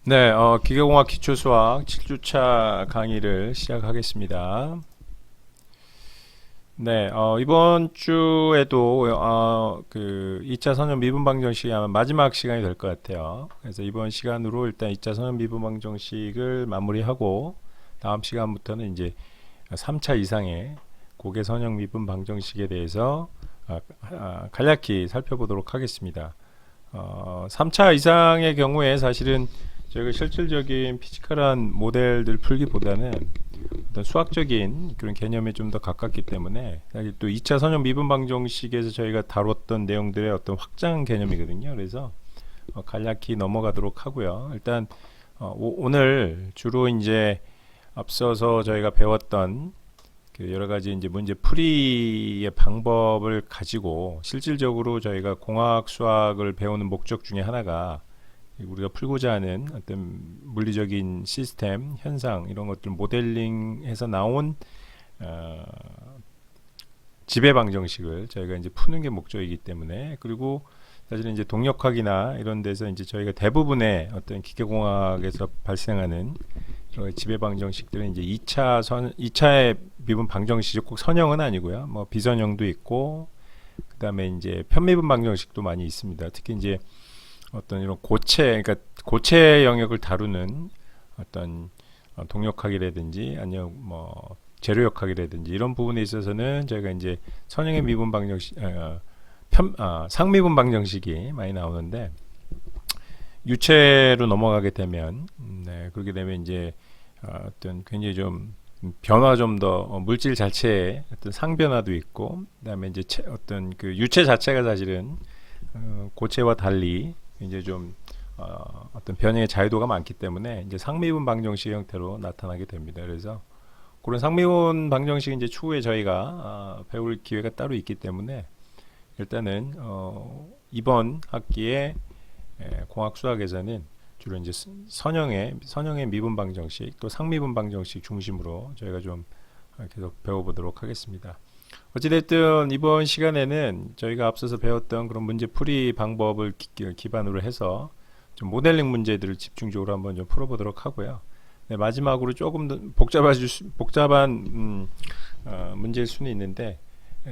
네, 기계공학 기초수학 7주차 강의를 시작하겠습니다. 네, 이번 주에도 2차 선형 미분 방정식이 아마 마지막 시간이 될 것 같아요. 그래서 이번 시간으로 일단 2차 선형 미분 방정식을 마무리하고 다음 시간부터는 이제 3차 이상의 고개 선형 미분 방정식에 대해서 간략히 살펴보도록 하겠습니다. 3차 이상의 경우에 사실은 저희가 실질적인 피지컬한 모델들 풀기보다는 어떤 수학적인 그런 개념에 좀 더 가깝기 때문에 사실 또 2차 선형 미분 방정식에서 저희가 다뤘던 내용들의 어떤 확장 개념이거든요. 그래서 간략히 넘어가도록 하고요. 일단 오늘 주로 이제 앞서서 저희가 배웠던 그 여러 가지 이제 문제 풀이의 방법을 가지고 실질적으로 저희가 공학 수학을 배우는 목적 중에 하나가 우리가 풀고자 하는 어떤 물리적인 시스템, 현상 이런 것들 모델링해서 나온 어, 지배 방정식을 저희가 이제 푸는 게 목적이기 때문에, 그리고 사실은 이제 동력학이나 이런 데서 이제 저희가 대부분의 어떤 기계공학에서 발생하는 지배 방정식들은 이제 2차의 미분 방정식이 꼭 선형은 아니고요. 뭐 비선형도 있고, 그다음에 이제 편미분 방정식도 많이 있습니다. 특히 이제 어떤 이런 그러니까 고체 영역을 다루는 어떤 동력학이라든지 아니면 뭐 재료역학이라든지 이런 부분에 있어서는 저희가 이제 선형의 미분 방정식, 상미분 방정식이 많이 나오는데, 유체로 넘어가게 되면 네, 그렇게 되면 이제 어떤 굉장히 좀 변화 좀 더 물질 자체의 어떤 상변화도 있고, 그다음에 이제 어떤 그 유체 자체가 사실은 고체와 달리 이제 좀 어떤 변형의 자유도가 많기 때문에 이제 상미분 방정식 형태로 나타나게 됩니다. 그래서 그런 상미분 방정식 이제 추후에 저희가 배울 기회가 따로 있기 때문에 일단은 이번 학기에 공학 수학에서는 주로 이제 선형의 미분 방정식 또 상미분 방정식 중심으로 저희가 좀 계속 배워보도록 하겠습니다. 어찌됐든 이번 시간에는 저희가 앞서서 배웠던 그런 문제 풀이 방법을 기반으로 해서 좀 모델링 문제들을 집중적으로 한번 좀 풀어보도록 하고요. 네, 마지막으로 조금 더 복잡한 문제일 수는 있는데,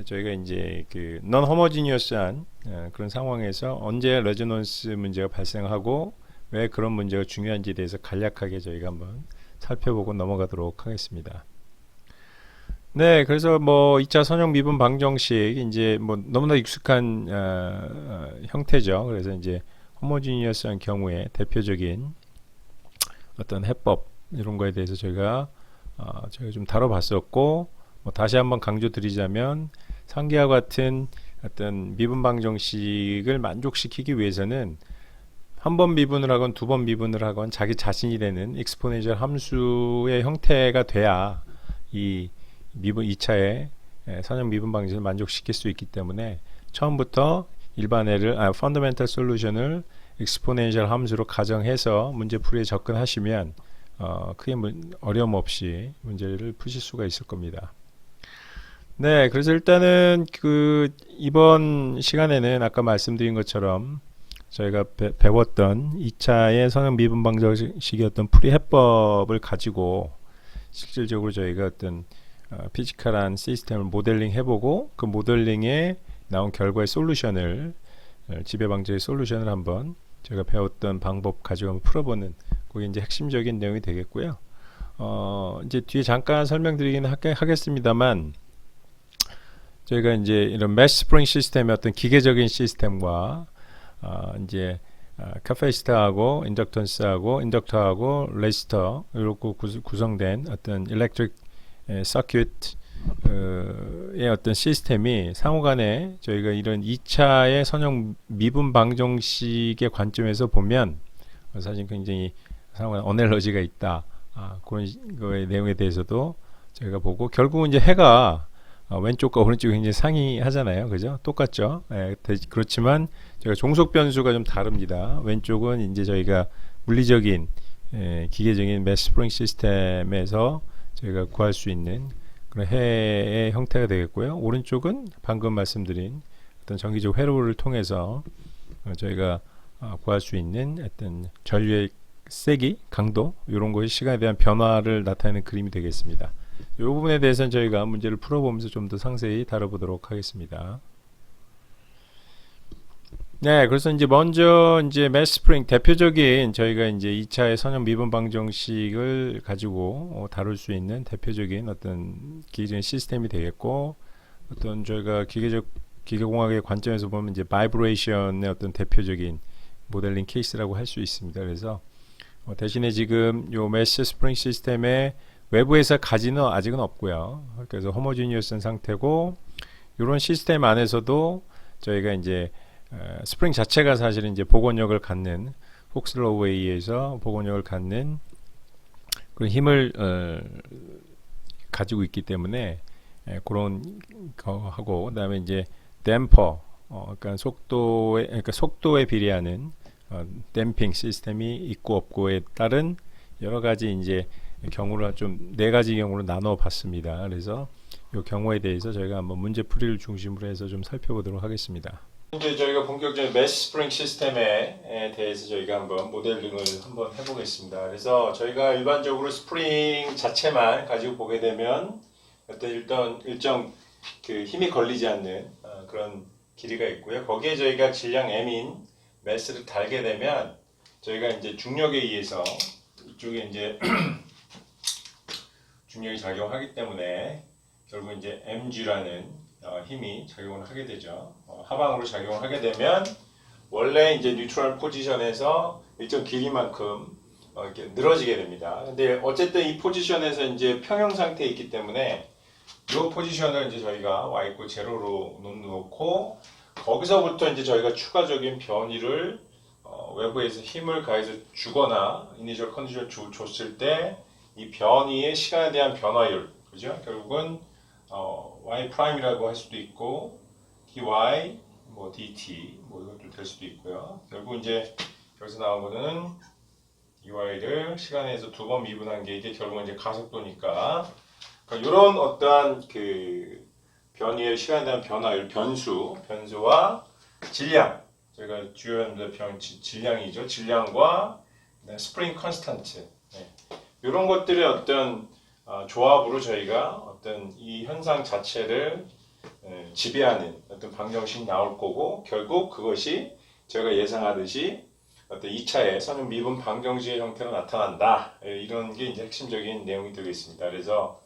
저희가 이제 그 non homogeneous한 그런 상황에서 언제 레저넌스 문제가 발생하고 왜 그런 문제가 중요한지에 대해서 간략하게 저희가 한번 살펴보고 넘어가도록 하겠습니다. 네, 그래서 뭐 2차 선형 미분 방정식 이제 뭐 너무나 익숙한 형태죠. 그래서 이제 호모지니어스한 경우에 대표적인 어떤 해법 이런 거에 대해서 저희가 좀 다뤄봤었고, 뭐 다시 한번 강조드리자면 상기와 같은 어떤 미분 방정식을 만족시키기 위해서는 한 번 미분을 하건 두 번 미분을 하건 자기 자신이 되는 익스포넨셜 함수의 형태가 돼야 이 미분 2차의 선형 미분 방식을 만족시킬 수 있기 때문에 처음부터 일반애를 펀더멘탈 솔루션을 익스포넨셜 함수로 가정해서 문제 풀이에 접근하시면 크게 어려움 없이 문제를 푸실 수가 있을 겁니다. 네, 그래서 일단은 그 이번 시간에는 아까 말씀드린 것처럼 저희가 배웠던 2차의 선형 미분 방정식이었던 풀이 해법을 가지고 실질적으로 저희가 어떤 피지컬한 시스템을 모델링 해보고 그 모델링에 나온 결과의 솔루션을 지배 방정의 솔루션을 한번 제가 배웠던 방법 가지고 한번 풀어보는 그게 이제 핵심적인 내용이 되겠고요. 이제 뒤에 잠깐 설명드리긴 하겠습니다만, 저희가 이제 이런 매시 스프링 시스템의 어떤 기계적인 시스템과 이제 카패시터하고 인덕턴스하고 인덕터하고 레지스터 이렇게 구성된 어떤 일렉트릭 서큐트의 어떤 시스템이 상호간에 저희가 이런 2차의 선형 미분 방정식의 관점에서 보면 사실 굉장히 상호간 어넬러지가 있다. 그런 거의 내용에 대해서도 저희가 보고, 결국은 이제 해가 왼쪽과 오른쪽이 굉장히 상이하잖아요. 그죠? 똑같죠? 그렇지만 저희가 종속 변수가 좀 다릅니다. 왼쪽은 이제 저희가 물리적인 기계적인 매시 스프링 시스템에서 저희가 구할 수 있는 그런 해의 형태가 되겠고요. 오른쪽은 방금 말씀드린 어떤 정기적 회로를 통해서 저희가 구할 수 있는 어떤 전류의 세기, 강도 이런 것이 시간에 대한 변화를 나타내는 그림이 되겠습니다. 이 부분에 대해서는 저희가 문제를 풀어보면서 좀 더 상세히 다뤄보도록 하겠습니다. 네, 그래서 이제 먼저 이제 매스 스프링 대표적인 저희가 이제 2차의 선형 미분 방정식을 가지고 다룰 수 있는 대표적인 어떤 기계적인 시스템이 되겠고, 어떤 저희가 기계공학의 관점에서 보면 이제 바이브레이션의 어떤 대표적인 모델링 케이스라고 할 수 있습니다. 그래서 대신에 지금 요 매스 스프링 시스템의 외부에서 가지는 아직은 없고요. 그래서 호모지니어스한 상태고, 이런 시스템 안에서도 저희가 이제 스프링 자체가 사실은 이제 복원력을 갖는 폭슬로우에 의해서 복원력을 갖는 그런 힘을 가지고 있기 때문에 그런 거하고, 그다음에 이제 댐퍼, 그러니까 속도에 비례하는 댐핑 시스템이 있고 없고에 따른 여러 가지 이제 경우를 좀 네 가지 경우로 나눠 봤습니다. 그래서 이 경우에 대해서 저희가 한번 문제풀이를 중심으로 해서 좀 살펴보도록 하겠습니다. 이제 저희가 본격적인 매스 스프링 시스템에 대해서 저희가 한번 모델링을 한번 해보겠습니다. 그래서 저희가 일반적으로 스프링 자체만 가지고 보게 되면 어떤 일정 그 힘이 걸리지 않는 그런 길이가 있고요. 거기에 저희가 질량 m인 매스를 달게 되면 저희가 이제 중력에 의해서 이쪽에 이제 중력이 작용하기 때문에 결국 이제 mg라는 힘이 작용을 하게 되죠. 하방으로 작용을 하게 되면 원래 이제 뉴트럴 포지션에서 일정 길이만큼 이렇게 늘어지게 됩니다. 근데 어쨌든 이 포지션에서 이제 평형 상태에 있기 때문에 이 포지션을 이제 저희가 y = 0로 놓고 거기서부터 이제 저희가 추가적인 변이를 외부에서 힘을 가해서 주거나 이니셜 컨디션을 줬을 때 이 변이의 시간에 대한 변화율, 그죠? 결국은 y 프라임이라고 할 수도 있고 dy, 뭐 dt, 뭐 이것도 될 수도 있고요. 결국 이제 여기서 나온 거는 dy를 시간에서 두 번 미분한 게 이게 결국은 이제 가속도니까. 그러니까 이런 어떠한 그 변이의 시간에 대한 변화율, 변수와 질량, 저희가 주요 질량이죠. 질량과 스프링 컨스탄트. 이런 것들의 어떤 조합으로 저희가 어떤 이 현상 자체를 지배하는 어떤 방정식이 나올 거고, 결국 그것이 저희가 예상하듯이 어떤 2차의 선형 미분 방정식의 형태로 나타난다. 이런 게 이제 핵심적인 내용이 되겠습니다. 그래서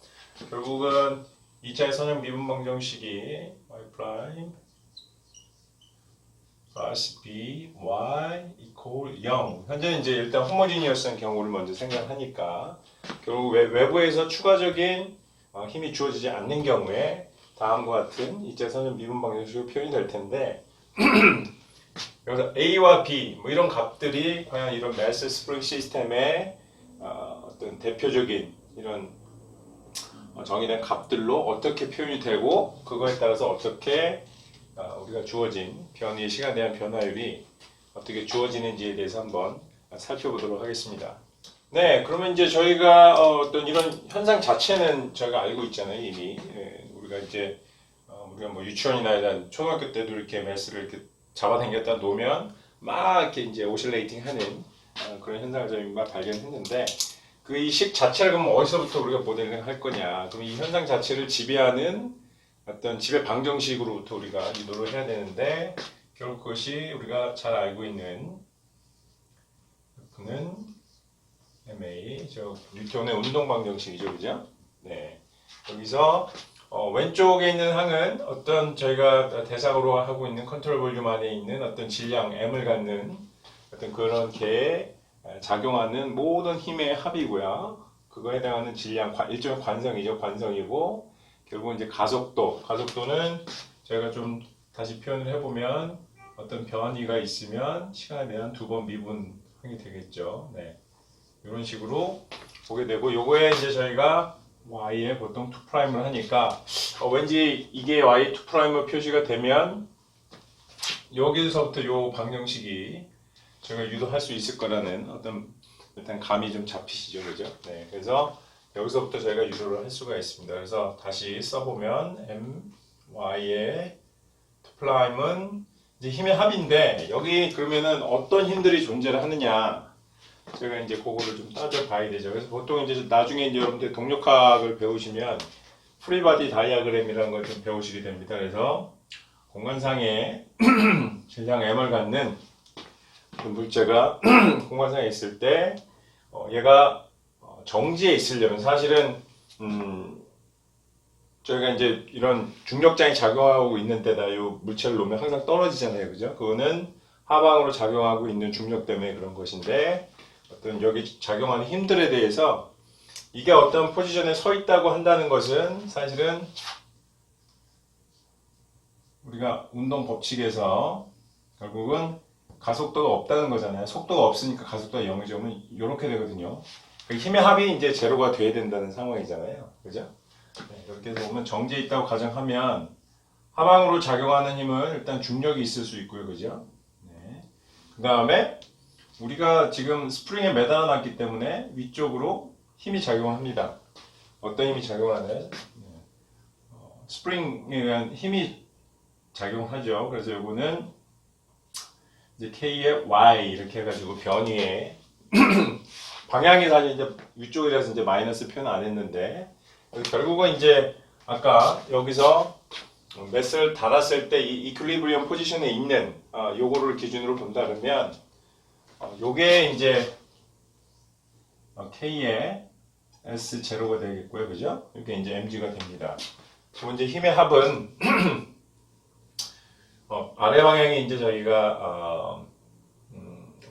결국은 2차의 선형 미분 방정식이 y 프라임 플러스 b y 이퀄 0. 현재는 이제 일단 호모지니어스한 경우를 먼저 생각하니까 결국 외부에서 추가적인 힘이 주어지지 않는 경우에 다음과 같은 2차 선형 미분 방정식으로 표현이 될 텐데 여기서 a와 b 뭐 이런 값들이 과연 이런 매스 스프링 시스템의 어떤 대표적인 이런 정의된 값들로 어떻게 표현이 되고 그거에 따라서 어떻게 우리가 주어진 변이의 시간에 대한 변화율이 어떻게 주어지는지에 대해서 한번 살펴보도록 하겠습니다. 네, 그러면 이제 저희가 어떤 이런 현상 자체는 저희가 알고 있잖아요, 이미. 우리가 이제 우리가 뭐 유치원이나 초등학교 때도 이렇게 매스를 이렇게 잡아당겼다 놓으면 막 이렇게 이제 오실레이팅 하는 그런 현상을 저희가 발견했는데 그 이 식 자체를 그럼 어디서부터 우리가 모델링 할 거냐? 그럼 이 현상 자체를 지배하는 어떤 지배 방정식으로부터 우리가 유도를 해야 되는데 결국 그것이 우리가 잘 알고 있는 F는 MA 저 뉴턴의 운동 방정식이죠, 그죠? 네. 여기서 왼쪽에 있는 항은 어떤 저희가 대상으로 하고 있는 컨트롤 볼륨 안에 있는 어떤 질량 M을 갖는 어떤 그런 개에 작용하는 모든 힘의 합이고요. 그거에 해당하는 질량, 일종의 관성이죠. 관성이고 결국 이제 가속도는 저희가 좀 다시 표현을 해보면 어떤 변이가 있으면 시간에 대한 두 번 미분이 되겠죠. 네. 이런 식으로 보게 되고 요거에 이제 저희가 y에 보통 2'을 하니까 왠지 이게 y 2'로 표시가 되면 여기서부터 요 방정식이 저희가 유도할 수 있을 거라는 어떤 일단 감이 좀 잡히시죠, 그죠? 네, 그래서 여기서부터 저희가 유도를 할 수가 있습니다. 그래서 다시 써보면 m y의 2'은 이제 힘의 합인데 여기 그러면은 어떤 힘들이 존재를 하느냐? 제가 이제 그거를 좀 따져봐야 되죠. 그래서 보통 이제 나중에 이제 여러분들 동력학을 배우시면 프리바디 다이아그램이라는 걸 좀 배우시게 됩니다. 그래서 공간상에 질량 m을 갖는 그 물체가 공간상에 있을 때 얘가 정지에 있으려면 사실은 저희가 이제 이런 중력장이 작용하고 있는 데다 이 물체를 놓으면 항상 떨어지잖아요. 그죠? 그거는 하방으로 작용하고 있는 중력 때문에 그런 것인데 어떤 여기 작용하는 힘들에 대해서 이게 어떤 포지션에 서 있다고 한다는 것은 사실은 우리가 운동 법칙에서 결국은 가속도가 없다는 거잖아요. 속도가 없으니까 가속도가 0이면 이렇게 되거든요. 힘의 합이 이제 제로가 돼야 된다는 상황이잖아요. 그죠? 네, 이렇게 해서 보면 정지에 있다고 가정하면 하방으로 작용하는 힘은 일단 중력이 있을 수 있고요. 그죠? 네. 그 다음에 우리가 지금 스프링에 매달아 놨기 때문에 위쪽으로 힘이 작용합니다. 어떤 힘이 작용하나요? 네. 스프링에 의한 힘이 작용하죠. 그래서 이거는 이제 K의 Y 이렇게 해가지고 변위에 방향이 사실 이제 위쪽이라서 이제 마이너스 표현 안 했는데 결국은 이제 아까 여기서 매스를 달았을 때 이 이퀄리브리엄 포지션에 있는 요거를 기준으로 본다 그러면 요게 이제 K의 S0가 되겠고요. 그죠? 이게 이제 mg가 됩니다. 그럼 이제 힘의 합은 아래 방향이 이제 저희가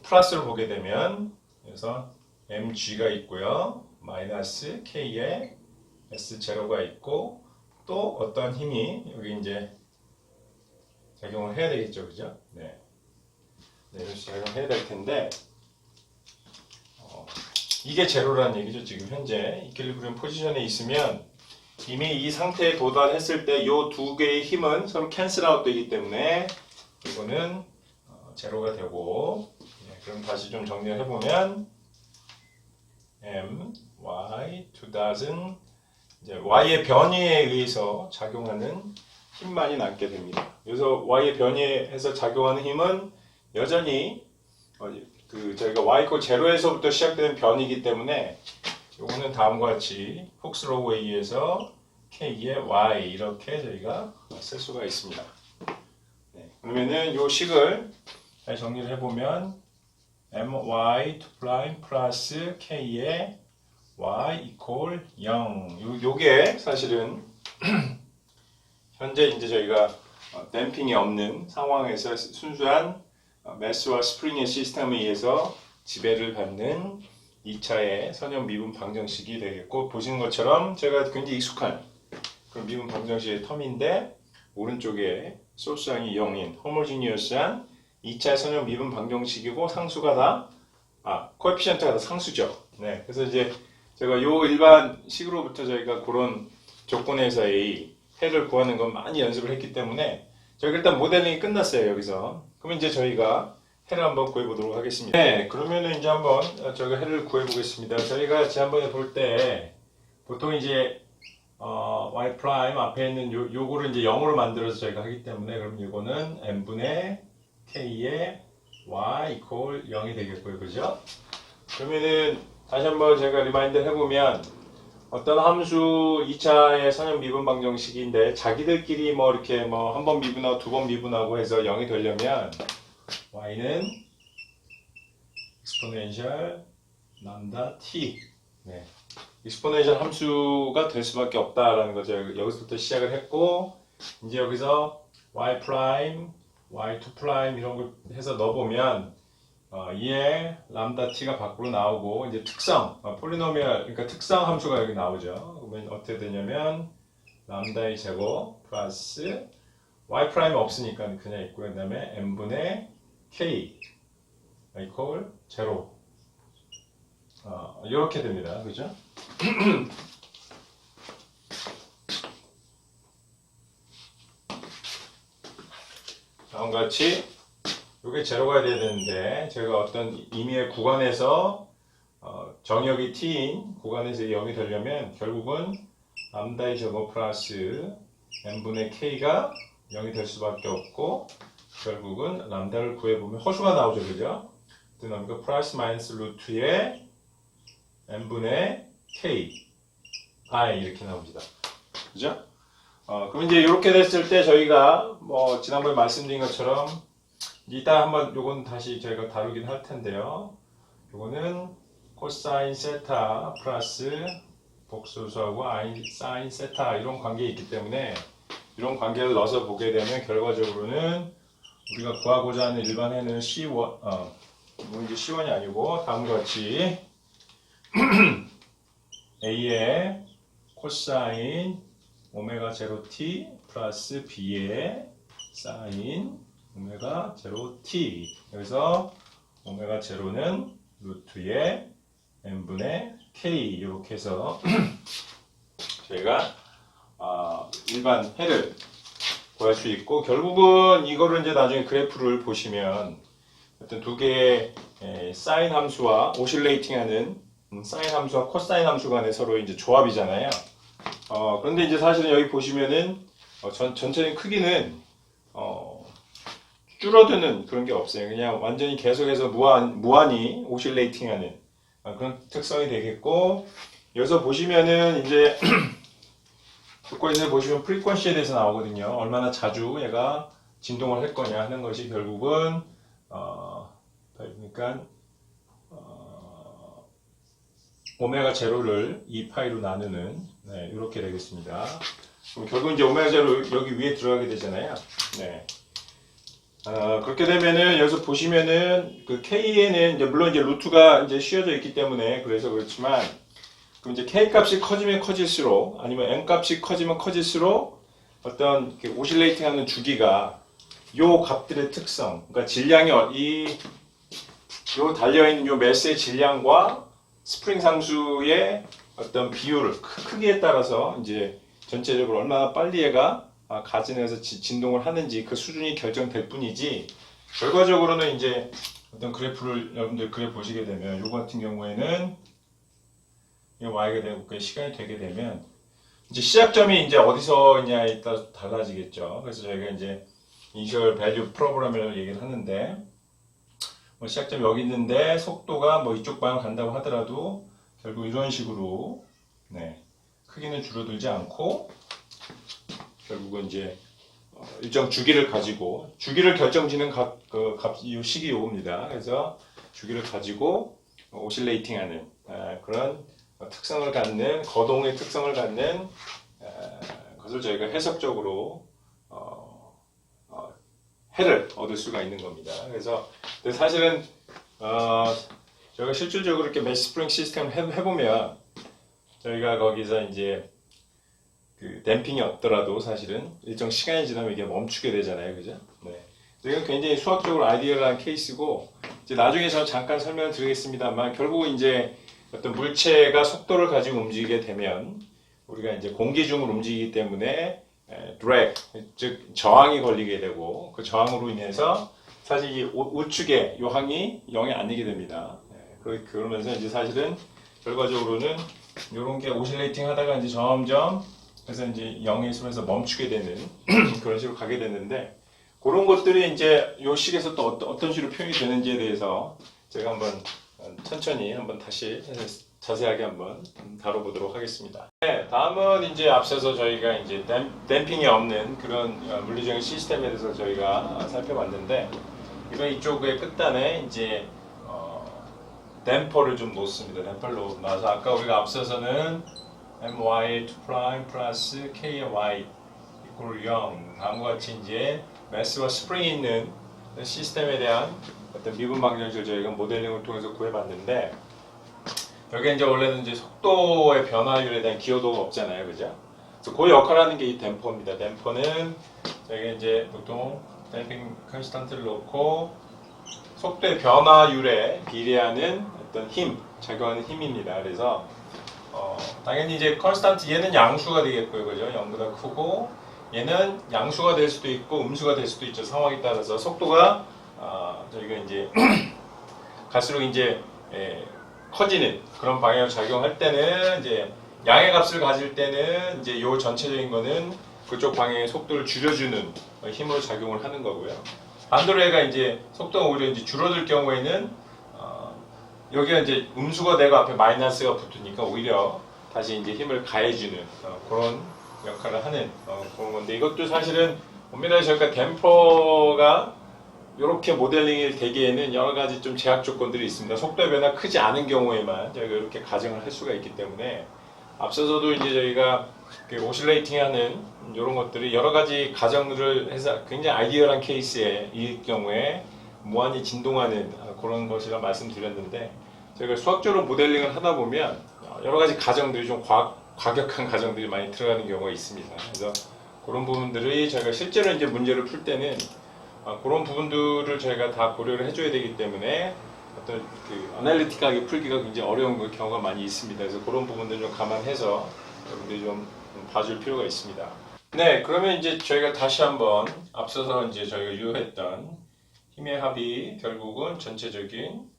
플러스로 보게 되면 그래서 mg가 있고요. 마이너스 k의 s0가 있고 또 어떠한 힘이 여기 이제 작용을 해야 되겠죠. 그죠? 네. 네, 이런 식으로 작용해야 될 텐데 이게 제로라는 얘기죠. 지금 현재 이퀄리브리엄 포지션에 있으면 이미 이 상태에 도달했을 때 이 두 개의 힘은 서로 캔슬 아웃 되기 때문에 이거는 제로가 되고 그럼 다시 좀 정리를 해보면 m, y, 2,000 이제 y의 변위에 의해서 작용하는 힘만이 남게 됩니다. 그래서 y의 변위에서 작용하는 힘은 여전히 저희가 y = 제로에서부터 시작되는 변이기 때문에 요거는 다음과 같이 훅스로우에 의해서 k의 y 이렇게 저희가 쓸 수가 있습니다. 네, 그러면은 요 식을 다시 정리를 해보면 my 2' 플러스 k의 y = 0. 요게 사실은 현재 이제 저희가 댐핑이 없는 상황에서 순수한 매스와 스프링의 시스템에 의해서 지배를 받는 2차의 선형 미분 방정식이 되겠고 보시는 것처럼 제가 굉장히 익숙한 그런 미분 방정식의 텀인데 오른쪽에 소스항이 0인 호모지니어스한 2차의 선형 미분 방정식이고 상수가 다 코에피션트가 다 상수죠. 네, 그래서 이제 제가 요 일반 식으로부터 저희가 그런 조건에서의 해를 구하는 건 많이 연습을 했기 때문에 저희가 일단 모델링이 끝났어요. 여기서 그러면 이제 저희가 해를 한번 구해보도록 하겠습니다. 네, 그러면은 이제 한번 저희가 해를 구해보겠습니다. 저희가 지난번에 볼 때 보통 이제 y 프라임 앞에 있는 요거를 이제 0으로 만들어서 저희가 하기 때문에 그럼 이거는 n분의 k의 y = 0이 되겠고요. 그죠? 그러면은 다시 한번 제가 리마인드 해보면 어떤 함수 2차의 선형 미분 방정식인데 자기들끼리 뭐 이렇게 뭐 한 번 미분하고 두 번 미분하고 해서 0이 되려면 y는 exponential lambda t 네. exponential 함수가 될 수밖에 없다라는 거죠. 여기서부터 시작을 했고 이제 여기서 y 프라임, y2 프라임 이런 걸 해서 넣어보면 이에 람다 t가 밖으로 나오고 이제 특성, 폴리노미얼 그러니까 특성 함수가 여기 나오죠. 그러면 어떻게 되냐면 람다의 제곱 플러스 y 프라임 없으니까 그냥 있고요. 그 다음에 n분의 k = 0 이렇게 됩니다. 그죠? 다음과 같이 이게 제로가 돼야 되는데 제가 어떤 임의의 구간에서 정역이 t인 구간에서 0이 되려면 결국은 람다의 제곱 플러스 n분의 k가 0이 될 수밖에 없고 결국은 람다를 구해보면 허수가 나오죠. 그죠? 어떻게 나옵니까? 플러스 마이너스 루트의 n분의 k i 이렇게 나옵니다. 그죠? 그럼 이제 이렇게 됐을 때 저희가 뭐 지난번에 말씀드린 것처럼 이따 한번 요건 다시 저희가 다루긴 할 텐데요. 요거는 코사인 세타 플러스 복소수하고 사인 세타 이런 관계가 있기 때문에 이런 관계를 넣어서 보게 되면 결과적으로는 우리가 구하고자 하는 일반 해는 C1, 뭐 이제 C1이 아니고 다음과 같이 A의 코사인 오메가 제로 t 플러스 B의 사인 오메가 제로 t. 여기서 오메가 제로는 루트의 n분의 k 이렇게 해서 저희가 일반 해를 구할 수 있고, 결국은 이거를 이제 나중에 그래프를 보시면 어떤 두 개의 사인 함수와 오실레이팅하는 사인 함수와 코사인 함수 간의 서로 이제 조합이잖아요. 그런데 이제 사실은 여기 보시면은 전체적인 크기는 줄어드는 그런 게 없어요. 그냥 완전히 계속해서 무한히 오실레이팅하는 그런 특성이 되겠고, 여기서 보시면은 이제 조건에서 보시면 프리퀀시에 대해서 나오거든요. 얼마나 자주 얘가 진동을 할 거냐 하는 것이 결국은 그러니까 오메가 제로를 2파이로 나누는 이렇게 되겠습니다. 그럼 결국 이제 오메가 제로 여기 위에 들어가게 되잖아요. 네. 그렇게 되면은 여기서 보시면은 그 K에는 이제 물론 이제 루트가 이제 씌워져 있기 때문에 그래서 그렇지만, 그럼 이제 K 값이 커지면 커질수록 아니면 N 값이 커지면 커질수록 어떤 오실레이팅하는 주기가 요 값들의 특성, 그러니까 질량이 요 달려있는 요 매스의 질량과 스프링 상수의 어떤 비율, 크기에 따라서 이제 전체적으로 얼마나 빨리 얘가 가진해서 진동을 하는지 그 수준이 결정될 뿐이지, 결과적으로는 이제 어떤 그래프를 여러분들 그래 보시게 되면 요 같은 경우에는 이 y가 되고 시간이 되게 되면 이제 시작점이 이제 어디서 있냐에 따라 달라지겠죠. 그래서 저희가 이제 이니셜 밸류 프로그램을 얘기를 하는데, 뭐 시작점이 여기 있는데 속도가 뭐 이쪽 방향 간다고 하더라도 결국 이런 식으로 크기는 줄어들지 않고 결국은 이제 일정 주기를 가지고, 주기를 결정짓는 이 식이 요겁니다. 그래서 주기를 가지고 오실레이팅하는 그런 특성을 갖는, 거동의 특성을 갖는 것을 저희가 해석적으로 해를 얻을 수가 있는 겁니다. 그래서 사실은 저희가 실질적으로 이렇게 메쉬 스프링 시스템을 해보면 저희가 거기서 이제 그 댐핑이 없더라도 사실은 일정 시간이 지나면 이게 멈추게 되잖아요, 그죠? 네. 이건 굉장히 수학적으로 아이디얼한 케이스고, 이제 나중에 저 잠깐 설명을 드리겠습니다만, 결국은 이제 어떤 물체가 속도를 가지고 움직이게 되면 우리가 이제 공기 중으로 움직이기 때문에 드래그, 즉 저항이 걸리게 되고, 그 저항으로 인해서 사실 이 우측의 요항이 0이 아니게 됩니다. 그러면서 이제 사실은 결과적으로는 이런 게 오실레이팅 하다가 이제 점점 그래서 이제 0의 수에서 멈추게 되는 그런 식으로 가게 됐는데, 그런 것들이 이제 요 식에서 또 어떤 식으로 표현이 되는지에 대해서 제가 한번 천천히 한번 다시 자세하게 한번 다뤄보도록 하겠습니다. 네, 다음은 이제 앞서서 저희가 이제 댐핑이 없는 그런 물리적인 시스템에 대해서 저희가 살펴봤는데, 이번 이쪽의 끝단에 이제 댐퍼를 좀 놓습니다. 댐퍼를 놓아서 아까 우리가 앞서서는 my2' 플러스 ky 이퀄 0 다음과 같이 이제 매스와 스프링이 있는 시스템에 대한 어떤 미분 방정식을 저희가 모델링을 통해서 구해봤는데, 여기 이제 원래는 이제 속도의 변화율에 대한 기여도가 없잖아요, 그죠? 그래서 그 역할을 하는 게 이 댐퍼입니다. 댐퍼는 저희가 이제 보통 댐핑 컨스탄트를 놓고 속도의 변화율에 비례하는 어떤 힘, 작용하는 힘입니다. 그래서 당연히 이제 컨스탄트 얘는 양수가 되겠고요, 그죠? 0보다 크고, 얘는 양수가 될 수도 있고 음수가 될 수도 있죠. 상황에 따라서 속도가 저희가 이제 갈수록 이제 커지는 그런 방향으로 작용할 때는 이제 양의 값을 가질 때는 이제 요 전체적인 거는 그쪽 방향의 속도를 줄여주는 힘으로 작용을 하는 거고요. 반대로 얘가 이제 속도가 오히려 이제 줄어들 경우에는 여기가 이제 음수가 되고 앞에 마이너스가 붙으니까 오히려 다시 이제 힘을 가해주는 그런 역할을 하는 그런 건데, 이것도 사실은 엄밀하게 저희가 댐퍼가 이렇게 모델링이 되기에는 여러 가지 좀 제약 조건들이 있습니다. 속도 변화 크지 않은 경우에만 저희가 이렇게 가정을 할 수가 있기 때문에, 앞서서도 이제 저희가 그 오실레이팅하는 이런 것들이 여러 가지 가정들을 해서 굉장히 아이디어한 케이스에 이 경우에 무한히 진동하는 그런 것이라 말씀드렸는데, 저희가 수학적으로 모델링을 하다 보면 여러 가지 가정들이 좀 과격한 가정들이 많이 들어가는 경우가 있습니다. 그래서 그런 부분들이 저희가 실제로 이제 문제를 풀 때는 그런 부분들을 저희가 다 고려를 해줘야 되기 때문에 어떤 그 어널리틱하게 풀기가 굉장히 어려운 경우가 많이 있습니다. 그래서 그런 부분들 좀 감안해서 여러분들이 좀 봐줄 필요가 있습니다. 네, 그러면 이제 저희가 다시 한번 앞서서 이제 저희가 유효했던 힘의 합이 결국은 전체적인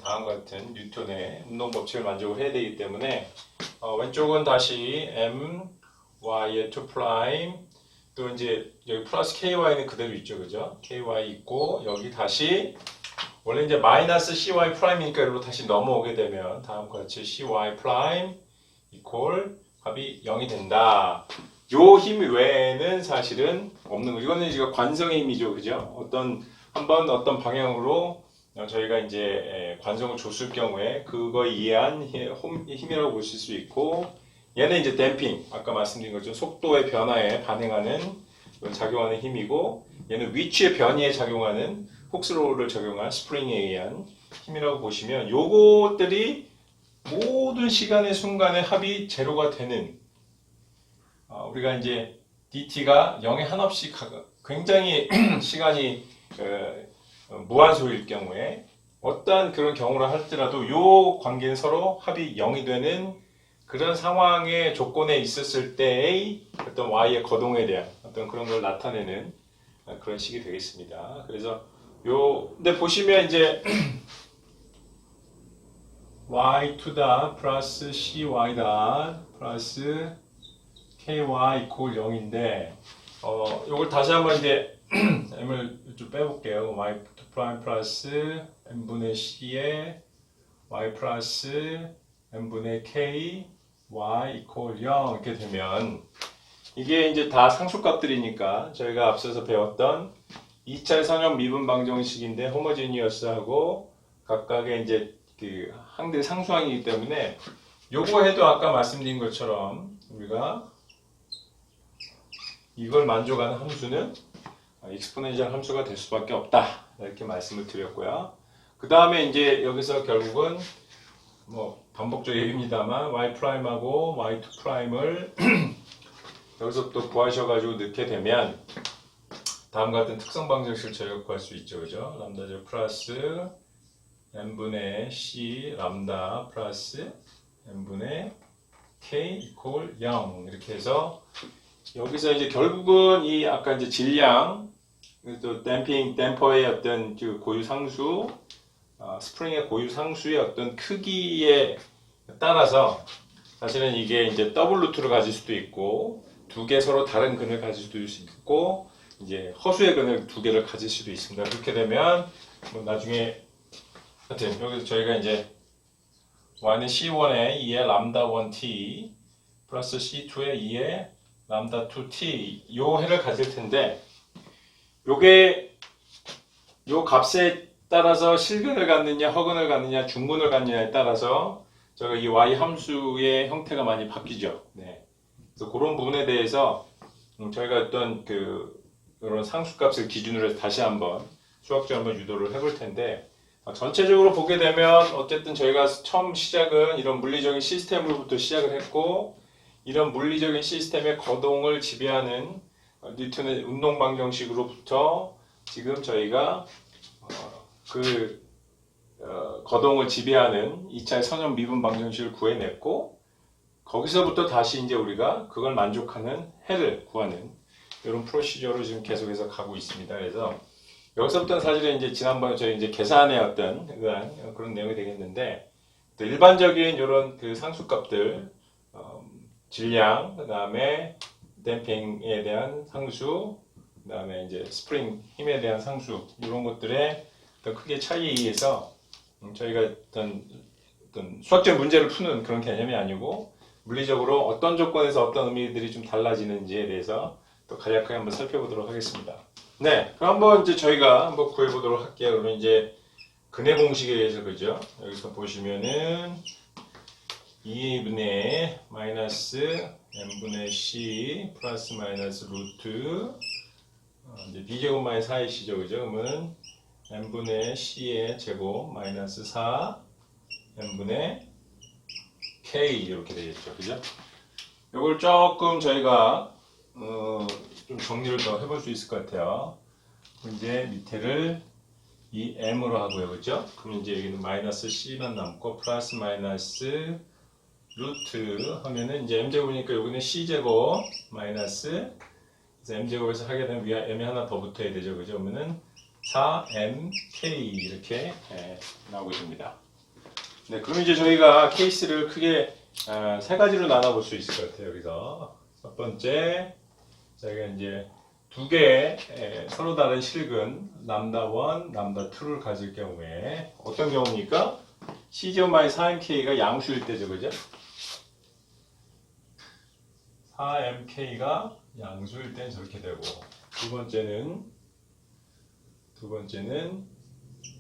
다음과 같은 뉴턴의 운동 법칙을 만족을 해야 되기 때문에 왼쪽은 다시 m, y의 2' 또 이제 여기 플러스 ky는 그대로 있죠, 그죠? ky 있고, 여기 다시 원래 이제 마이너스 cy 프라임이니까 이리로 다시 넘어오게 되면 다음과 같이 cy 프라임 이퀄 합이 0이 된다. 요 힘 외에는 사실은 없는 거. 이거는 이제 관성의 힘이죠, 그죠? 한번 어떤 방향으로 저희가 이제 관성을 줬을 경우에 그거 이해한 힘이라고 보실 수 있고, 얘는 이제 댐핑, 아까 말씀드린 것처럼 속도의 변화에 반응하는 작용하는 힘이고, 얘는 위치의 변이에 작용하는 훅스로우를 적용한 스프링에 의한 힘이라고 보시면, 요것들이 모든 시간의 순간에 합이 제로가 되는, 우리가 이제 dt가 0에 한없이 굉장히 시간이 무한소일 경우에 어떠한 그런 경우를 할지라도 요 관계는 서로 합이 0이 되는 그런 상황의 조건에 있었을 때의 어떤 y의 거동에 대한 어떤 그런 걸 나타내는 그런 식이 되겠습니다. 그래서 근데 보시면 이제 y 투다 플러스 cy 다 플러스 ky 이퀄 0인데, 요걸 다시 한번 이제 m을 좀 빼볼게요. y 프라임 플러스 m분의 c에 y 플러스 m분의 k y 이퀄 0 이렇게 되면, 이게 이제 다 상수값들이니까 저희가 앞서서 배웠던 2차의 선형 미분 방정식인데 호모지니어스하고 각각의 이제 그 항들 상수항이기 때문에, 요거 해도 아까 말씀드린 것처럼 우리가 이걸 만족하는 함수는 익스포넨셜 함수가 될 수밖에 없다, 이렇게 말씀을 드렸고요. 그 다음에 이제 여기서 결국은 뭐 반복적 얘기입니다만 y'하고 y2'을 여기서 또 구하셔가지고 넣게 되면 다음과 같은 특성 방정식을 저희가 구할 수 있죠, 그죠? 람다 제곱 플러스 n분의 c 람다 플러스 n분의 k 이퀄 0 이렇게 해서, 여기서 이제 결국은 이 아까 이제 질량, 또 댐퍼의 어떤 그 고유 상수, 스프링의 고유 상수의 어떤 크기에 따라서 사실은 이게 이제 더블 루트를 가질 수도 있고, 두 개 서로 다른 근을 가질 수도 있고, 이제 허수의 근을 두 개를 가질 수도 있습니다. 그렇게 되면 뭐 나중에 하여튼 여기서 저희가 이제 y는 c1에 2의 람다 1t 플러스 c2에 2의 람다 2t 요 해를 가질 텐데, 요게 요 값에 따라서 실근을 갖느냐 허근을 갖느냐 중근을 갖느냐에 따라서 저희가 이 y 함수의 형태가 많이 바뀌죠. 네. 그래서 그런 부분에 대해서 저희가 어떤 이런 상수값을 기준으로 해서 다시 한번 수학적으로 한번 유도를 해볼 텐데, 전체적으로 보게 되면 어쨌든 저희가 처음 시작은 이런 물리적인 시스템으로부터 시작을 했고, 이런 물리적인 시스템의 거동을 지배하는 뉴턴의 운동 방정식으로부터 지금 저희가 거동을 지배하는 2차의 선형 미분 방정식을 구해냈고, 거기서부터 다시 이제 우리가 그걸 만족하는 해를 구하는 이런 프로시저로 지금 계속해서 가고 있습니다. 그래서 여기서부터는 사실은 이제 지난번에 저희 이제 계산의 어떤 그런 내용이 되겠는데, 일반적인 이런 그 상수값들, 질량, 그 다음에 댐핑에 대한 상수, 그 다음에 이제 스프링 힘에 대한 상수, 이런 것들의 어떤 크게 차이에 의해서 저희가 어떤 수학적 문제를 푸는 그런 개념이 아니고 물리적으로 어떤 조건에서 어떤 의미들이 좀 달라지는지에 대해서 또 간략하게 한번 살펴보도록 하겠습니다. 네, 그럼 한번 이제 저희가 한번 구해보도록 할게요. 그러면 이제 근해 공식에 의해서 그죠? 여기서 보시면은 2분의 마이너스 n분의 c 플러스 마이너스 루트 이제 b제곱 마이너스 4ac죠, 그죠? 그러면 n분의 c의 제곱 마이너스 4 n분의 k 이렇게 되겠죠, 그죠? 이걸 조금 저희가 좀 정리를 더 해볼 수 있을 것 같아요. 이제 밑에를 이 m으로 하고요, 그죠? 그럼 이제 여기는 마이너스 c만 남고 플러스 마이너스 루트 하면은 이제 m제곱이니까 여기는 c제곱 마이너스 그래서 m제곱에서 하게 되면 위에 m이 하나 더 붙어야 되죠, 그죠? 그러면은 4mk 이렇게 나오게 됩니다. 네, 그럼 이제 저희가 케이스를 크게 세 가지로 나눠볼 수 있을 것 같아요. 여기서 첫 번째 저희가 이제 두 개의 서로 다른 실근 람다1, 람다2를 가질 경우에 어떤 경우입니까? c제곱 마이너스 4mk가 양수일 때죠, 그죠? 4mk가 양수일 땐 저렇게 되고 두 번째는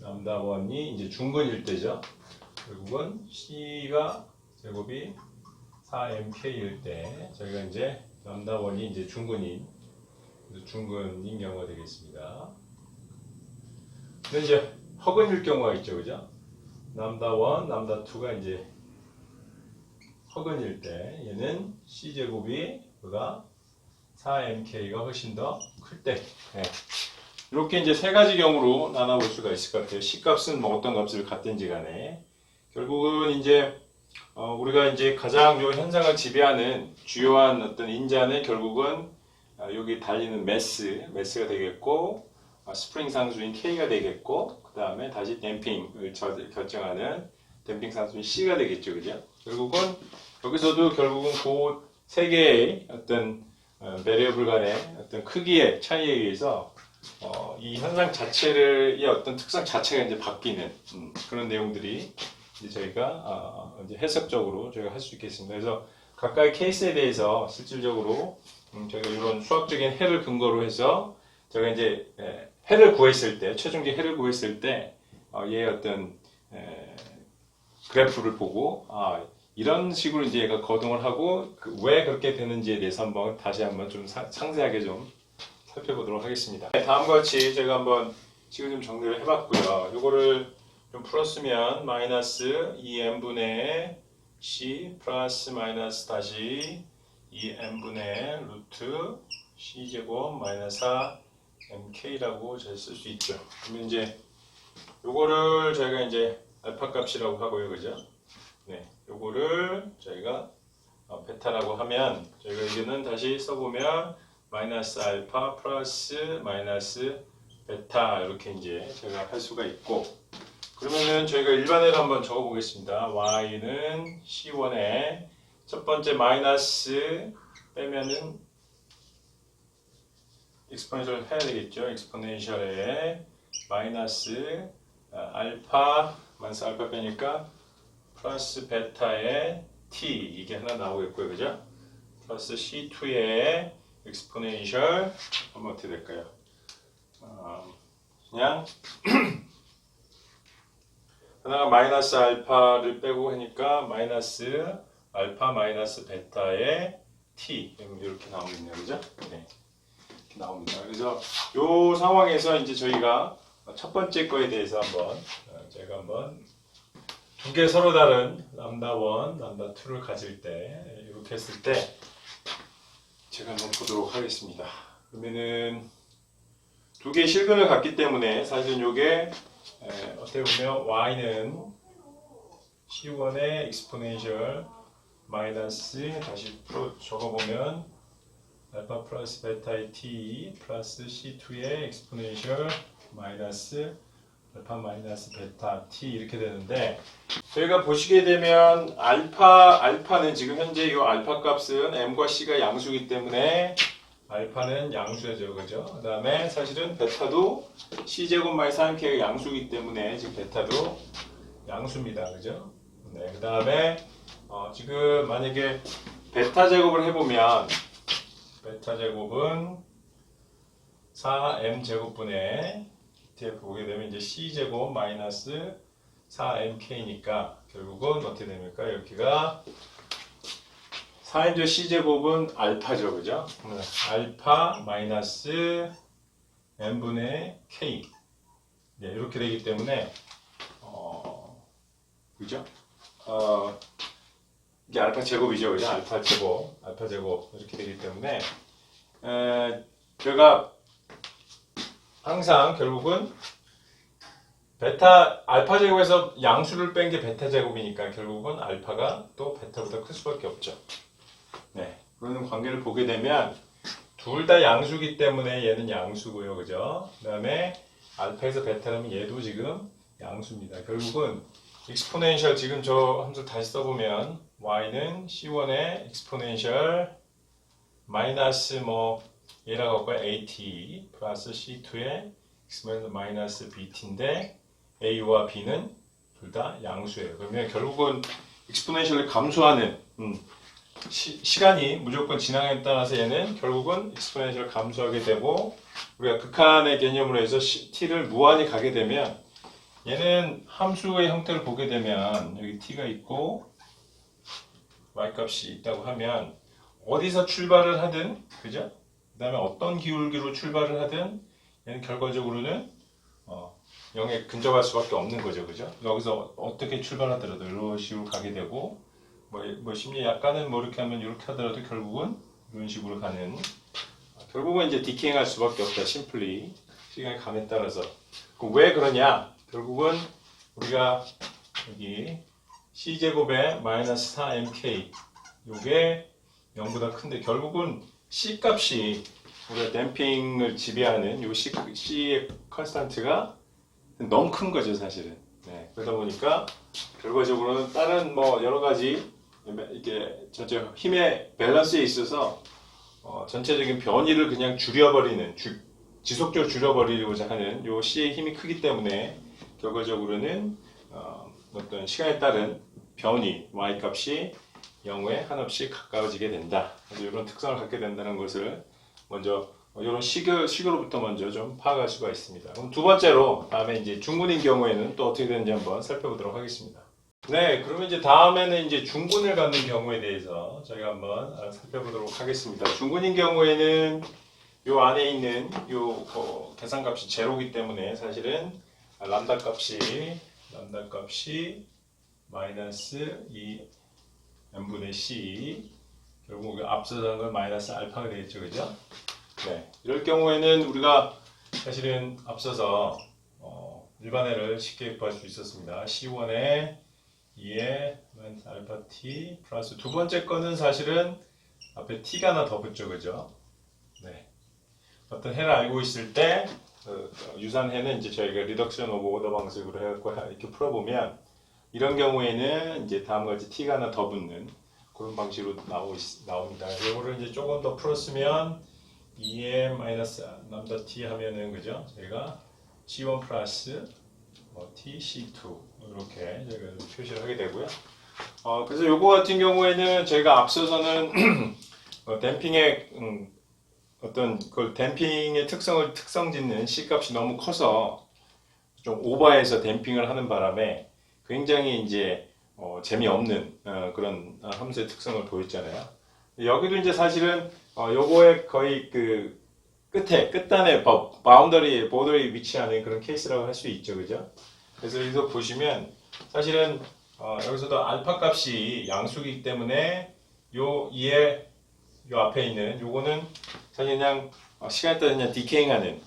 람다1이 이제 중근일 때죠. 결국은 c가 제곱이 4mk일 때 저희가 이제 람다1이 이제 중근인 경우가 되겠습니다. 근데 이제 허근일 경우가 있죠, 그죠? 람다1, 람다2가 이제 허근일 때 얘는 c제곱이 보다 4mk가 훨씬 더 클 때 이렇게 이제 세 가지 경우로 나눠볼 수가 있을 것 같아요. c 값은 뭐 어떤 값을 갖든지 간에 결국은 이제 우리가 이제 가장 요 현상을 지배하는 주요한 어떤 인자는 결국은 여기 달리는 매스가 되겠고 스프링 상수인 K가 되겠고 그 다음에 다시 댐핑을 결정하는 댐핑 상수인 C가 되겠죠, 그죠? 결국은 여기서도 결국은 그 세 개의 어떤 베리어블 간의 어떤 크기의 차이에 의해서 이 현상 자체의 어떤 특성 자체가 이제 바뀌는 그런 내용들이 이제 저희가 이제 해석적으로 저희가 할 수 있겠습니다. 그래서 각각의 케이스에 대해서 실질적으로 저희가 이런 수학적인 해를 근거로 해서 저희가 이제 해를 구했을 때 최종적 해를 구했을 때 얘의 어떤 그래프를 보고 이런 식으로 이제 얘가 거동을 하고 왜 그렇게 되는지에 대해서 다시 한번 좀 상세하게 좀 살펴보도록 하겠습니다. 다음과 같이 제가 한번 지금 좀 정리를 해봤고요. 이거를 좀 풀었으면 마이너스 2n분의 c 플러스 마이너스 다시 2n분의 루트 c제곱 마이너스 4mk라고 잘 쓸 수 있죠. 그러면 이제 요거를 저희가 이제 알파 값이라고 하고요, 그죠? 네, 요거를 저희가 베타라고 하면 저희가 여기는 다시 써보면 마이너스 알파 플러스 마이너스 베타 이렇게 이제 저희가 할 수가 있고 그러면은 저희가 일반회로 한번 적어 보겠습니다. y는 c1에 첫 번째 마이너스 빼면은 익스포넨셜 해야 되겠죠. 익스포넨셜에 마이너스 알파 마이너스 알파 빼니까 플러스 베타의 t 이게 하나 나오겠고요, 그죠? 플러스 c2의 익스포넨셜 하면 어떻게 될까요? 그냥 하나가 마이너스 알파를 빼고 하니까 마이너스 알파 마이너스 베타의 t 이렇게 나오겠네요, 그죠? 네, 이렇게 나옵니다. 그래서 이 상황에서 이제 저희가 첫 번째 거에 대해서 제가 한번 두 개 서로 다른 람다1, 람다2를 가질 때 이렇게 했을 때 제가 한번 보도록 하겠습니다. 그러면은 두 개의 실근을 갖기 때문에 사실은 이게 어떻게 보면 y는 c1의 익스포넨셜 마이너스 다시 적어보면 알파 플러스 베타의 t 플러스 c2의 익스포넨셜 마이너스 알파 마이너스 베타 t 이렇게 되는데 저희가 보시게 되면 알파는 지금 현재 이 알파 값은 m과 c가 양수이기 때문에 알파는 양수죠, 그죠? 그 다음에 사실은 베타도 c제곱 마이너스 3k가 양수이기 때문에 지금 베타도 양수입니다. 그죠? 네, 그 다음에 지금 만약에 베타 제곱을 해보면 베타 제곱은 4m 제곱분의 TF 보게 되면 이제 C 제곱 마이너스 4mk니까 결국은 어떻게 됩니까? 여기가 4인조 C 제곱은 알파죠, 그죠? 알파 마이너스 m분의 k. 네, 이렇게 되기 때문에 그죠? 이게 알파 제곱이죠, 그죠? 알파 제곱 이렇게 되기 때문에 제가 항상 결국은 알파 제곱에서 양수를 뺀 게 베타 제곱이니까 결국은 알파가 또 베타보다 클 수밖에 없죠. 네, 그런 관계를 보게 되면 둘 다 양수기 때문에 얘는 양수고요, 그죠? 그 다음에 알파에서 베타라면 얘도 지금 양수입니다. 결국은 익스포넨셜 지금 저 함수 다시 써보면 y는 c1의 익스포넨셜 마이너스 얘라고 할까요? at 플러스 c2의 x는 마이너스 bt인데 a와 b는 둘 다 양수예요. 그러면 결국은 익스포넨셜을 감소하는 시간이 무조건 지나에 따라서 얘는 결국은 익스포넨셜을 감소하게 되고 우리가 극한의 개념으로 해서 t를 무한히 가게 되면 얘는 함수의 형태를 보게 되면 여기 t가 있고 y값이 있다고 하면 어디서 출발을 하든 그죠? 그 다음에 어떤 기울기로 출발을 하든 얘는 결과적으로는 0에 근접할 수밖에 없는 거죠, 그죠? 여기서 어떻게 출발하더라도 이런 식으로 가게 되고 심지어 약간은 이렇게 하면 이렇게 하더라도 결국은 이런 식으로 가는 결국은 이제 디케잉할 수밖에 없다. 심플리 시간의 감에 따라서. 그럼 왜 그러냐? 결국은 우리가 여기 c제곱에 마이너스 4mk 요게 0보다 큰데 결국은 c 값이 우리가 댐핑을 지배하는 요 c의 컨스탄트가 너무 큰 거죠, 사실은. 네, 그러다 보니까 결과적으로는 다른 여러 가지 이게 전체 힘의 밸런스에 있어서 전체적인 변이를 그냥 줄여버리는 지속적으로 줄여버리고자 하는 요 C의 힘이 크기 때문에 결과적으로는 어떤 시간에 따른 변이 y 값이 0에 한없이 가까워지게 된다. 그래서 이런 특성을 갖게 된다는 것을 먼저 이런 식으로부터 먼저 좀 파악할 수가 있습니다. 그럼 두 번째로 다음에 이제 중군인 경우에는 또 어떻게 되는지 한번 살펴보도록 하겠습니다. 네, 그러면 이제 다음에는 이제 중군을 갖는 경우에 대해서 저희가 한번 살펴보도록 하겠습니다. 중군인 경우에는 요 안에 있는 요 계산값이 제로이기 때문에 사실은 람다 값이 마이너스 2m분의 c 결국 앞서던 건 마이너스 알파가 되겠죠, 그죠? 네, 이럴 경우에는 우리가 사실은 앞서서 일반회를 쉽게 구할 수 있었습니다. C1에 2에 알파 t 플러스 두 번째 거는 사실은 앞에 t가 하나 더 붙죠, 그죠? 네. 어떤 해를 알고 있을 때 유사한 해는 이제 저희가 리덕션 오브 오더 방식으로 해갖고 이렇게 풀어보면 이런 경우에는 이제 다음과 같이 t가 하나 더 붙는 그런 방식으로 나옵니다. 이거를 이제 조금 더 풀었으면 2m 마이너스 람다 t 하면은 그죠? 저희가 c1 플러스 t c2 이렇게 저희가 표시를 하게 되고요. 그래서 요거 같은 경우에는 저희가 앞서서는 댐핑의 어떤 그 댐핑의 특성 짓는 C 값이 너무 커서 좀 오버해서 댐핑을 하는 바람에 굉장히 이제 재미없는 그런 함수의 특성을 보였잖아요. 여기도 이제 사실은 요거의 거의 그 끝단에 바운더리, 보더에 위치하는 그런 케이스라고 할 수 있죠, 그죠? 그래서 여기서 보시면 사실은 여기서도 알파 값이 양수이기 때문에 요 앞에 있는 요거는 사실 그냥 시간에 따라 그냥 디케잉하는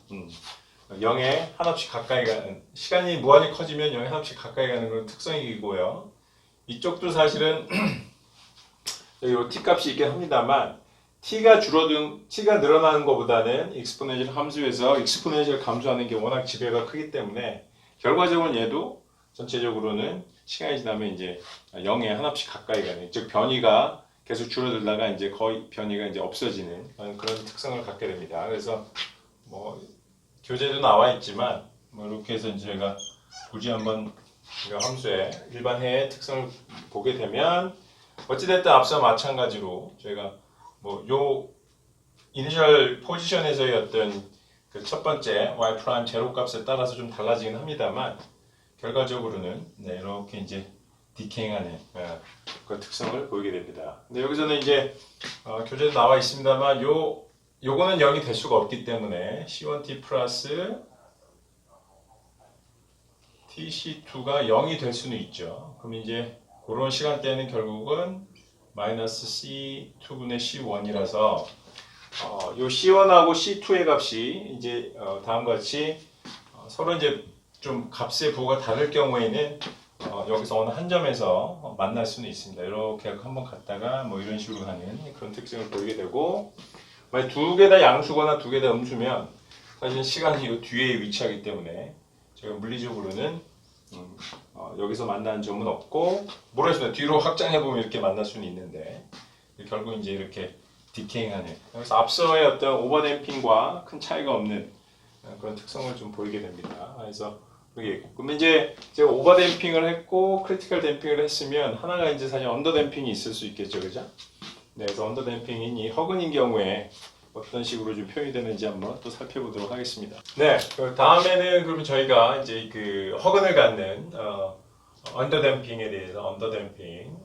0에 한없이 가까이 가는 시간이 무한히 커지면 0에 한없이 가까이 가는 그런 특성이고요. 이쪽도 사실은 요 t 값이 있긴 합니다만 t가 늘어나는 것보다는 익스포넨셜 함수에서 익스포넨셜 감소하는 게 워낙 지배가 크기 때문에 결과적으로는 얘도 전체적으로는 시간이 지나면 이제 0에 한없이 가까이 가는, 즉 변이가 계속 줄어들다가 이제 거의 변이가 이제 없어지는 그런 특성을 갖게 됩니다. 그래서 교재도 나와 있지만 이렇게 해서 이제 제가 굳이 한번 이 함수의 일반 해의 특성을 보게 되면 어찌됐든 앞서 마찬가지로 저희가 뭐 요 이니셜 포지션에서의 어떤 그 첫 번째 y 프라임 제로 값에 따라서 좀 달라지긴 합니다만 결과적으로는 네, 이렇게 이제 디케잉하는 그 특성을 보이게 됩니다. 근데 여기서는 이제 교재도 나와 있습니다만 요거는 0이 될 수가 없기 때문에 C1t 플러스 TC2가 0이 될 수는 있죠. 그럼 이제 그런 시간대는 결국은 마이너스 C2분의 C1이라서 요 C1하고 C2의 값이 이제 다음과 같이 서로 이제 좀 값의 부호가 다를 경우에는 여기서 어느 한 점에서 만날 수는 있습니다. 이렇게 한번 갔다가 뭐 이런 식으로 하는 그런 특징을 보이게 되고, 만약 두 개 다 양수거나 두 개 다 음수면 사실 시간이 이 뒤에 위치하기 때문에 제가 물리적으로는 여기서 만나는 점은 없고, 모르겠습니다. 뒤로 확장해 보면 이렇게 만날 수는 있는데 결국 이제 이렇게 디케잉하는, 그래서 앞서의 어떤 오버댐핑과 큰 차이가 없는 그런 특성을 좀 보이게 됩니다. 그래서 그러면 이제 제가 오버댐핑을 했고 크리티컬 댐핑을 했으면 하나가 이제 사실 언더댐핑이 있을 수 있겠죠, 그죠? 네, 그래서 언더댐핑인 이 허근인 경우에 어떤 식으로 좀 표현이 되는지 한번 또 살펴보도록 하겠습니다. 네, 그 다음에는 그러면 저희가 이제 그 허근을 갖는 언더댐핑에 대해서 언더댐핑인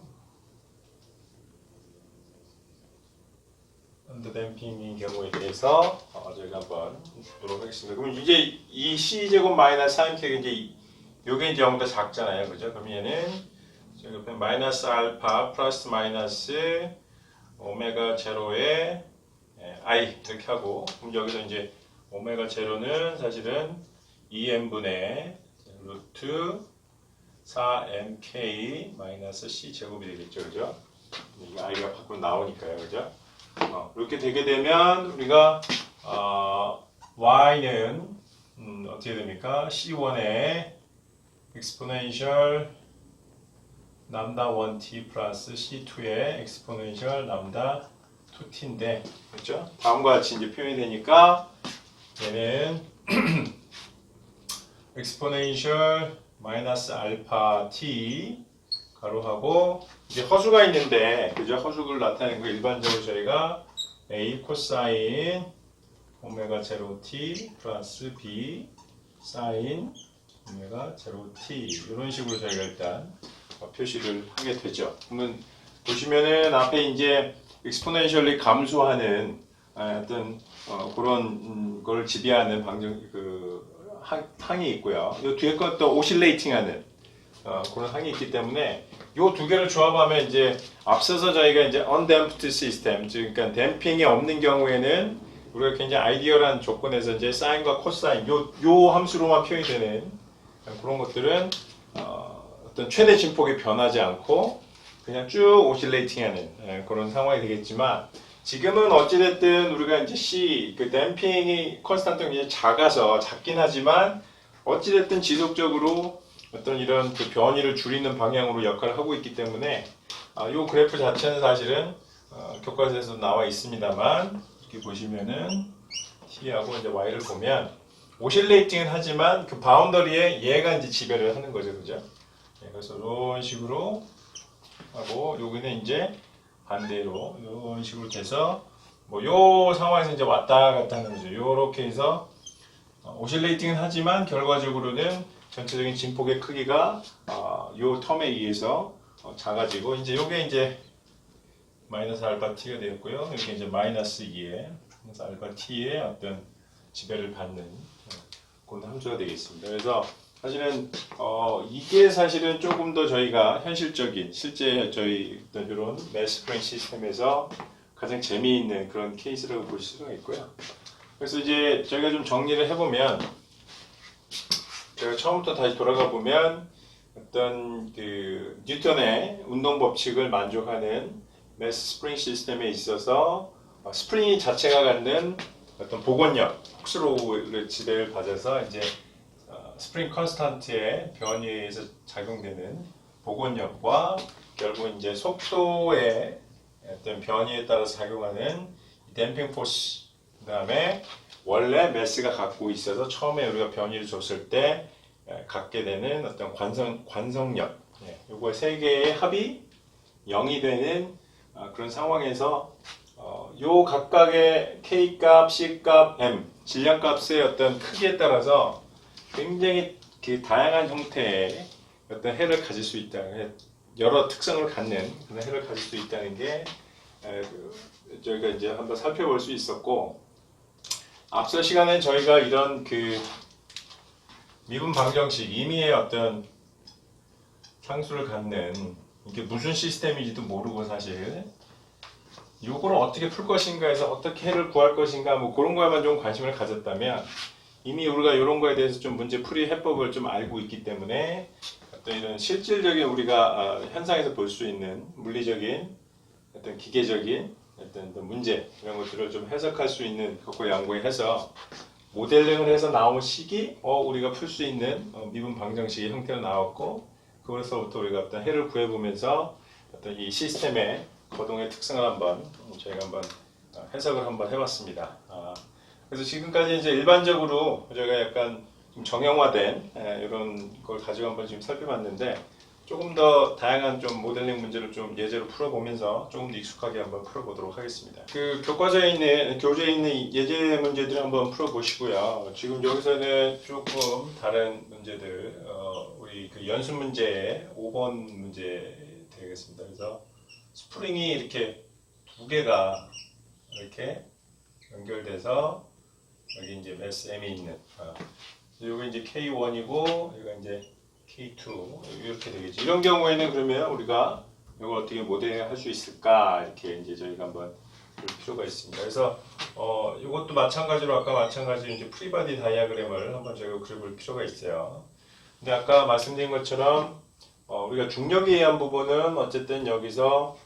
경우에 대해서 저희가 한번 보도록 하겠습니다. 그럼 이제 이 c 제곱 마이너스 4m가 이제 요게 이제 0보다 작잖아요, 그죠? 그럼 얘는 저희가 마이너스 알파 플러스 마이너스 오메가 제로에 i 이렇게 하고, 그럼 여기서 이제 오메가 제로는 사실은 2n분의 루트 4mk 마이너스 c 제곱이 되겠죠, 그죠? 이게 i가 밖으로 나오니까요, 그죠? 이렇게 되게 되면 우리가 y는 어떻게 됩니까? c1의 exponential 람다 1t 플러스 c2의 exponential 람다 2t인데, 그렇죠? 다음과 같이 이제 표현이 되니까 얘는 exponential 마이너스 알파 t 가로하고 이제 허수가 있는데, 그죠? 허수를 나타내는 거 일반적으로 저희가 a 코사인 오메가 제로 t 플러스 b 사인 오메가 제로 t 이런 식으로 저희가 일단 표시를 하게 되죠. 그러면 보시면은 앞에 이제 exponentially 감소하는 어떤 그런 걸 지배하는 방정 항이 있고요. 이 뒤에 것도 oscillating하는 그런 항이 있기 때문에 이 두 개를 조합하면 이제 앞서서 저희가 이제 undamped system, 즉 그러니까 댐핑이 없는 경우에는 우리가 굉장히 아이디얼한 조건에서 이제 사인과 코사인 요 함수로만 표현이 되는 그런 것들은 어떤 최대 진폭이 변하지 않고 그냥 쭉 오실레이팅하는 그런 상황이 되겠지만, 지금은 어찌됐든 우리가 이제 C 그 댐핑이 컨스탄트가 이제 작긴 하지만 어찌됐든 지속적으로 어떤 이런 그 변이를 줄이는 방향으로 역할을 하고 있기 때문에 이 그래프 자체는 사실은 교과서에서 나와 있습니다만, 이렇게 보시면은 t하고 이제 y를 보면 오실레이팅은 하지만 그 바운더리에 얘가 이제 지배를 하는 거죠, 그죠? 그래서 이런 식으로 하고 여기는 이제 반대로 이런 식으로 돼서 뭐 요 상황에서 이제 왔다 갔다 하는 거죠. 요렇게 해서 오실레이팅은 하지만 결과적으로는 전체적인 진폭의 크기가 요 텀에 의해서 작아지고, 이제 요게 이제 마이너스 알파 t가 되었고요. 이렇게 이제 마이너스 2의 그래서 알파 t의 어떤 지배를 받는 그런 함수가 되겠습니다. 그래서 사실은 이게 사실은 조금 더 저희가 현실적인 실제 저희 어떤 이런 매스 스프링 시스템에서 가장 재미있는 그런 케이스라고 볼 수가 있고요. 그래서 이제 저희가 좀 정리를 해보면, 제가 처음부터 다시 돌아가 보면 어떤 그 뉴턴의 운동 법칙을 만족하는 매스 스프링 시스템에 있어서 스프링 자체가 갖는 어떤 복원력, 훅스로우의 지배를 받아서 이제 스프링 컨스탄트의 변이에 의해서 작용되는 복원력과 결국 이제 속도의 어떤 변이에 따라서 작용하는 댐핑 포스, 그 다음에 원래 매스가 갖고 있어서 처음에 우리가 변이를 줬을 때 갖게 되는 어떤 관성력, 요거 세 개의 합이 0이 되는 그런 상황에서 요 각각의 K값, C값, M 질량값의 어떤 크기에 따라서 굉장히 그 다양한 형태의 어떤 해를 가질 수 있다. 여러 특성을 갖는 그런 해를 가질 수 있다는 게 저희가 이제 한번 살펴볼 수 있었고, 앞서 시간에 저희가 이런 그 미분 방정식 임의의 어떤 상수를 갖는 이게 무슨 시스템인지도 모르고 사실 이거를 어떻게 풀 것인가 해서 어떻게 해를 구할 것인가 뭐 그런 거에만 좀 관심을 가졌다면, 이미 우리가 이런 거에 대해서 좀 문제 풀이 해법을 좀 알고 있기 때문에 어떤 이런 실질적인 우리가 현상에서 볼 수 있는 물리적인 어떤 기계적인 어떤 문제 이런 것들을 좀 해석할 수 있는 그걸 양보해서 모델링을 해서 나온 식이 우리가 풀 수 있는 미분 방정식의 형태로 나왔고, 그것으로부터 우리가 어떤 해를 구해보면서 어떤 이 시스템의 거동의 특성을 한번 저희가 한번 해석을 한번 해봤습니다. 그래서 지금까지 이제 일반적으로 저희가 약간 좀 정형화된 이런 걸 가지고 한번 지금 살펴봤는데, 조금 더 다양한 좀 모델링 문제를 좀 예제로 풀어보면서 조금 더 익숙하게 한번 풀어보도록 하겠습니다. 그 교재에 있는 예제 문제들을 한번 풀어보시고요. 지금 여기서는 조금 다른 문제들, 우리 그 연습 문제 5번 문제 되겠습니다. 그래서 스프링이 이렇게 두 개가 이렇게 연결돼서 여기 이제 매스 M이 있는, 여기 이제 K1이고 여기가 이제 K2 이렇게 되겠죠. 이런 경우에는 그러면 우리가 이걸 어떻게 모델할 수 있을까, 이렇게 이제 저희가 한번 볼 필요가 있습니다. 그래서 이것도 마찬가지로 아까 마찬가지로 이제 프리바디 다이아그램을 한번 저희가 그려볼 필요가 있어요. 근데 아까 말씀드린 것처럼 우리가 중력에 의한 부분은 어쨌든 여기서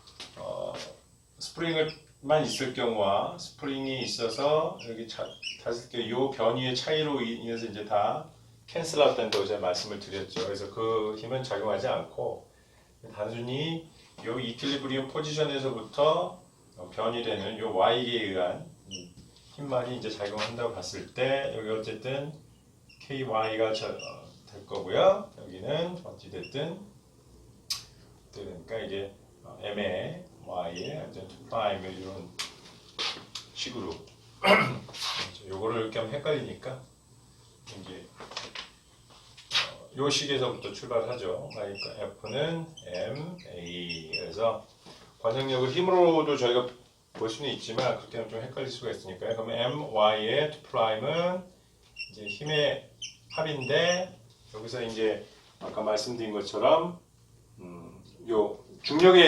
스프링만 있을 경우와 스프링이 있어서 여기 닿을 때 이 변이의 차이로 인해서 이제 다 캔슬 아웃된다고 제가 말씀을 드렸죠. 그래서 그 힘은 작용하지 않고 단순히 이 이퀄리브리움 포지션에서부터 변이되는 이 Y에 의한 힘만이 이제 작용한다고 봤을 때 여기 어쨌든 KY가 될 거고요. 여기는 어찌됐든 그러니까 이게 M의 Y의 2' 이런 식으로 요거를 이렇게 하면 헷갈리니까 이제 요 식에서부터 출발하죠. 그러니까 F는 M, A. 그래서 관성력을 힘으로도 저희가 볼 수는 있지만 그렇게 하면 좀 헷갈릴 수가 있으니까요. 그러면 M, Y의 2'은 이제 힘의 합인데, 여기서 이제 아까 말씀드린 것처럼 요 중력에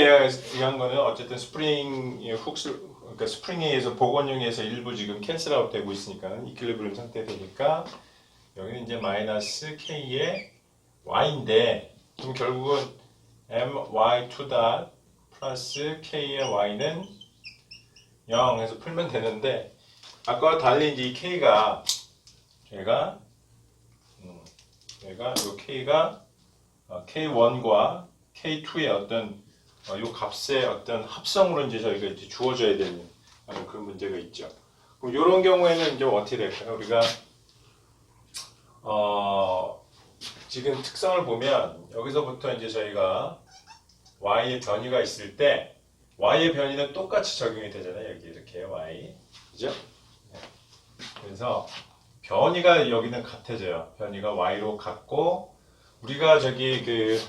의한 거는 어쨌든 스프링의 그러니까 스프링에 의해서 복원형에서 일부 지금 캔슬아웃 되고 있으니까 이퀄리브리움 상태 되니까 여기는 이제 마이너스 K의 Y인데, 그럼 결국은 My2 플러스 K의 Y는 0 해서 풀면 되는데, 아까와 달리 이제 이 K가 얘가 요 K가 K1과 K2의 어떤 요 값의 어떤 합성으로 이제 저희가 이제 주어져야 되는 그런 문제가 있죠. 그럼 이런 경우에는 이제 어떻게 될까요? 우리가 지금 특성을 보면 여기서부터 이제 저희가 Y의 변이가 있을 때 Y의 변이는 똑같이 적용이 되잖아요. 여기 이렇게 Y, 그죠? 그래서 변이가 여기는 같아져요. 변이가 Y로 같고, 우리가 저기 그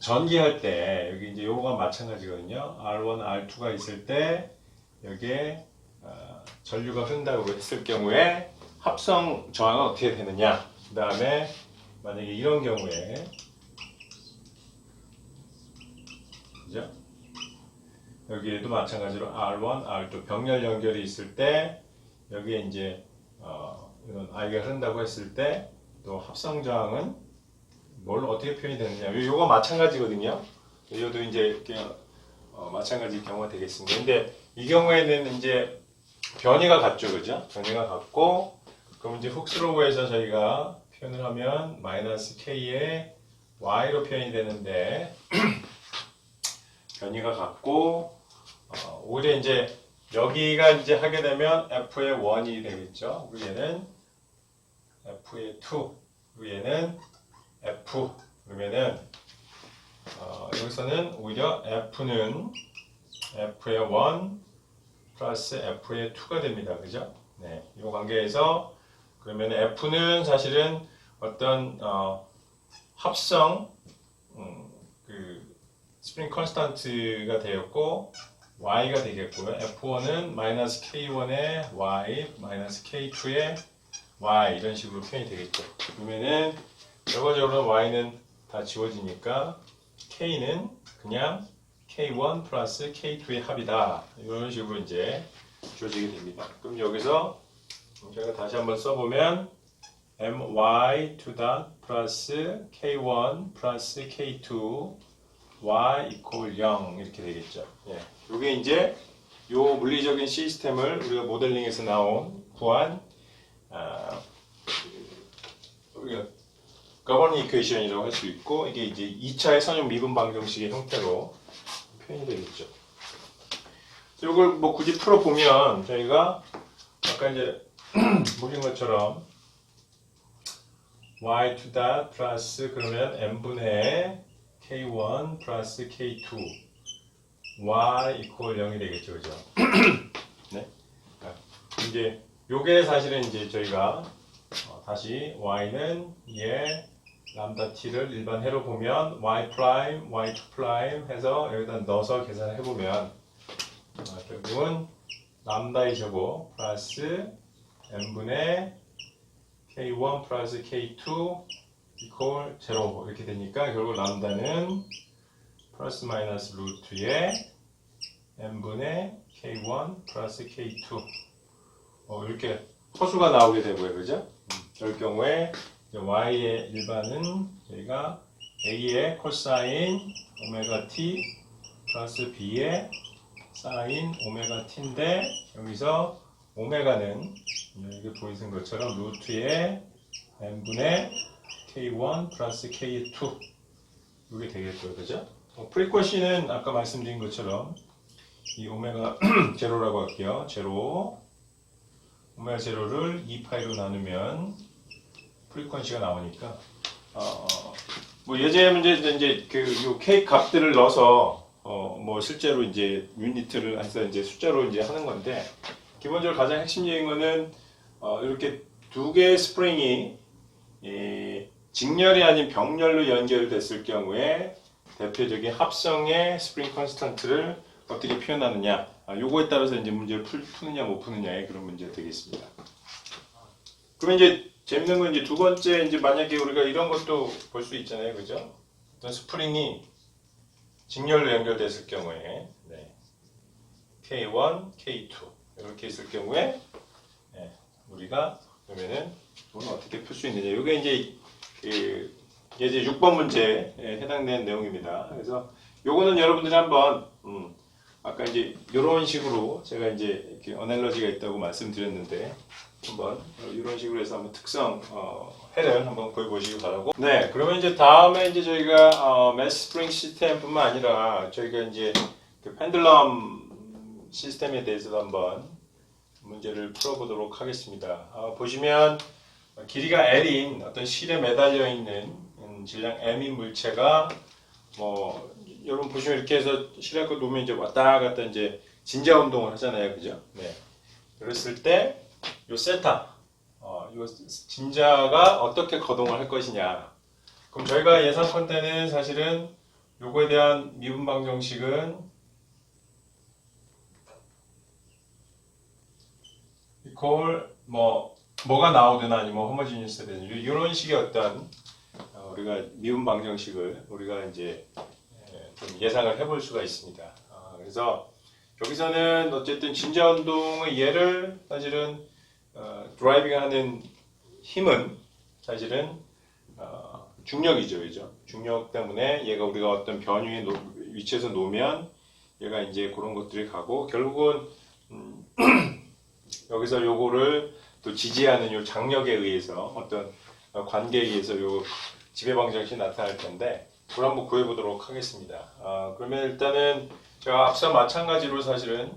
전기할 때 여기 이제 요거가 마찬가지거든요. R1, R2가 있을 때 여기에 전류가 흐른다고 했을 경우에 합성 저항은 어떻게 되느냐. 그 다음에 만약에 이런 경우에, 그죠? 여기에도 마찬가지로 R1, R2 병렬 연결이 있을 때 여기에 이제 이런 I가 흐른다고 했을 때 또 합성 저항은 뭘 어떻게 표현이 되느냐. 요거 마찬가지거든요. 이것도 이제 마찬가지 경우가 되겠습니다. 근데 이 경우에는 이제 변이가 같죠, 그죠? 변이가 같고, 그럼 이제 훅스로우에서 저희가 표현을 하면 마이너스 K의 Y로 표현이 되는데 변이가 같고, 오히려 이제 여기가 이제 하게 되면 f의 1이 되겠죠. 그리고 얘는 f의 2, 그리고 얘는 f. 그러면은 여기서는 오히려 f는 f의 1 플러스 f의 2가 됩니다. 그죠? 네, 이 관계에서 그러면 f는 사실은 어떤 합성 그 스프링 컨스탄트가 되었고 y가 되겠고요. f1은 마이너스 k1의 y 마이너스 k2의 y 이런 식으로 표현이 되겠죠. 그러면은 결과적으로 y는 다 지워지니까 k는 그냥 k1 플러스 k2의 합이다. 이런 식으로 이제 주어지게 됩니다. 그럼 여기서 제가 다시 한번 써보면 my to the 플러스 k1 플러스 k2 y equal 0 이렇게 되겠죠. 예. 이게 이제 요 물리적인 시스템을 우리가 모델링에서 구한 우리가 governing equation이라고 할 수 있고 이게 이제 2차의 선형 미분 방정식의 형태로 표현이 되겠죠. 이걸 뭐 굳이 풀어보면 저희가 아까 이제 보신 것처럼 y to the 플러스 그러면 n분의 k1 플러스 k2 y equal 0이 되겠죠, 그죠? 네. 이제 요게 사실은 이제 저희가 다시 y는 람다 t를 일반 해로 보면 y 프라임, y2 프라임 해서 여기다 넣어서 계산을 해보면 결국은 람다의 제곱 플러스 n분의 k1 플러스 k2 이퀄 0 이렇게 되니까 결국 람다는 플러스 마이너스 루트의 n분의 k1 플러스 k2 이렇게 허수가 나오게 되고요, 그죠? 그럴 경우에 y의 일반은 저희가 a의 코사인 오메가 t 플러스 b의 사인 오메가 t인데 여기서 오메가는 여기 보이는 것처럼 루트의 n분의 k1 플러스 k2 이게 되겠고요, 그죠? 프리퀀시는 아까 말씀드린 것처럼 이 오메가 제로라고 할게요. 제로 오메가 제로를 2파이로 나누면 프리퀀시가 나오니까 뭐 예제 문제 이제 요 k 값들을 넣어서 뭐 실제로 이제 유니트를 해서 이제 숫자로 이제 하는 건데 기본적으로 가장 핵심적인 거는 이렇게 두 개의 스프링이 직렬이 아닌 병렬로 연결됐을 경우에 대표적인 합성의 스프링 컨스턴트를 어떻게 표현하느냐 요거에 따라서 이제 문제를 푸느냐 못 푸느냐의 그런 문제가 되겠습니다. 그러면 이제 재밌는 건 이제 두 번째 이제 만약에 우리가 이런 것도 볼 수 있잖아요, 그죠? 어떤 스프링이 직렬로 연결됐을 경우에 K1, K2 이렇게 있을 경우에 우리가 그러면은 이건 어떻게 풀 수 있느냐? 이게 이제 이제 6번 문제에 해당되는 내용입니다. 그래서 요거는 여러분들이 한번 아까 이제 이런 식으로 제가 이제 이렇게 어널러지가 있다고 말씀드렸는데 한번 이런 식으로 해서 한번 특성 해를 한번 보여보시기 바라고. 네, 그러면 이제 다음에 이제 저희가 매스 스프링 시스템뿐만 아니라 저희가 이제 그 펜들럼 시스템에 대해서도 한번 문제를 풀어보도록 하겠습니다. 보시면 길이가 L인 어떤 실에 매달려 있는 질량 M인 물체가 뭐 여러분 보시면 이렇게 해서 실에 거 놓으면 이제 왔다 갔다 이제 진자 운동을 하잖아요, 그죠? 네. 그랬을 때 요 세타, 요 진자가 어떻게 거동을 할 것이냐. 그럼 저희가 예상컨대는 사실은 요거에 대한 미분 방정식은 이퀄 뭐가 나오든 아니면 호모지니스 되든 이런 식의 어떤 우리가 미분 방정식을 우리가 이제 좀 예상을 해볼 수가 있습니다. 그래서 여기서는 어쨌든 진자 운동의 얘를 사실은 드라이빙하는 힘은 사실은 중력이죠, 그죠? 중력 때문에 얘가 우리가 어떤 변유의 위치에서 놓으면 얘가 이제 그런 것들이 가고 결국은 여기서 요거를 또 지지하는 요 장력에 의해서 어떤 관계에 의해서 요 지배 방정식이 나타날 텐데 그걸 한번 구해보도록 하겠습니다. 그러면 일단은 제가 앞서 마찬가지로 사실은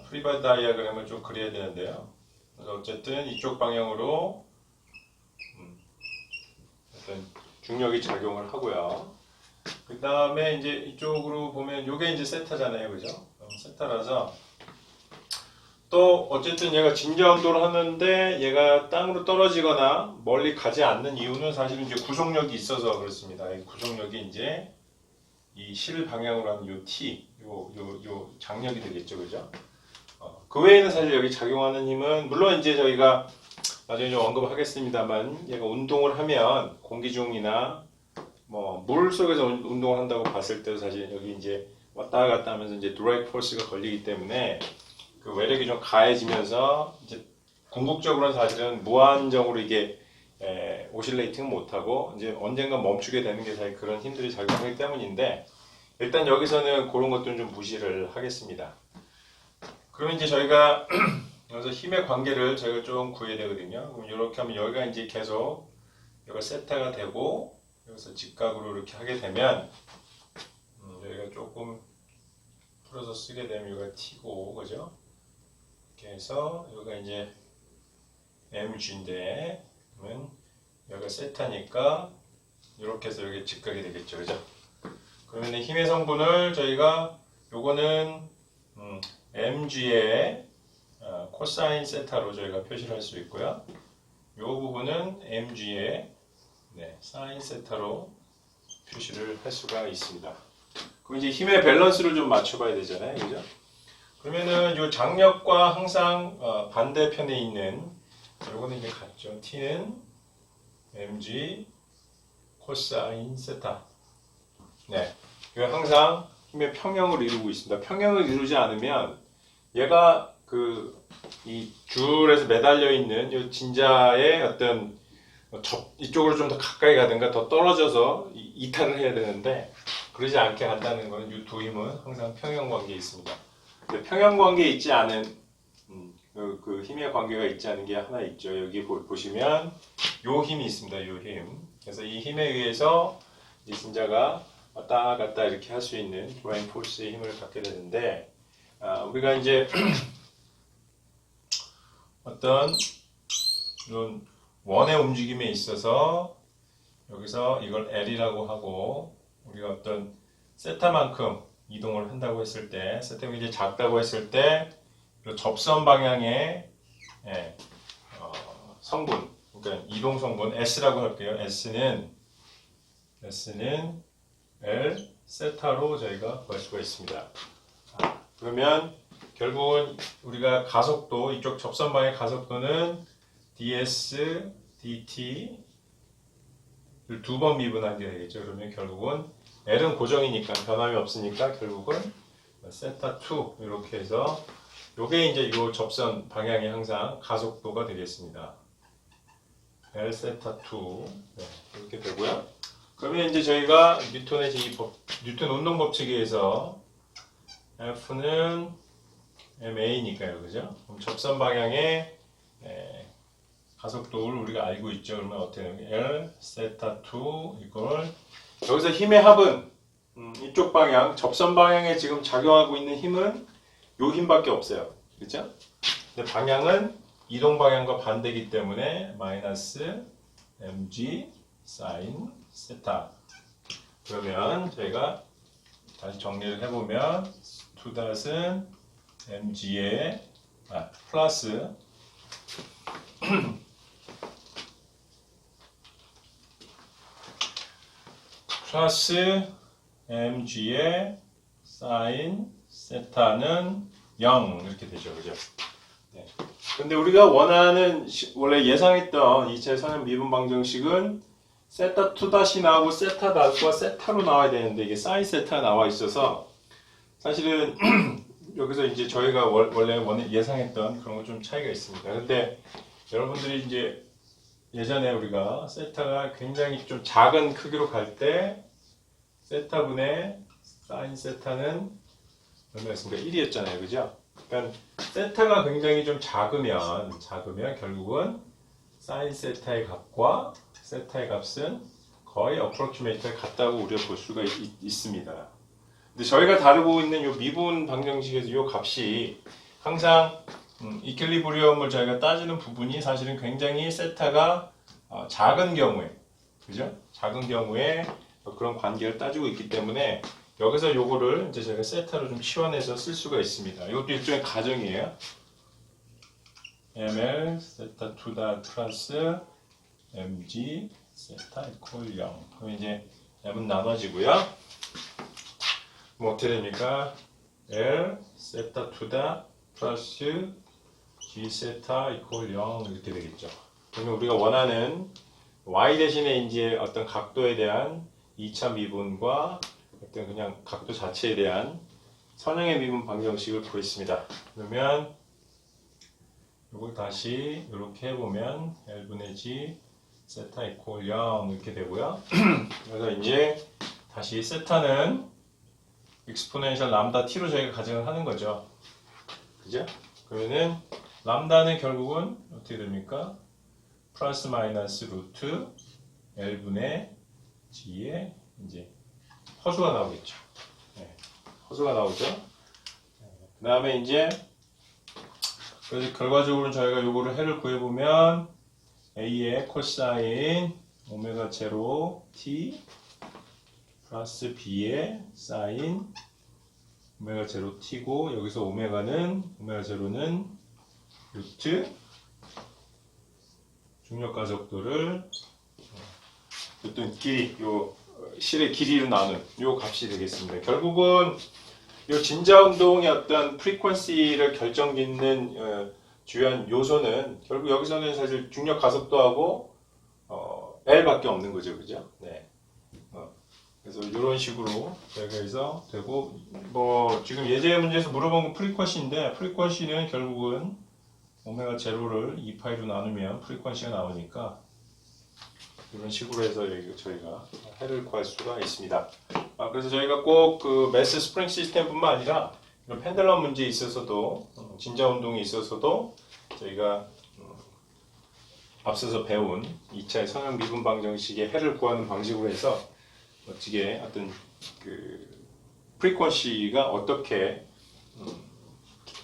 프리바디 다이아그램을 좀 그려야 되는데요. 그래서 어쨌든 이쪽 방향으로 어떤 중력이 작용을 하고요. 그 다음에 이제 이쪽으로 보면 요게 이제 세타잖아요, 그죠? 세타라서 또 어쨌든 얘가 진자 운동을 하는데 얘가 땅으로 떨어지거나 멀리 가지 않는 이유는 사실은 이제 구속력이 있어서 그렇습니다. 이 구속력이 이제 이 실 방향으로 하는 요 T, 요 장력이 되겠죠, 그죠? 그 외에는 사실 여기 작용하는 힘은 물론 이제 저희가 나중에 좀 언급하겠습니다만 얘가 운동을 하면 공기 중이나 뭐 물 속에서 운동을 한다고 봤을 때도 사실 여기 이제 왔다 갔다 하면서 이제 드래그 포스가 걸리기 때문에 그 외력이 좀 가해지면서 이제 궁극적으로는 사실은 무한정으로 이게 오실레이팅 못하고 이제 언젠가 멈추게 되는 게 사실 그런 힘들이 작용하기 때문인데 일단 여기서는 그런 것들은 좀 무시를 하겠습니다. 그러면 이제 저희가 여기서 힘의 관계를 저희가 좀 구해야 되거든요. 그럼 이렇게 하면 여기가 이제 계속 여기가 세타가 되고 여기서 직각으로 이렇게 하게 되면 여기가 조금 풀어서 쓰게 되면 여기가 T고 그죠? 이렇게 해서 여기가 이제 mg인데 그러면 여기가 세타니까 이렇게 해서 여기 직각이 되겠죠, 그죠? 그러면 힘의 성분을 저희가 요거는 mg의 코사인 세타로 저희가 표시를 할 수 있고요. 이 부분은 mg의 사인 세타로 표시를 할 수가 있습니다. 그럼 이제 힘의 밸런스를 좀 맞춰봐야 되잖아요, 그죠? 그러면은 이 장력과 항상 반대편에 있는 요거는 이제 같죠. t는 mg 코사인 세타. 네, 이거 항상 힘의 평형을 이루고 있습니다. 평형을 이루지 않으면 얘가 이 줄에서 매달려 있는 이 진자의 어떤 이쪽으로 좀 더 가까이 가든가 더 떨어져서 이탈을 해야 되는데 그러지 않게 한다는 것은 이 두 힘은 항상 평형 관계에 있습니다. 평형 관계에 있지 않은 그 힘의 관계가 있지 않은 게 하나 있죠. 여기 보시면 요 힘이 있습니다. 요 힘. 그래서 이 힘에 의해서 이 진자가 왔다 갔다 이렇게 할 수 있는 드라이빙 포스의 힘을 갖게 되는데 우리가 이제 어떤 이런 원의 움직임에 있어서 여기서 이걸 L이라고 하고 우리가 어떤 세타만큼 이동을 한다고 했을 때 세타가 이제 작다고 했을 때 접선 방향의 성분 그러니까 이동 성분 S라고 할게요. S는 L 세타로 저희가 구할 수가 있습니다. 그러면 결국은 우리가 가속도 이쪽 접선 방향의 가속도는 ds, dt 를 두 번 미분하게 되겠죠. 그러면 결국은 L은 고정이니까 변함이 없으니까 결국은 세타 2 이렇게 해서 요게 이제 요 접선 방향이 항상 가속도가 되겠습니다. L 세타 2 이렇게 되고요. 그러면 이제 저희가 뉴턴의 제2법, 뉴턴 운동 법칙에 의해서 F는 ma니까요, 그죠? 그럼 접선 방향의 가속도를 우리가 알고 있죠. 그러면 어떻게 되는 L 세타 2 이걸 여기서 힘의 합은 이쪽 방향, 접선 방향에 지금 작용하고 있는 힘은 요 힘밖에 없어요, 그죠? 근데 방향은 이동 방향과 반대이기 때문에 마이너스 mg 사인 세타. 그러면 저희가 다시 정리를 해보면 2닷은 mg의 플러스 플러스 mg의 사인 세타는 0 이렇게 되죠, 그죠? 네. 근데 우리가 원하는 원래 예상했던 2차의 선형 미분 방정식은 세타 2닷이 나오고 세타 닷과 세타로 나와야 되는데 이게 사인 세타가 나와 있어서 사실은 여기서 이제 저희가 원래 예상했던 그런 거 좀 차이가 있습니다. 근데 여러분들이 이제 예전에 우리가 세타가 굉장히 좀 작은 크기로 갈 때 세타분의 사인 세타는 얼마였습니까? 1이었잖아요, 그죠? 그러니까 세타가 굉장히 좀 작으면 결국은 사인 세타의 값과 세타의 값은 거의 어프로치메이트에 같다고 우리가 볼 수가 있습니다. 근데 저희가 다루고 있는 이 미분 방정식에서 이 값이 항상 이퀄리브리엄을 저희가 따지는 부분이 사실은 굉장히 세타가 작은 경우에, 그죠? 작은 경우에 그런 관계를 따지고 있기 때문에 여기서 요거를 이제 저희가 세타로 좀 치환해서 쓸 수가 있습니다. 이것도 일종의 가정이에요. ml 세타 2다 플러스 mg 세타 이퀄 0. 그럼 이제 m은 나눠지고요. 그럼 어떻게 됩니까? L 세타 2다 플러스 G 세타 이퀄 0 이렇게 되겠죠. 그러면 우리가 원하는 Y 대신에 이제 어떤 각도에 대한 2차 미분과 어떤 그냥 각도 자체에 대한 선형의 미분 방정식을 구했습니다. 그러면 이걸 다시 이렇게 해보면 L분의 G 세타 이퀄 0 이렇게 되고요. 그래서 이제 다시 세타는 익스포넨셜 람다 t로 저희가 가정을 하는 거죠. 그죠? 그러면은 람다는 결국은 어떻게 됩니까? 플러스 마이너스 루트 L분의 G의 이제 허수가 나오겠죠. 네, 허수가 나오죠. 그 다음에 이제 그래서 결과적으로 저희가 요거를 해를 구해보면 A의 코사인 오메가 제로 T 플러스 B의 사인 오메가 제로 T고 여기서 오메가 제로는 루트 중력 가속도를 어떤 길이 요 실의 길이를 나눈 요 값이 되겠습니다. 결국은 요 진자 운동의 어떤 프리퀀시를 결정짓는 주요한 요소는 결국 여기서는 사실 중력 가속도하고 L밖에 없는 거죠, 그죠? 네. 그래서 이런 식으로 저희가 해서 되고 뭐 지금 예제 문제에서 물어본 건 프리퀀시인데 프리퀀시는 결국은 오메가 제로를 2파이로 나누면 프리퀀시가 나오니까 이런 식으로 해서 저희가 해를 구할 수가 있습니다. 그래서 저희가 꼭 그 매스 스프링 시스템뿐만 아니라 이런 펜들럼 문제에 있어서도 진자 운동에 있어서도 저희가 앞서서 배운 2차의 선형 미분 방정식의 해를 구하는 방식으로 해서 멋지게 어떤 그 프리퀀시가 어떻게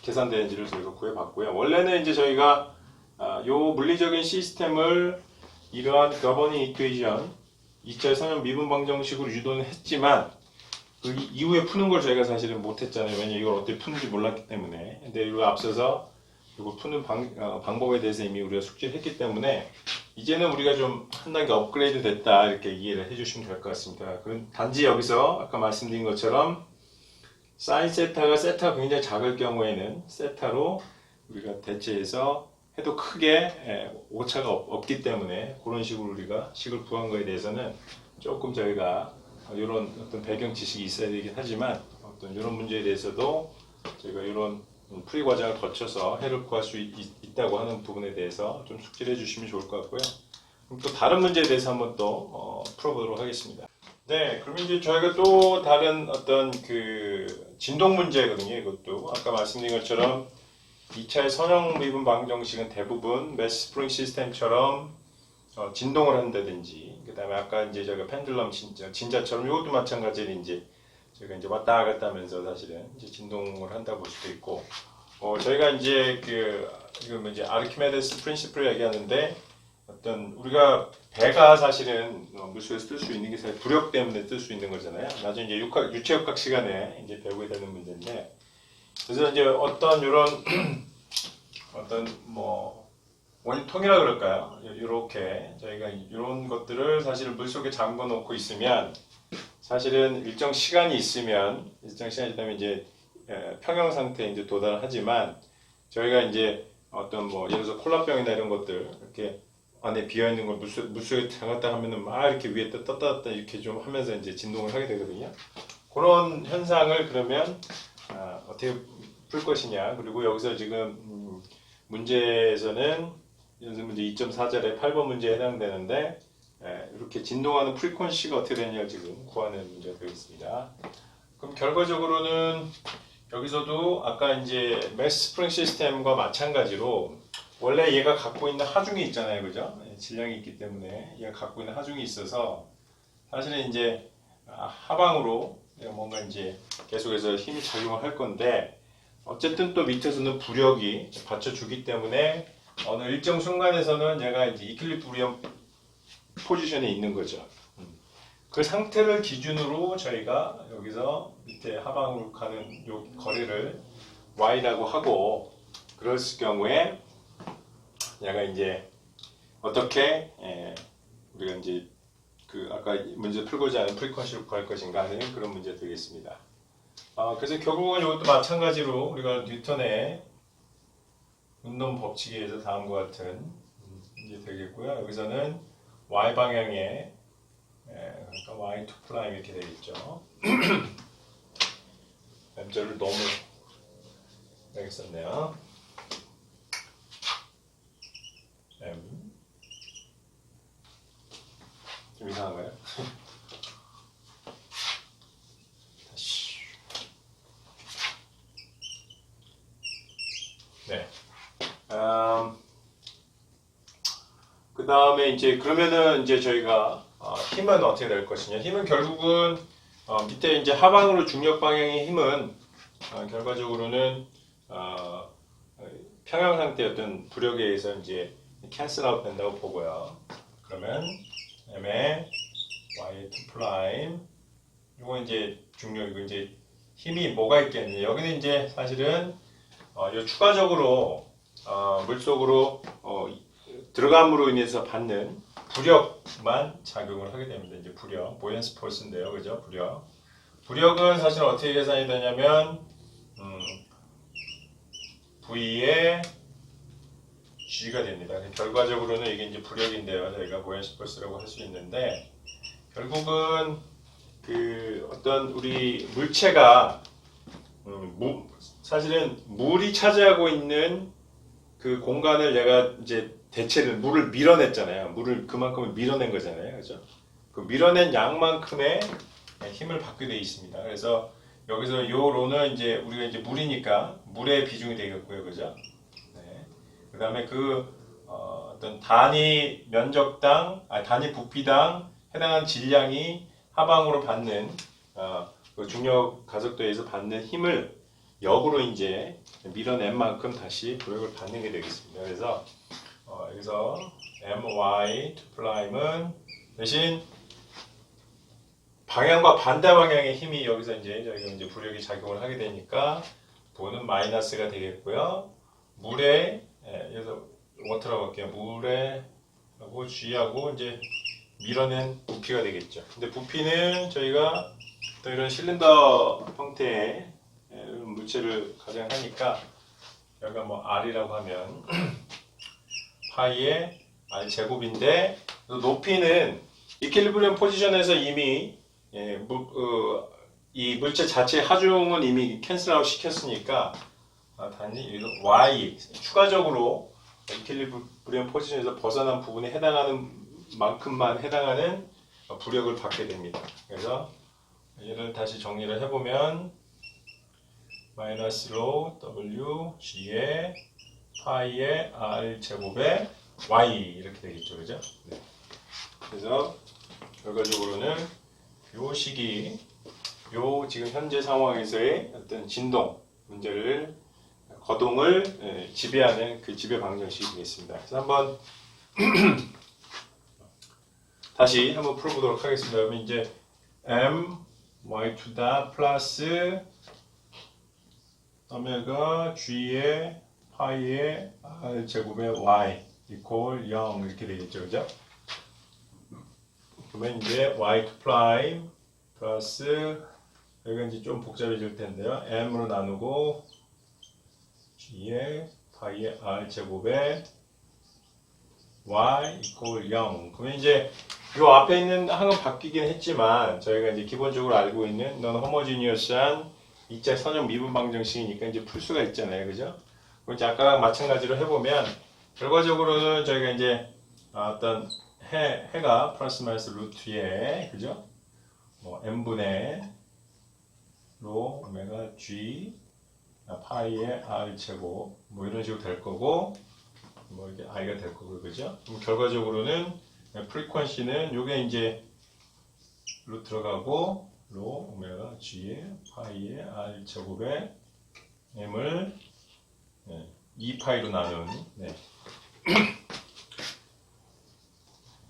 계산되는지를 저희가 구해봤고요. 원래는 이제 저희가 요 물리적인 시스템을 이러한 거버닝 이퀘이션 2차의 선형 미분 방정식으로 유도는 했지만 그 이후에 푸는 걸 저희가 사실은 못했잖아요. 왜냐면 이걸 어떻게 푸는지 몰랐기 때문에. 근데 이거 앞서서 이걸 푸는 방법에 대해서 이미 우리가 숙지를 했기 때문에 이제는 우리가 좀 한 단계 업그레이드 됐다 이렇게 이해를 해주시면 될 것 같습니다. 그럼 단지 여기서 아까 말씀드린 것처럼 사인 세타가 세타가 굉장히 작을 경우에는 세타로 우리가 대체해서 해도 크게 오차가 없기 때문에 그런 식으로 우리가 식을 구한 거에 대해서는 조금 저희가 이런 어떤 배경 지식이 있어야 되긴 하지만 어떤 이런 문제에 대해서도 저희가 이런 풀이 과정을 거쳐서 해를 구할 수 있다고 하는 부분에 대해서 좀 숙지를 해주시면 좋을 것 같고요. 그럼 또 다른 문제에 대해서 한번 또 풀어보도록 하겠습니다. 네, 그럼 이제 저희가 또 다른 어떤 그 진동 문제거든요. 이것도 아까 말씀드린 것처럼 2차의 선형 미분 방정식은 대부분 매스 스프링 시스템처럼 진동을 한다든지, 그 다음에 아까 이제 저희가 펜들럼 진자처럼 이것도 마찬가지로 이제 저희가 이제 왔다 갔다 하면서 사실은 이제 진동을 한다 볼 수도 있고, 저희가 이제 지금 이제 아르키메데스 프린시플을 얘기하는데 어떤 우리가 배가 사실은 물속에서 뜰 수 있는 게 사실 부력 때문에 뜰 수 있는 거잖아요. 나중에 이제 유체역학 시간에 이제 배우게 되는 문제인데, 그래서 이제 어떤 이런 어떤 뭐 원통이라 그럴까요? 이렇게 저희가 이런 것들을 사실은 물속에 잠궈 놓고 있으면 사실은 일정 시간이 있으면 이제 평형 상태에 이제 도달하지만 저희가 이제 어떤 뭐 예를 들어서 콜라병이나 이런 것들 이렇게 안에 비어 있는 걸 물속에 담갔다 하면은 막 이렇게 위에 떴다 이렇게 좀 하면서 이제 진동을 하게 되거든요. 그런 현상을 그러면 어떻게 풀 것이냐. 그리고 여기서 지금 문제에서는 연습 문제 2.4절의 8번 문제에 해당되는데 이렇게 진동하는 프리퀀시가 어떻게 되느냐 지금 구하는 문제가 되겠습니다. 그럼 결과적으로는 여기서도 아까 이제 매스 스프링 시스템과 마찬가지로 원래 얘가 갖고 있는 하중이 있잖아요, 그죠? 질량이 있기 때문에 얘가 갖고 있는 하중이 있어서 사실은 이제 하방으로 뭔가 이제 계속해서 힘이 작용을 할 건데 어쨌든 또 밑에서는 부력이 받쳐주기 때문에 어느 일정 순간에서는 얘가 이제 이퀄리브리엄 포지션에 있는 거죠. 그 상태를 기준으로 저희가 여기서 밑에 하방으로 가는 요 거리를 y라고 하고, 그랬을 경우에 얘가 이제 어떻게 우리가 이제 그 아까 문제 풀고자 하는 프리퀀시를 구할 것인가 하는 그런 문제 되겠습니다. 그래서 결국은 이것도 마찬가지로 우리가 뉴턴의 운동 법칙에 의해서 다음과 같은 이제 되겠고요. 여기서는 y 방향에 그러니까 y2 프라임 이렇게 되겠죠. m절을 너무 여기 썼네요. m 좀 이상한가요? 다시. 네. 그 다음에 이제 그러면은 이제 저희가 힘은 어떻게 될 것이냐. 힘은 결국은 밑에 이제 하방으로 중력 방향의 힘은 결과적으로는 평형 상태였던 부력에 의해서 이제 캔슬 아웃 된다고 보고요. 그러면 m의 y2 프라임 이거 이제 중력이고 이제 힘이 뭐가 있겠느냐. 여기는 이제 사실은 이 추가적으로 물속으로 들어감으로 인해서 받는 부력만 작용을 하게 됩니다. 이제 부력, 보이언스 포스인데요, 그죠? 부력은 사실 어떻게 계산이 되냐면 V의 G가 됩니다. 결과적으로는 이게 이제 부력인데요, 저희가 보이언스 포스라고 할 수 있는데, 결국은 그 어떤 우리 물체가 사실은 물이 차지하고 있는 그 공간을 내가 이제 대체를 물을 밀어냈잖아요. 물을 그만큼을 밀어낸 거잖아요, 그죠? 그 밀어낸 양만큼의 힘을 받게 되어 있습니다. 그래서 여기서 요 로는 이제 우리가 이제 물이니까 물의 비중이 되겠고요, 그죠? 네. 그다음에 그 어떤 단위 면적당, 단위 부피당 해당하는 질량이 하방으로 받는 그 중력 가속도에 의해서 받는 힘을 역으로 이제 밀어낸 만큼 다시 부력을 받는 게 되겠습니다. 그래서 여기서 my2'은 대신 방향과 반대 방향의 힘이 여기서 이제 저희가 이제 부력이 작용을 하게 되니까 부는 마이너스가 되겠고요. 물에 여기서 워터라고 할게요. 물에 하고 G하고 이제 밀어낸 부피가 되겠죠. 근데 부피는 저희가 또 이런 실린더 형태의 물체를 가정하니까 여기가 뭐 R이라고 하면 파이의 R 제곱인데, 높이는 이퀄리브리엄 포지션에서 이미 이 물체 자체의 하중은 이미 캔슬아웃 시켰으니까 단지 Y 추가적으로 이퀄리브리엄 포지션에서 벗어난 부분에 해당하는 만큼만 해당하는 부력을 받게 됩니다. 그래서 얘를 다시 정리를 해보면 마이너스로 W G의 파이의 R 제곱에 Y 이렇게 되겠죠, 그죠? 네. 그래서 결과적으로는 요 시기, 요 지금 현재 상황에서의 어떤 진동 문제를 거동을 지배하는 그 지배 방정식이 되겠습니다. 그래서 한번 다시 한번 풀어보도록 하겠습니다. 그러면 이제 m y2 플러스 오메가 g의 파이의 r 제곱의 y 이퀄 0 이렇게 되겠죠, 그죠? 그러면 이제 y2 프라임 플러스 여기가 이제 좀 복잡해질 텐데요. m으로 나누고 g의 파이의 r 제곱에 y 이퀄 0. 그러면 이제 요 앞에 있는 항은 바뀌긴 했지만 저희가 이제 기본적으로 알고 있는 non homogeneous한 2차 선형 미분 방정식이니까 이제 풀 수가 있잖아요, 그죠? 그럼 이제 아까랑 마찬가지로 해보면 결과적으로는 저희가 이제 어떤 해가 플러스 마이너스 루트에, 그죠? 뭐 n분의 로 오메가 g 파이의 r 제곱 뭐 이런 식으로 될 거고, 뭐 이게 i가 될 거고, 그죠? 그럼 결과적으로는 프리퀀시는 요게 이제 로 들어가고 로 오메가 g의 파이의 r 제곱에 m을 2파이로 나눈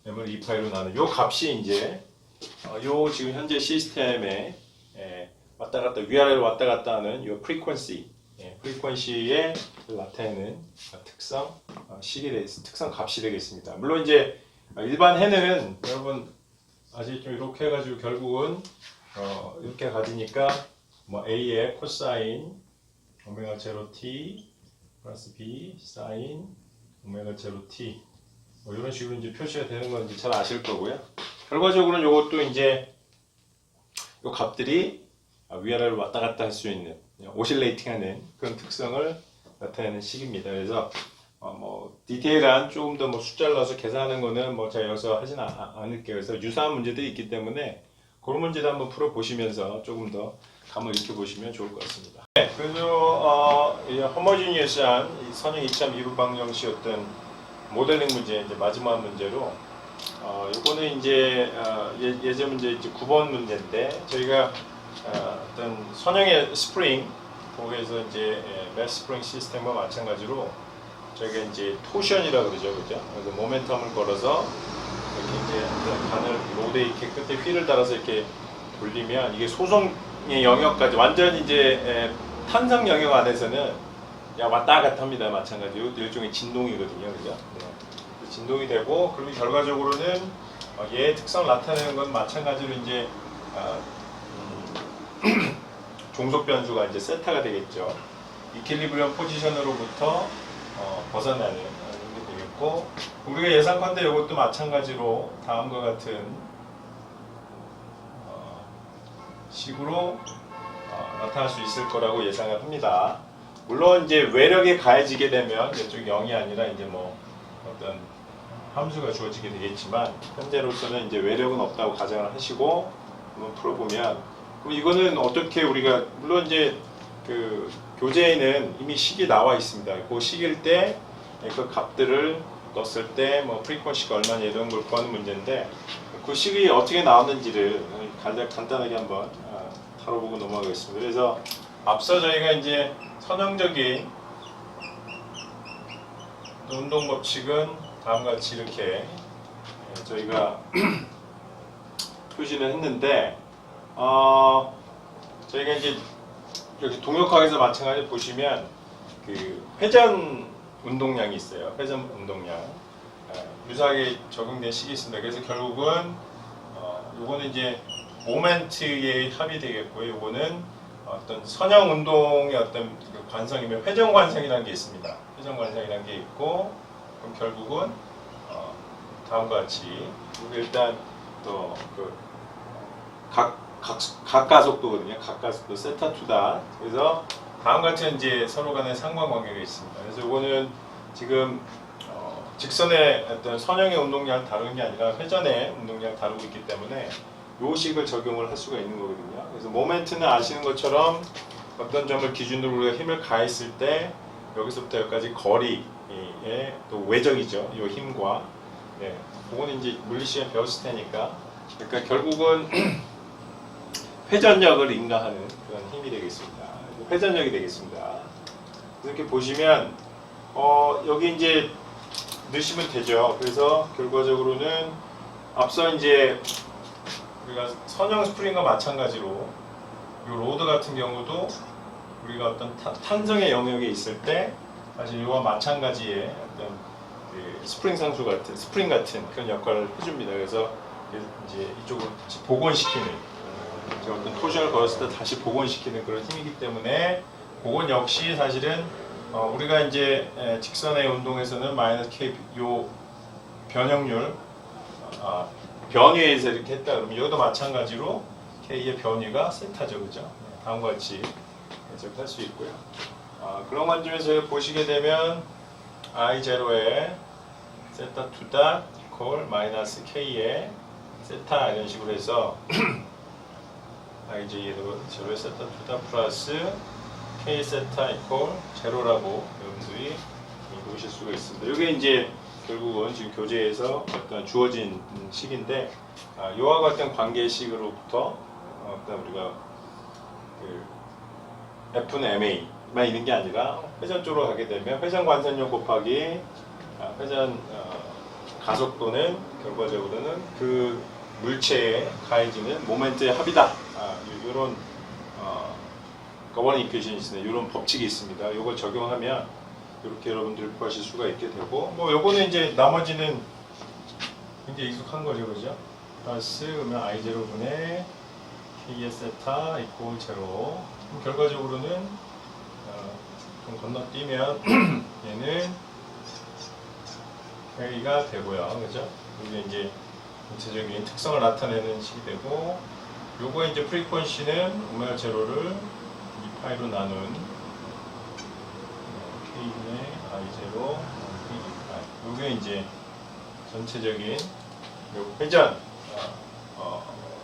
m을 2파이로 나눈 요 값이 이제 요 지금 현재 시스템에 왔다 갔다 위아래로 왔다 갔다 하는 요 프리퀀시에 나타내는 특성 특성 값이 되겠습니다. 물론 이제 일반 해는 여러분 아시겠죠? 이렇게 해가지고 결국은 이렇게 가지니까 뭐 a의 코사인 오메가 제로 t 플러스 b 사인 오메가 제로 t 뭐 이런 식으로 이제 표시가 되는 건 이제 잘 아실 거고요. 결과적으로는 이것도 이제 이 값들이 위아래로 왔다 갔다 할 수 있는 오실레이팅하는 그런 특성을 나타내는 식입니다. 그래서 뭐 디테일한 조금 더 뭐 숫자를 넣어서 계산하는 거는 뭐 제가 여기서 하진 않을게요. 그래서 유사한 문제들이 있기 때문에 그런 문제도 한번 풀어 보시면서 조금 더 감을 익혀 보시면 좋을 것 같습니다. 네, 그래서 호모지니어스한 선형 2.2루 방정식이었던 모델링 문제 이제 마지막 문제로 요거는 이제 예제 문제 이제 9번 문제인데 저희가 어떤 선형의 스프링 거기에서 이제 매스 스프링 시스템과 마찬가지로 저희가 이제 토션이라고 그러죠, 그죠? 그래서 모멘텀을 걸어서 이렇게 이제 바늘 로드에 이렇게 끝에 휠을 달아서 이렇게 돌리면 이게 소송의 영역까지 완전 이제 탄성 영역 안에서는 그냥 왔다 갔다 합니다. 마찬가지로 일종의 진동이거든요, 그죠? 네. 진동이 되고 그리고 결과적으로는 얘의 특성을 나타내는 건 마찬가지로 이제 종속 변수가 이제 세타가 되겠죠. 이퀄리브리엄 포지션으로부터 벗어나는 게 되겠고 우리가 예상컨대 이것도 마찬가지로 다음과 같은 식으로 나타날 수 있을 거라고 예상을 합니다. 물론 이제 외력이 가해지게 되면 이쪽 0이 아니라 이제 뭐 어떤 함수가 주어지게 되겠지만 현재로서는 이제 외력은 없다고 가정을 하시고 한번 풀어보면 그럼 이거는 어떻게 우리가 물론 이제 그 교재에는 이미 식이 나와 있습니다. 그 식일 때 그 값들을 넣었을 때 뭐 프리퀀시가 얼마냐 이런 걸 구하는 문제인데 그 식이 어떻게 나왔는지를 간단하게 한번 다뤄보고 넘어가겠습니다. 그래서 앞서 저희가 이제 선형적인 운동 법칙은 다음과 같이 이렇게 저희가 표시를 했는데 저희가 이제 여기 동역학에서 마찬가지로 보시면 그 회전 운동량이 있어요. 회전 운동량 유사하게 적용된 식이 있습니다. 그래서 결국은 요거는 이제 모멘트의 합이 되겠고요. 요거는 어떤 선형 운동의 어떤 그 관성이면 회전 관성이라는 게 있습니다. 회전 관성이라는 게 있고 그럼 결국은 다음과 같이 일단 또 그 각가속도거든요. 각가속도 세타 투다. 그래서 다음과 같이 이제 서로 간의 상관관계가 있습니다. 그래서 이거는 지금 직선의 어떤 선형의 운동량을 다루는 게 아니라 회전의 운동량을 다루고 있기 때문에 요 식을 적용을 할 수가 있는 거거든요. 그래서 모멘트는 아시는 것처럼 어떤 점을 기준으로 우리가 힘을 가했을 때 여기서부터 여기까지 거리의 또 외적이죠. 요 힘과 그거는 이제 물리시간 배웠을 테니까 그러니까 결국은 회전력을 인가하는 그런 힘이 되겠습니다. 회전력이 되겠습니다. 이렇게 보시면 여기 이제 넣으시면 되죠. 그래서 결과적으로는 앞서 이제 우리가 선형 스프링과 마찬가지로 이 로드 같은 경우도 우리가 어떤 탄성의 영역에 있을 때 사실 이와 마찬가지의 어떤 그 스프링 상수 같은 스프링 같은 그런 역할을 해줍니다. 그래서 이제 이쪽으로 다시 복원시키는 어떤 토션을 걸었을 때 다시 복원시키는 그런 힘이기 때문에 그건 역시 사실은 우리가 이제 직선의 운동에서는 마이너스 K 요 변형률 변위에서 이렇게 했다 그러면 여기도 마찬가지로 K의 변위가 세타죠, 그죠? 다음과 같이 해석할 수 있고요. 그런 관점에서 저희가 보시게 되면 I0에 세타 투다 이퀄 마이너스 K의 세타 이런 식으로 해서 IJ로 제로의 세타 투다 플러스 K 세타 이퀄 제로라고 여러분들이 보실 수가 있습니다. 이게 이제 결국은 지금 교재에서 어떤 주어진 식인데 이와 같은 관계식으로부터 어떤 우리가 그 F는 MA 있는 게 아니라 회전 쪽으로 가게 되면 회전 관선력 곱하기 회전 가속도는 결과적으로는 그 물체에 가해지는 모멘트의 합이다. 이런 거버닝 이퀘이션이 있습니다. 이런 법칙이 있습니다. 이걸 적용하면 이렇게 여러분들이 구하실 수가 있게 되고, 뭐 요거는 이제 나머지는 굉장히 익숙한 거죠, 그죠? 플러스 그러면 I0분의 K의 세타 이퀄 제로. 결과적으로는 좀 건너뛰면 얘는 K가 되고요, 그죠? 이게 이제 전체적인 특성을 나타내는 식이 되고, 요거 이제 프리퀀시는 오메가 제로를 2파이로 나눈 K분의 I0 K2파이. 요게 이제 전체적인 회전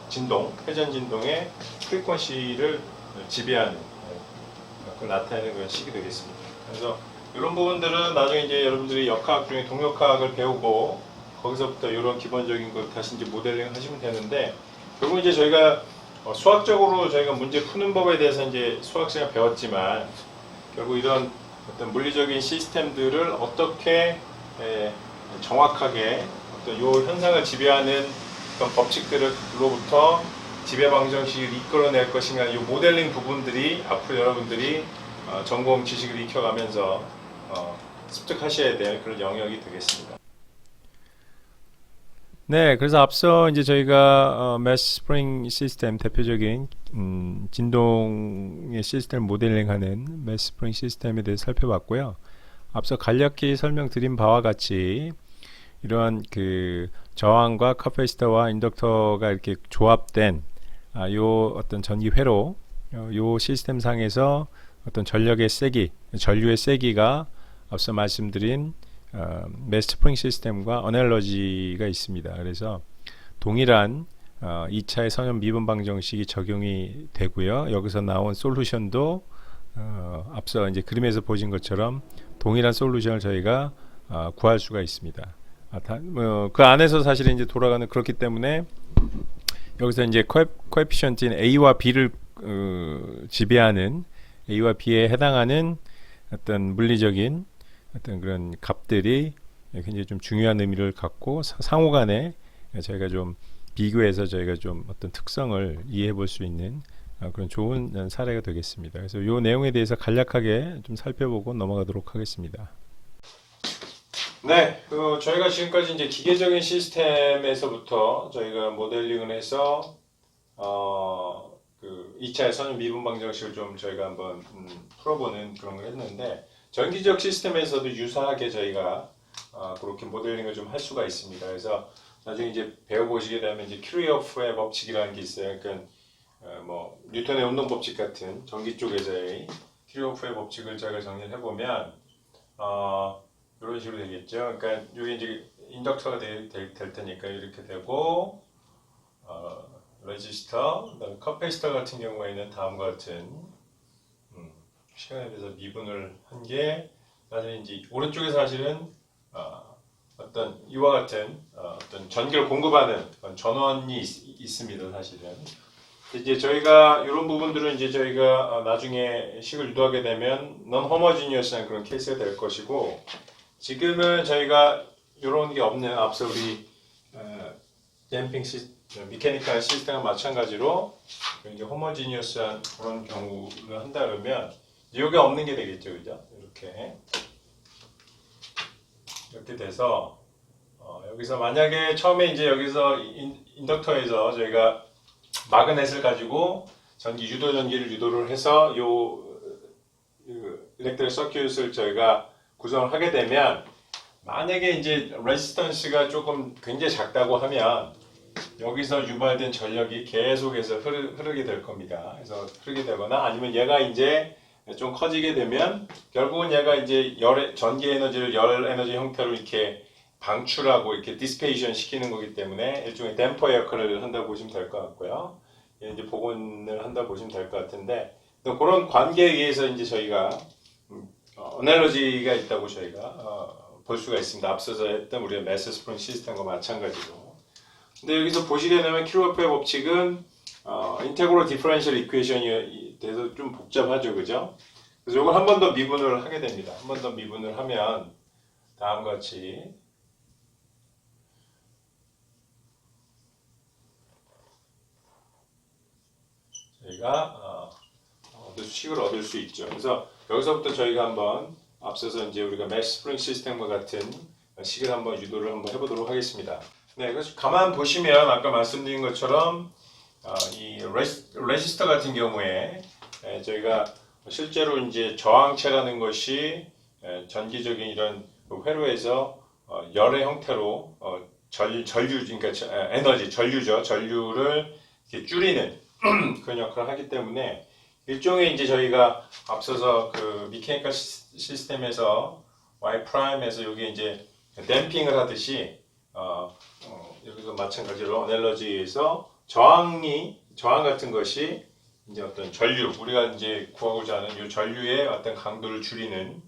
진동, 회전 진동의 프리퀀시를 지배하는 그걸 나타내는 그런 식이 되겠습니다. 그래서 이런 부분들은 나중에 이제 여러분들이 역학 중에 동력학을 배우고 거기서부터 이런 기본적인 것 다시 이제 모델링 하시면 되는데, 결국 이제 저희가 수학적으로 저희가 문제 푸는 법에 대해서 이제 수학 시간 배웠지만, 결국 이런 어떤 물리적인 시스템들을 어떻게 정확하게 어떤 요 현상을 지배하는 어떤 법칙들로부터 지배 방정식을 이끌어낼 것인가, 이 모델링 부분들이 앞으로 여러분들이 전공 지식을 익혀가면서 습득하셔야 될 그런 영역이 되겠습니다. 네, 그래서 앞서 이제 저희가 매스 스프링 시스템 대표적인 진동의 시스템 모델링하는 매스 스프링 시스템에 대해서 살펴봤고요. 앞서 간략히 설명드린 바와 같이 이러한 그 저항과 카패시터와 인덕터가 이렇게 조합된 요 어떤 전기 회로 요 시스템 상에서 어떤 전력의 세기, 전류의 세기가 앞서 말씀드린 매스 스프링 시스템과 어널러지가 있습니다. 그래서 동일한 2차의 선형 미분 방정식이 적용이 되고요. 여기서 나온 솔루션도 앞서 이제 그림에서 보신 것처럼 동일한 솔루션을 저희가 구할 수가 있습니다. 그 안에서 사실은 이제 돌아가는, 그렇기 때문에 여기서 이제 코에피션트인 A와 B를 지배하는 A와 B에 해당하는 어떤 물리적인 어떤 그런 값들이 굉장히 좀 중요한 의미를 갖고 상호간에 저희가 좀 비교해서 저희가 좀 어떤 특성을 이해해 볼 수 있는 그런 좋은 사례가 되겠습니다. 그래서 이 내용에 대해서 간략하게 좀 살펴보고 넘어가도록 하겠습니다. 네, 저희가 지금까지 이제 기계적인 시스템에서부터 저희가 모델링을 해서 그 2차의 선형 미분 방정식을 좀 저희가 한번 풀어보는 그런 걸 했는데, 전기적 시스템에서도 유사하게 저희가 그렇게 모델링을 좀 할 수가 있습니다. 그래서 나중에 이제 배워보시게 되면 이제 키르호프의 법칙이라는 게 있어요. 그러니까 뭐 뉴턴의 운동 법칙 같은 전기 쪽에서의 키르호프의 법칙을 저희가 정리를 해보면 이런 식으로 되겠죠. 그러니까 여기 이제 인덕터가 될 테니까 이렇게 되고, 레지스터, 그다음에 커패시터 같은 경우에는 다음과 같은 시간에 대해서 미분을 한 게, 나중에 이제 오른쪽에 사실은 어떤 이와 같은 어떤 전기를 공급하는 전원이 있습니다. 사실은 이제 저희가 이런 부분들은 이제 저희가 나중에 식을 유도하게 되면 non homogeneous한 그런 케이스가 될 것이고, 지금은 저희가 이런 게 없는, 앞서 우리 댐핑 미케니컬 시스템과 마찬가지로 이제 호모지니어스한 그런 경우를 한다 그러면 이게 없는 게 되겠죠, 그죠? 이렇게 돼서 여기서 만약에 처음에 이제 여기서 인덕터에서 저희가 마그넷을 가지고 유도 전기를 유도를 해서 요 일렉트릭 서큐트를 저희가 구성을 하게 되면, 만약에 이제 레지스턴스가 조금 굉장히 작다고 하면 여기서 유발된 전력이 계속해서 흐르게 될 겁니다. 그래서 흐르게 되거나 아니면 얘가 이제 좀 커지게 되면 결국은 얘가 이제 전기 에너지를 열 에너지 형태로 이렇게 방출하고 이렇게 디스페이션 시키는 거기 때문에 일종의 댐퍼 역할을 한다고 보시면 될 것 같고요. 이제 복원을 한다고 보시면 될 것 같은데, 또 그런 관계에 의해서 이제 저희가 어널러지가 있다고 저희가 볼 수가 있습니다. 앞서서 했던 우리의 매스 스프링 시스템과 마찬가지로. 근데 여기서 보시게 되면 키르호프의 법칙은 인테그럴 디퍼런셜 이퀘이션이 돼서 좀 복잡하죠, 그죠? 그래서 이걸 한 번 더 미분을 하게 됩니다. 한 번 더 미분을 하면 다음과 같이 저희가 수식을 얻을 수 있죠. 그래서 여기서부터 저희가 한번 앞서서 이제 우리가 매스 스프링 시스템과 같은 식을 한번 유도를 한번 해보도록 하겠습니다. 네, 그래서 가만 보시면 아까 말씀드린 것처럼 이 레지스터 같은 경우에 저희가 실제로 이제 저항체라는 것이 전기적인 이런 회로에서 열의 형태로 전류, 그러니까 에너지, 전류죠. 전류를 이렇게 줄이는 그런 역할을 하기 때문에 일종의 이제 저희가 앞서서 그 미케니컬 시스템에서 Y 프라임에서 여기 이제 댐핑을 하듯이 여기서 마찬가지로 어넬러지에서 저항 같은 것이 이제 어떤 전류, 우리가 이제 구하고자 하는 이 전류의 어떤 강도를 줄이는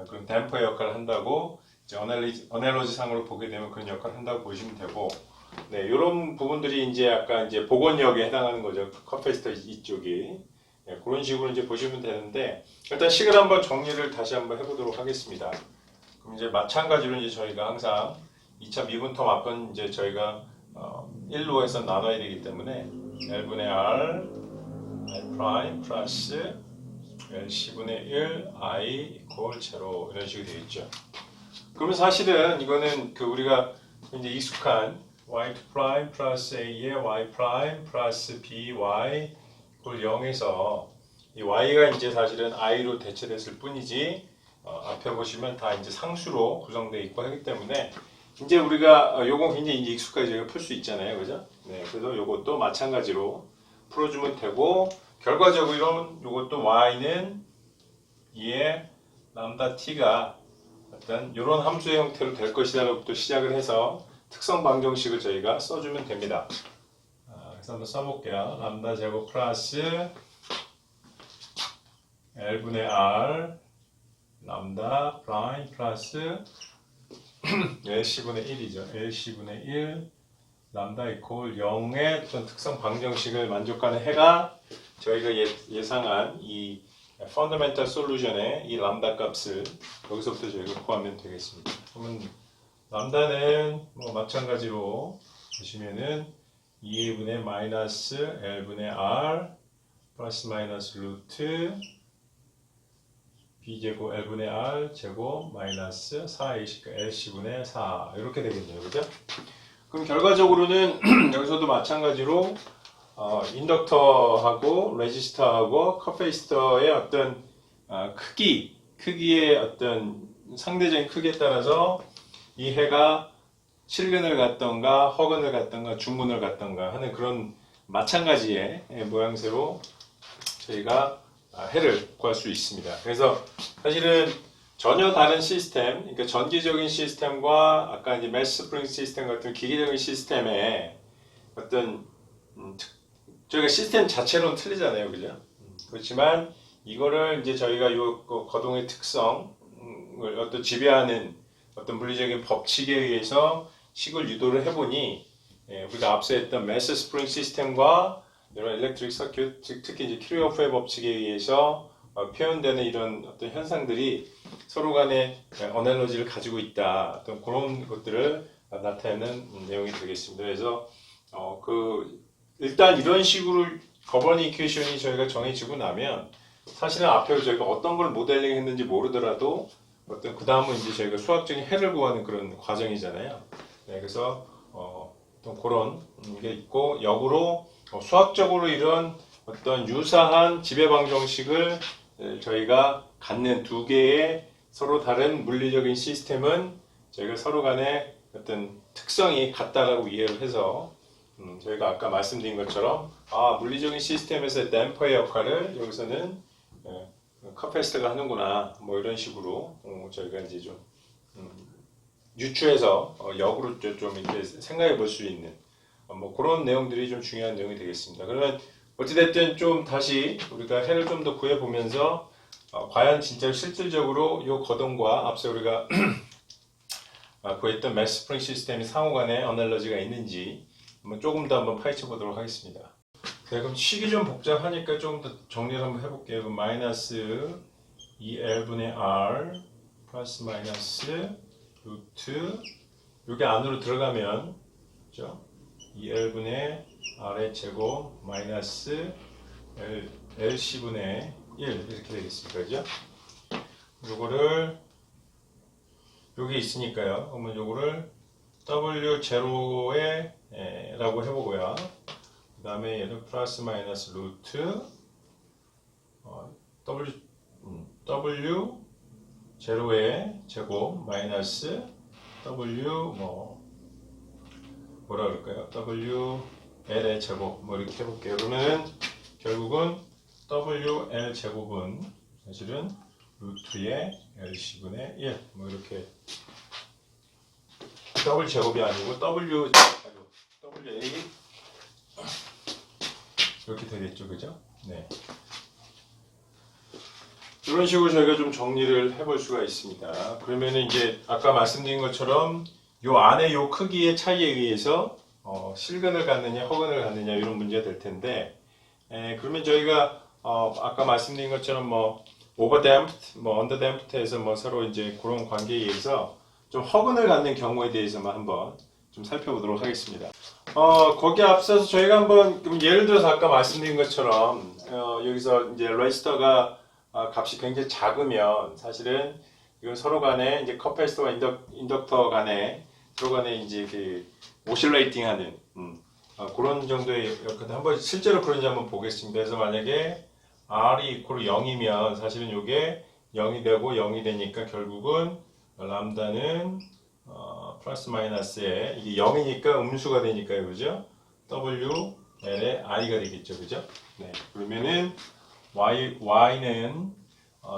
그런 댐퍼 역할을 한다고 이제 어넬러지 상으로 보게 되면 그런 역할을 한다고 보시면 되고, 네, 이런 부분들이 이제 약간 이제 복원력에 해당하는 거죠. 커패시터 이쪽이. 네, 그런 식으로 이제 보시면 되는데, 일단 식을 한번 정리를 다시 한번 해보도록 하겠습니다. 그럼 이제 마찬가지로 이제 저희가 항상 2차 미분텀 앞은 이제 저희가 1로 해서 나눠야 되기 때문에 L분의 R, I 프라임 플러스 L C분의 1, I 이퀄 제로 이런 식으로 되겠죠. 그러면 사실은 이거는 그 우리가 이제 익숙한 Y 프라임 플러스 A의 Y 프라임 플러스 BY 이퀄 0에서 이 Y가 이제 사실은 I로 대체됐을 뿐이지 앞에 보시면 다 이제 상수로 구성되어 있고 하기 때문에 이제 우리가 요건 굉장히 이제 익숙하게 저희가 풀 수 있잖아요, 그죠? 네, 그래서 요것도 마찬가지로 풀어주면 되고, 결과적으로 요것도 Y는 2의 람다 T가 어떤 이런 함수의 형태로 될 것이다로부터 시작을 해서 특성 방정식을 저희가 써주면 됩니다. 그래서 한번 써볼게요. 람다 제곱 플러스 L분의 R 람다 프라임 플러스 LC분의 1이죠. LC분의 1 람다 이퀄 0의 어떤 특성 방정식을 만족하는 해가 저희가 예상한 이 펀더멘탈 솔루션의 이 람다 값을 여기서부터 저희가 구하면 되겠습니다. 그러면 람다는 뭐 마찬가지로 보시면은 2분의 마이너스 L분의 R 플러스 마이너스 루트 B제곱 L분의 R 제곱 마이너스 4AC LC분의 4 이렇게 되겠네요. 그죠? 그럼 결과적으로는 여기서도 마찬가지로 인덕터하고 레지스터하고 커패시터의 어떤 크기의 어떤 상대적인 크기에 따라서 이 해가 실근을 갖던가 허근을 갖던가 중근을 갖던가 하는 그런 마찬가지의 모양새로 저희가 해를 구할 수 있습니다. 그래서 사실은 전혀 다른 시스템, 그러니까 전기적인 시스템과 아까 이제 매스 스프링 시스템 같은 기계적인 시스템의 어떤 저희가 시스템 자체로는 틀리잖아요, 그죠? 그렇지만 이거를 이제 저희가 이 거동의 특성을 어떤 지배하는 어떤 물리적인 법칙에 의해서 식을 유도를 해보니 우리가 앞서 했던 매스 스프링 시스템과 이런 일렉트릭 서큐트, 특히 이제 키르호프의 법칙에 의해서 표현되는 이런 어떤 현상들이 서로 간에 어널러지를 가지고 있다. 어떤 그런 것들을 나타내는 내용이 되겠습니다. 그래서 일단 이런 식으로 거버니 이퀘이션이 저희가 정해지고 나면 사실은 앞에 저희가 어떤 걸 모델링 했는지 모르더라도 어떤 그 다음은 이제 저희가 수학적인 해를 구하는 그런 과정이잖아요. 네, 그래서 어떤 그런 게 있고 역으로 수학적으로 이런 어떤 유사한 지배방정식을 저희가 갖는 두 개의 서로 다른 물리적인 시스템은 저희가 서로 간에 어떤 특성이 같다라고 이해를 해서 저희가 아까 말씀드린 것처럼 물리적인 시스템에서의 댐퍼의 역할을 여기서는 커패시터가 하는구나 뭐 이런 식으로 저희가 이제 좀 유추해서 역으로 좀 이렇게 생각해 볼 수 있는 뭐 그런 내용들이 좀 중요한 내용이 되겠습니다. 그러면 어찌됐든 좀 다시 우리가 해를 좀 더 구해 보면서 과연 진짜 실질적으로 이 거동과 앞서 우리가 구했던 매스 스프링 시스템이 상호간에 어널러지가 있는지 조금 더 한번 파헤쳐 보도록 하겠습니다. 네, 그럼 식이 좀 복잡하니까 조금 더 정리를 한번 해볼게요. 그럼 마이너스 2L분의 R 플러스 마이너스 루트 여기 안으로 들어가면 그죠? 2L분의 R의 제곱 마이너스 LC분의 1 이렇게 되겠습니다. 그죠? 요거를 여기 있으니까요. 그러면 요거를 W0에 라고 해보고요. 그 다음에 얘를 플러스 마이너스 루트 W 0의 제곱 마이너스 W 뭐라 그럴까요? WL의 제곱 뭐 이렇게 해볼게요. 그러면 결국은 WL 제곱은 사실은 루트의 LC분의 1 뭐 이렇게 W 제곱이 아니고 WA 이렇게 되겠죠, 그죠? 네. 이런 식으로 저희가 좀 정리를 해볼 수가 있습니다. 그러면은 이제 아까 말씀드린 것처럼 요 안에 요 크기의 차이에 의해서 실근을 갖느냐 허근을 갖느냐 이런 문제가 될 텐데 그러면 저희가 아까 말씀드린 것처럼 뭐 오버댐프트, 뭐 언더댐프트에서 뭐 서로 이제 그런 관계에 의해서 좀 허근을 갖는 경우에 대해서만 한번 좀 살펴보도록 하겠습니다. 거기에 앞서서 저희가 한번 그럼 예를 들어서 아까 말씀드린 것처럼 여기서 이제 레지스터가 값이 굉장히 작으면 사실은 이건 서로 간에 이제 커패시터와 인덕터 간에 서로 간에 이제 그 오실레이팅하는 그런 정도의 역할을 한번 실제로 그런지 한번 보겠습니다. 그래서 만약에 R이 이퀄 0이면 사실은 이게 0이 되고 0이 되니까 결국은 람다는 플러스 마이너스에 이게 0이니까 음수가 되니까요, 그죠? WL의 I가 되겠죠, 그죠? 네, 그러면은 Y는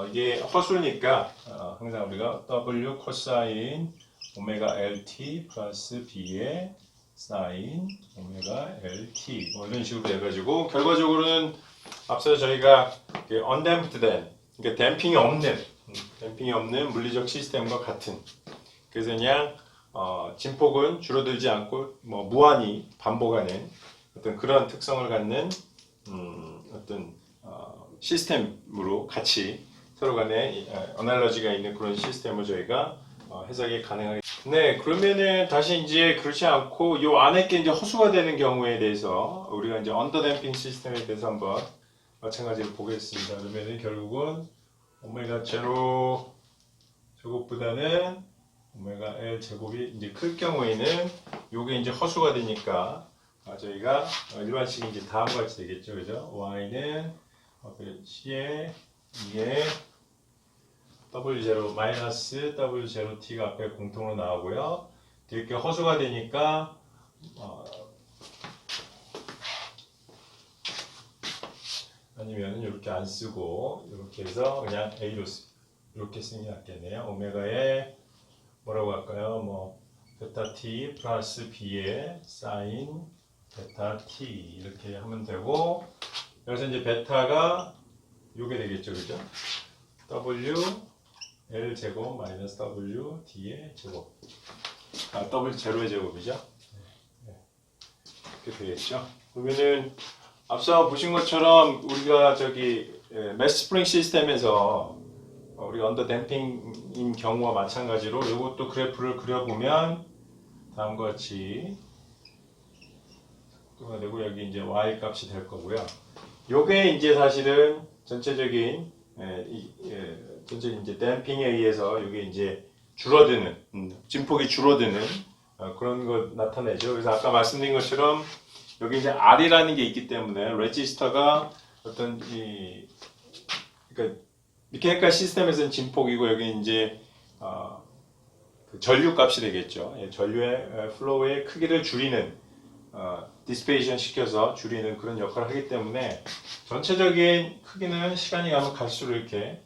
이게 허수니까 항상 우리가 W 코사인 오메가 LT 플러스 B의 사인 오메가 LT 뭐 이런 식으로 돼가지고 결과적으로는 앞서 저희가 언댐프드 된 그러니까 댐핑이 없는 물리적 시스템과 같은 그래서 그냥 진폭은 줄어들지 않고 뭐 무한히 반복하는 어떤 그런 특성을 갖는 어떤 시스템으로 같이 서로 간에 어날러지가 있는 그런 시스템을 저희가 해석이 가능하게. 네, 그러면은 다시 이제 그렇지 않고 요 안에 게 이제 허수가 되는 경우에 대해서 우리가 이제 언더댐핑 시스템에 대해서 한번 마찬가지로 보겠습니다. 그러면은 결국은 오메가 제로 제곱보다는 오메가 L 제곱이 이제 클 경우에는 요게 이제 허수가 되니까 저희가 일반식이 이제 다음과 같이 되겠죠, 그죠? Y는 C에 2에 W0 마이너스 W0T가 앞에 공통으로 나오고요. 이렇게 허수가 되니까 아니면 이렇게 안 쓰고 이렇게 해서 그냥 A로 이렇게 쓰는 게 낫겠네요. 오메가에 뭐라고 할까요? 뭐 베타 T 플러스 B의 사인 베타 T 이렇게 하면 되고 여기서 이제 베타가 요게 되겠죠, 그죠? W L 제곱 마이너스 W D의 제곱 W 제로의 제곱이죠. 네. 이렇게 되겠죠. 그러면은 앞서 보신 것처럼 우리가 저기 매스 스프링 시스템에서 우리 언더 댐핑인 경우와 마찬가지로 이것도 그래프를 그려보면 다음과 같이 되고 여기 이제 y 값이 될 거고요. 요게 이제 사실은 전체적인 전체 이제 댐핑에 의해서 이게 이제 줄어드는 진폭이 줄어드는 그런 거 나타내죠. 그래서 아까 말씀드린 것처럼 여기 이제 R이라는 게 있기 때문에 레지스터가 어떤 그러니까 미케니컬 시스템에서는 진폭이고 여기 이제 그 전류 값이 되겠죠. 전류의 플로우의 크기를 줄이는 디스페이션 시켜서 줄이는 그런 역할을 하기 때문에 전체적인 크기는 시간이 가면 갈수록 이렇게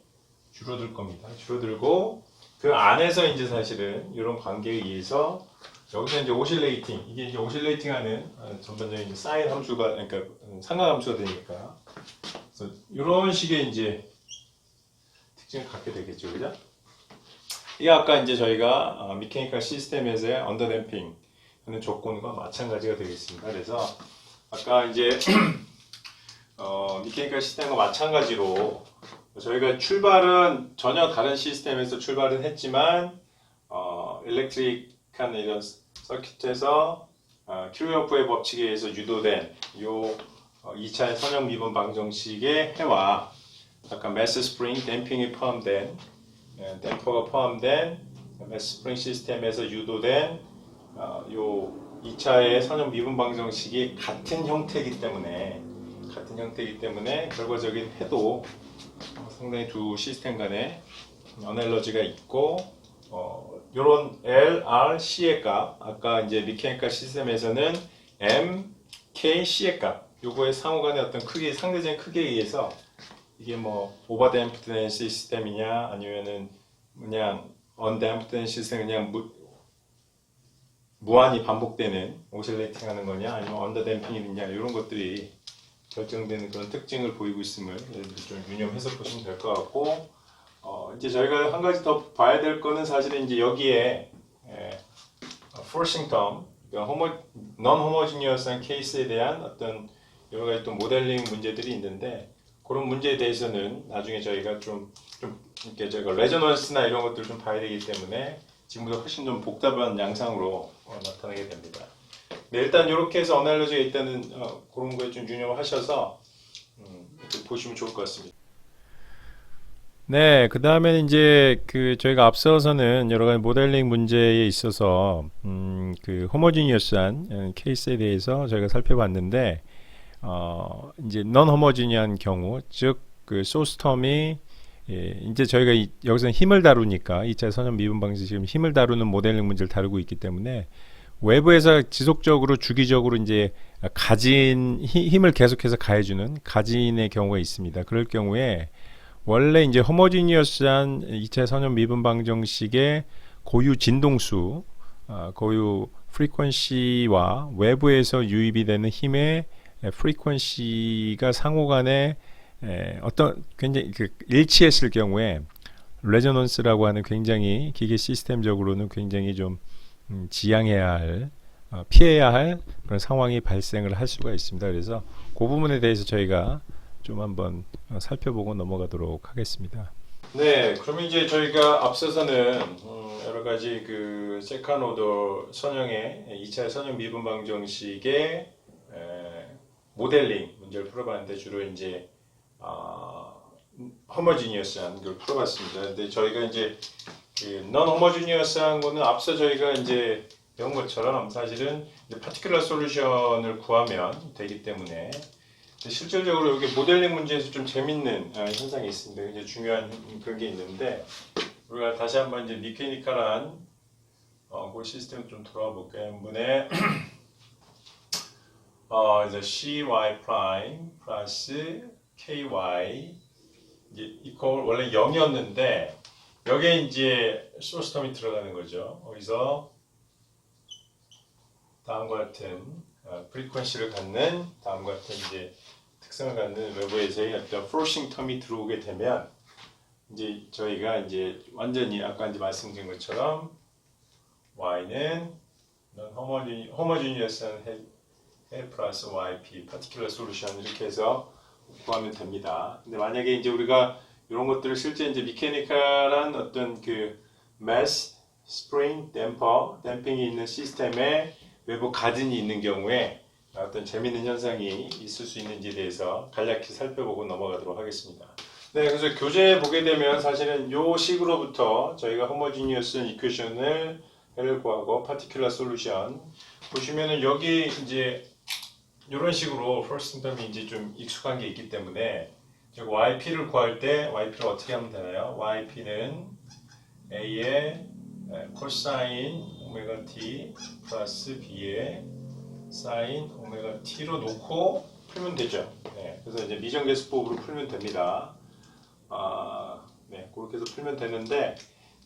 줄어들 겁니다. 줄어들고 그 안에서 이제 사실은 이런 관계에 의해서 여기서 이제 오실레이팅 이게 이제 오실레이팅하는 전반적인 이제 사인 함수가 그러니까 상각함수가 되니까 그래서 이런 식의 이제 특징을 갖게 되겠죠, 그죠? 이게 아까 이제 저희가 미케니컬 시스템에서의 언더댐핑 하는 조건과 마찬가지가 되겠습니다. 그래서 아까 이제 미케니컬 시스템과 마찬가지로 저희가 출발은 전혀 다른 시스템에서 출발은 했지만 일렉트릭한 이런 서킷에서 큐리오프의 법칙에 의해서 유도된 요 2차의 선형 미분 방정식의 해와 아까 매스 스프링 댐핑이 포함된 댐퍼가 포함된 매스 스프링 시스템에서 유도된 요 2차의 선형 미분 방정식이 같은 형태이기 때문에 결과적인 해도 상당히 두 시스템 간에 어널러지가 있고 요런 L, R, C의 값 아까 이제 미케니컬 시스템에서는 M, K, C의 값 요거의 상호간의 어떤 크기 상대적인 크기에 의해서 이게 뭐 오버댐프드 된 시스템이냐 아니면은 그냥 언댐프드 된 시스템 그냥 무한히 반복되는 오실레이팅 하는 거냐 아니면 언더댐핑이냐 이런 것들이 결정되는 그런 특징을 보이고 있음을 좀 유념해서 보시면 될 것 같고 이제 저희가 한 가지 더 봐야 될 거는 사실은 이제 여기에 forcing term, 그러니까 non-homogeneous한 케이스에 대한 어떤 여러 가지 또 모델링 문제들이 있는데 그런 문제에 대해서는 나중에 저희가 좀 이렇게 저희가 레저넌스나 이런 것들을 좀 봐야 되기 때문에 지금보다 훨씬 좀 복잡한 양상으로 나타나게 됩니다. 네, 일단 이렇게 해서 어널러지가 있다는 그런 거에 좀 유념하셔서 보시면 좋을 것 같습니다. 네, 그 다음에 이제 저희가 앞서서는 여러 가지 모델링 문제에 있어서 그 호모지니어스한 케이스에 대해서 저희가 살펴봤는데 이제 non 호모지니한 경우 즉 그 소스 텀이 이제 저희가 여기서 힘을 다루니까 2차 선형 미분 방식 지금 힘을 다루는 모델링 문제를 다루고 있기 때문에 외부에서 지속적으로 주기적으로 이제 힘을 계속해서 가해주는 가진의 경우가 있습니다. 그럴 경우에 원래 이제 호모지니어스한 2차 선형 미분 방정식의 고유 진동수, 고유 프리퀀시와 외부에서 유입이 되는 힘의 프리퀀시가 상호간에 어떤 굉장히 일치했을 경우에 레저넌스라고 하는 굉장히 기계 시스템적으로는 굉장히 좀 지양해야 할 피해야 할 그런 상황이 발생을 할 수가 있습니다. 그래서 그 부분에 대해서 저희가 좀 한번 살펴보고 넘어가도록 하겠습니다. 네, 그러면 이제 저희가 앞서서는 여러 가지 그 세컨 오더 선형의 2차 선형 미분 방정식의 모델링 문제를 풀어봤는데 주로 이제 호모지니어스한 걸 풀어봤습니다. 근데 저희가 이제 non 호모지니어스한 거는 앞서 저희가 이제 배운 것처럼 사실은 파티큘러 솔루션을 구하면 되기 때문에 실질적으로 여기 모델링 문제에서 좀 재밌는 현상이 있습니다. 굉장히 중요한 그런 게 있는데 우리가 다시 한번 이제 미케니컬한 그 시스템 좀 돌아와 볼게요. 문에 이제 cy 프라임 플러스 ky 이제 이퀄 원래 0이었는데 여기에 이제 소스 텀이 들어가는 거죠. 거기서 다음과 같은 프리퀀시를 갖는 다음과 같은 이제 특성을 갖는 외부에서의 어떤 프로싱 텀이 들어오게 되면 이제 저희가 이제 완전히 아까 이제 말씀드린 것처럼 y는 호모지니어스한 헬 플러스 yp 파티큘러 솔루션 이렇게 해서 구하면 됩니다. 근데 만약에 이제 우리가 이런 것들을 실제 이제 미케니컬한 어떤 그 매스 스프링 댐핑이 있는 시스템에 외부 가진이 있는 경우에 어떤 재미있는 현상이 있을 수 있는지에 대해서 간략히 살펴보고 넘어가도록 하겠습니다. 네, 그래서 교재에 보게 되면 사실은 요 식으로부터 저희가 호모지니어스 이퀘션을 구하고 파티큘러 솔루션 보시면은 여기 이제 이런 식으로 퍼스트 텀이 이제 좀 익숙한 게 있기 때문에 yp를 구할 때 yp를 어떻게 하면 되나요? yp는 a의 코사인 오메가 t 플러스 b의 사인 오메가 t로 놓고 풀면 되죠. 네, 그래서 이제 미정계수법으로 풀면 됩니다. 네, 그렇게 해서 풀면 되는데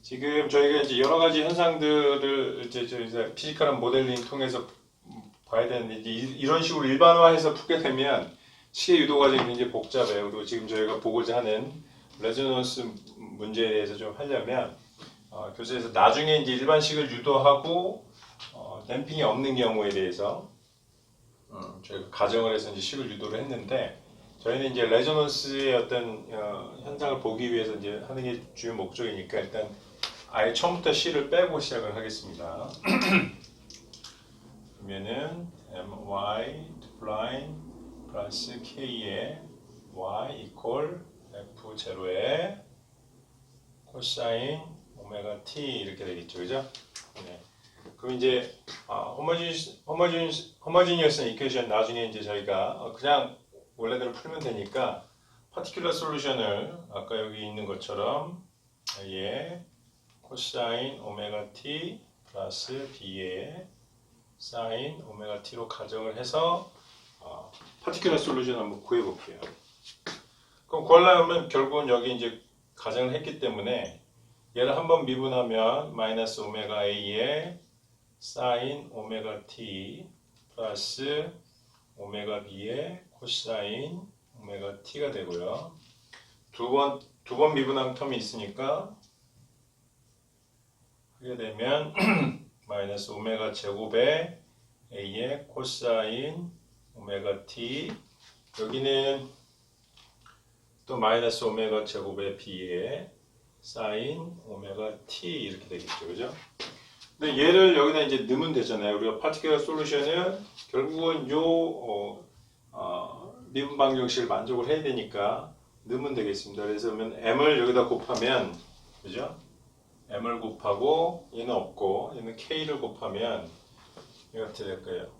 지금 저희가 이제 여러 가지 현상들을 이제 피지컬한 모델링 통해서 봐야 되는데 이제 이런 식으로 일반화해서 풀게 되면 시계 유도 과정이 굉장히 복잡해요. 그리고 지금 저희가 보고자 하는 레저넌스 문제에 대해서 좀 하려면 교재에서 나중에 이제 일반식을 유도하고 댐핑이 없는 경우에 대해서 저희가 가정을 해서 이제 식을 유도를 했는데 저희는 이제 레조넌스의 어떤 현상을 보기 위해서 이제 하는 게 주요 목적이니까 일단 아예 처음부터 C를 빼고 시작을 하겠습니다. 그러면은 my prime 플러스 k의 y 이퀄 f0의 코사인 오메가 t 이렇게 되겠죠, 그죠? 네. 그럼 이제 호모지니어스 이퀘이션 나중에 이제 저희가 그냥 원래대로 풀면 되니까 파티큘러 솔루션을 아까 여기 있는 것처럼 A의 코사인 오메가 t 플러스 B의 사인 오메가 t로 가정을 해서 파티큘러 솔루션 한번 구해볼게요. 그럼 구하려면 결국은 여기 이제 가정을 했기 때문에 얘를 한번 미분하면 마이너스 오메가 a의 사인 오메가 t 플러스 오메가 b의 코사인 오메가 t가 되고요. 두 번 미분한 텀이 있으니까 하게 되면 마이너스 오메가 제곱의 a의 코사인 오메가 t 여기는 또 마이너스 오메가 제곱의 b의 사인 오메가 t 이렇게 되겠죠, 그죠? 근데 얘를 여기다 이제 넣으면 되잖아요. 우리가 파티큘러 솔루션은 결국은 요 미분 방정식을 만족을 해야 되니까 넣으면 되겠습니다. 그래서 m을 여기다 곱하면, 그죠? m을 곱하고 얘는 없고 얘는 k를 곱하면 이거 어떻게 될까요?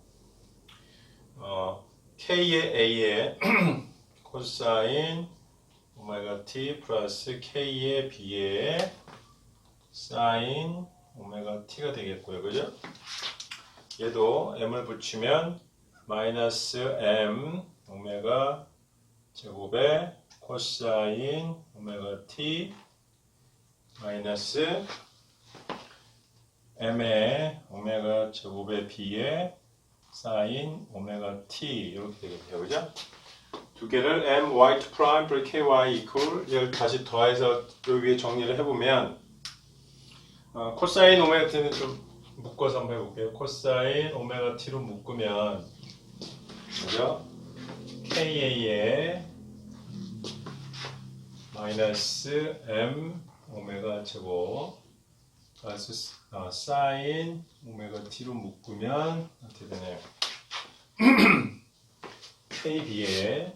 k의 a의 코사인 오메가 t 플러스 k의 b의 사인 오메가 t가 되겠고요, 그죠? 얘도 m을 붙이면 마이너스 m 오메가 제곱의 코사인 오메가 t 마이너스 m의 오메가 제곱의 b의 사인 오메가 t 이렇게 되겠네요, 그죠? 두 개를 m y 프라임 플러스 ky 이퀄 이걸 다시 더해서 여기 위에 정리를 해보면 코사인 오메가 t는 좀 묶어서 한번 해볼게요. 코사인 오메가 t로 묶으면 그죠? ka의 마이너스 m 오메가 제곱 플러스 사인 오메가 t로 묶으면 어떻게 되나요? kb의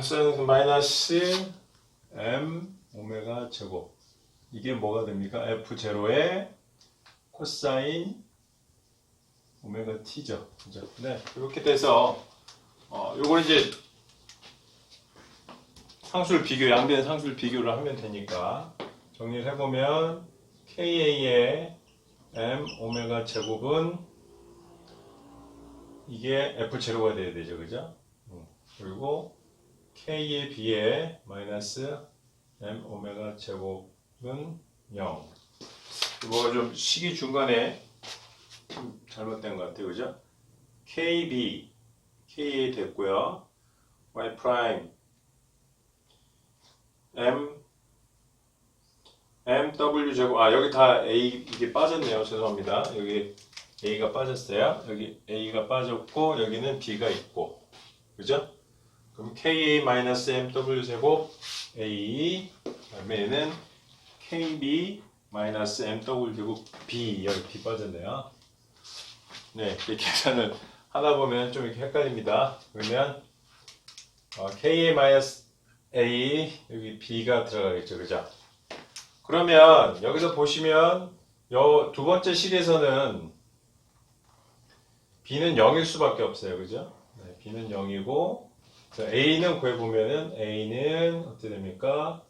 사인 마이너스 m 오메가 제곱 이게 뭐가 됩니까? f0의 코사인 오메가 t죠. 그죠? 네, 이렇게 돼서 요걸 이제 상수를 양변 상수를 비교를 하면 되니까 정리를 해보면 ka의 m 오메가 제곱은 이게 f0가 돼야 되죠, 그죠? 그리고 k의 b의 마이너스 m 오메가 제곱은 0. 뭐가 좀 식이 중간에 좀 잘못된 것 같아요, 그죠? kb ka 됐고요. y 프라임 mw 제곱 여기 다 a 이게 빠졌네요. 죄송합니다. 여기 a가 빠졌어요. 여기 a가 빠졌고 여기는 b가 있고, 그죠? 그럼 ka-mw 제곱 a 그다음에는 kb mw 제곱 b 여기 b 빠졌네요. 네, 이 계산을 하다 보면 좀 이렇게 헷갈립니다. 그러면 ka-a 여기 b가 들어가겠죠, 그죠? 그러면 여기서 보시면 요 두 번째 식에서는 b는 0일 수밖에 없어요, 그죠? 네, b는 0이고 a는 구해보면은 a는 어떻게 됩니까?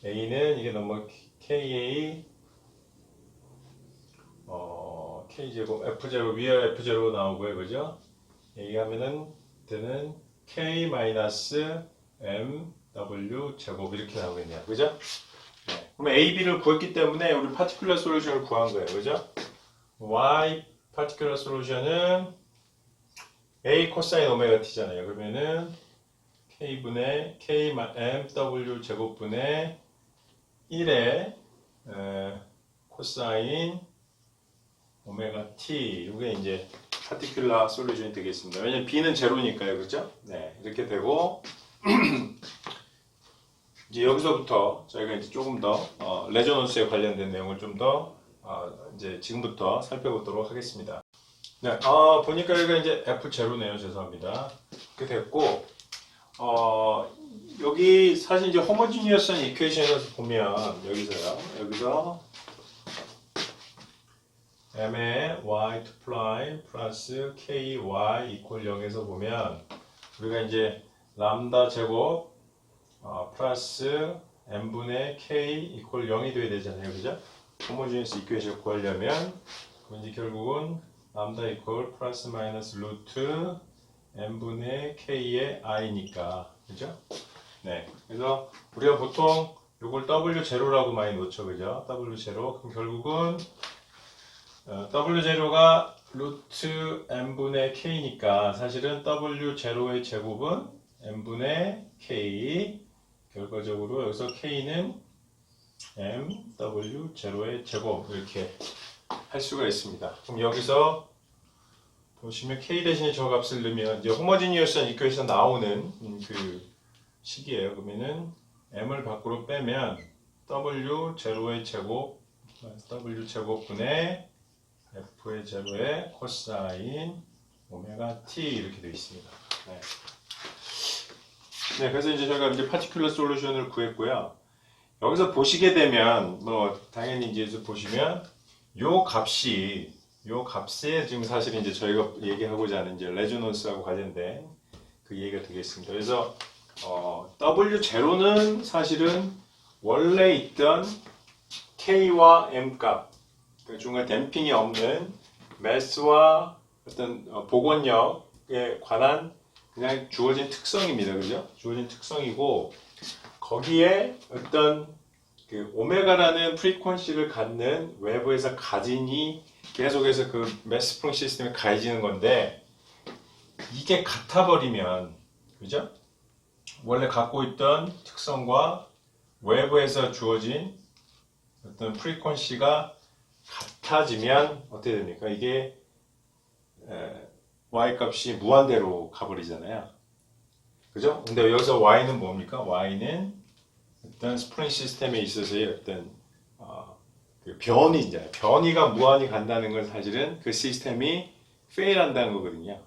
a는 이게 너무 ka k제곱 f제곱 위에 f제곱 나오고요, 그죠? a 하면은 되는 k-mw 제곱 이렇게 나오겠네요, 그죠? 네. 그럼 a, b를 구했기 때문에 우리 파티큘러 솔루션을 구한 거예요, 그죠? y 파티큘러 솔루션은 a 코사인 오메가 t잖아요. 그러면은 k분의 kmw 제곱분의 1의 코사인 오메가 t 이게 이제 파티큘라 솔루션이 되겠습니다. 왜냐면 b는 제로니까요, 그렇죠? 네, 이렇게 되고 이제 여기서부터 저희가 이제 조금 더 레조넌스에 관련된 내용을 좀 더 이제 지금부터 살펴보도록 하겠습니다. 네, 보니까 여기가 이제 f 제로네요. 죄송합니다. 이렇게 됐고 여기 사실 이제 호모지니어스 이퀘이션에서 보면 여기서 m의 y to 플라이 플러스 ky 이퀄 0에서 보면 우리가 이제 람다 제곱 플러스 n분의 k 이퀄 0이 돼야 되잖아요, 그죠? 호모지니어스 이퀘이션 구하려면 이제 결국은 람다 이퀄 플러스 마이너스 루트 n분의 k의 i니까, 그죠? 네, 그래서 우리가 보통 이걸 w0라고 많이 놓죠, 그죠? w0. 그럼 결국은 w0가 루트 n분의 k니까 사실은 w0의 제곱은 n분의 k, 결과적으로 여기서 k는 m w0의 제곱 이렇게 할 수가 있습니다. 그럼 여기서 보시면 k 대신에 저 값을 넣으면 이제 호모지니어스 이퀘이션 나오는 그 식이에요. 그러면은 m을 밖으로 빼면 w0의 제곱 w 제곱분의 f의 제로의 코사인 오메가 t 이렇게 되어 있습니다. 네. 네, 그래서 이제 저희가 이제 파티큘러 솔루션을 구했고요. 여기서 보시게 되면 뭐 당연히 이제 보시면 요 값에 지금 사실 이제 저희가 얘기하고자 하는 이제 레조넌스하고 관련된 그 얘기가 되겠습니다. 그래서 W0는 사실은 원래 있던 K와 M 값, 그 중간 댐핑이 없는 매스와 어떤 복원력에 관한 그냥 주어진 특성입니다. 그죠? 주어진 특성이고, 거기에 어떤 그 오메가라는 프리퀀시를 갖는 외부에서 가진이 계속해서 그 매스 스프링 시스템에 가해지는 건데, 이게 같아버리면, 그죠? 원래 갖고 있던 특성과 외부에서 주어진 어떤 프리퀀시가 같아지면 어떻게 됩니까? 이게 y 값이 무한대로 가버리잖아요. 그죠? 근데 여기서 y는 뭡니까? y는 어떤 스프링 시스템에 있어서의 어떤 그 변이가 무한히 간다는 건 사실은 그 시스템이 페일한다는 거거든요.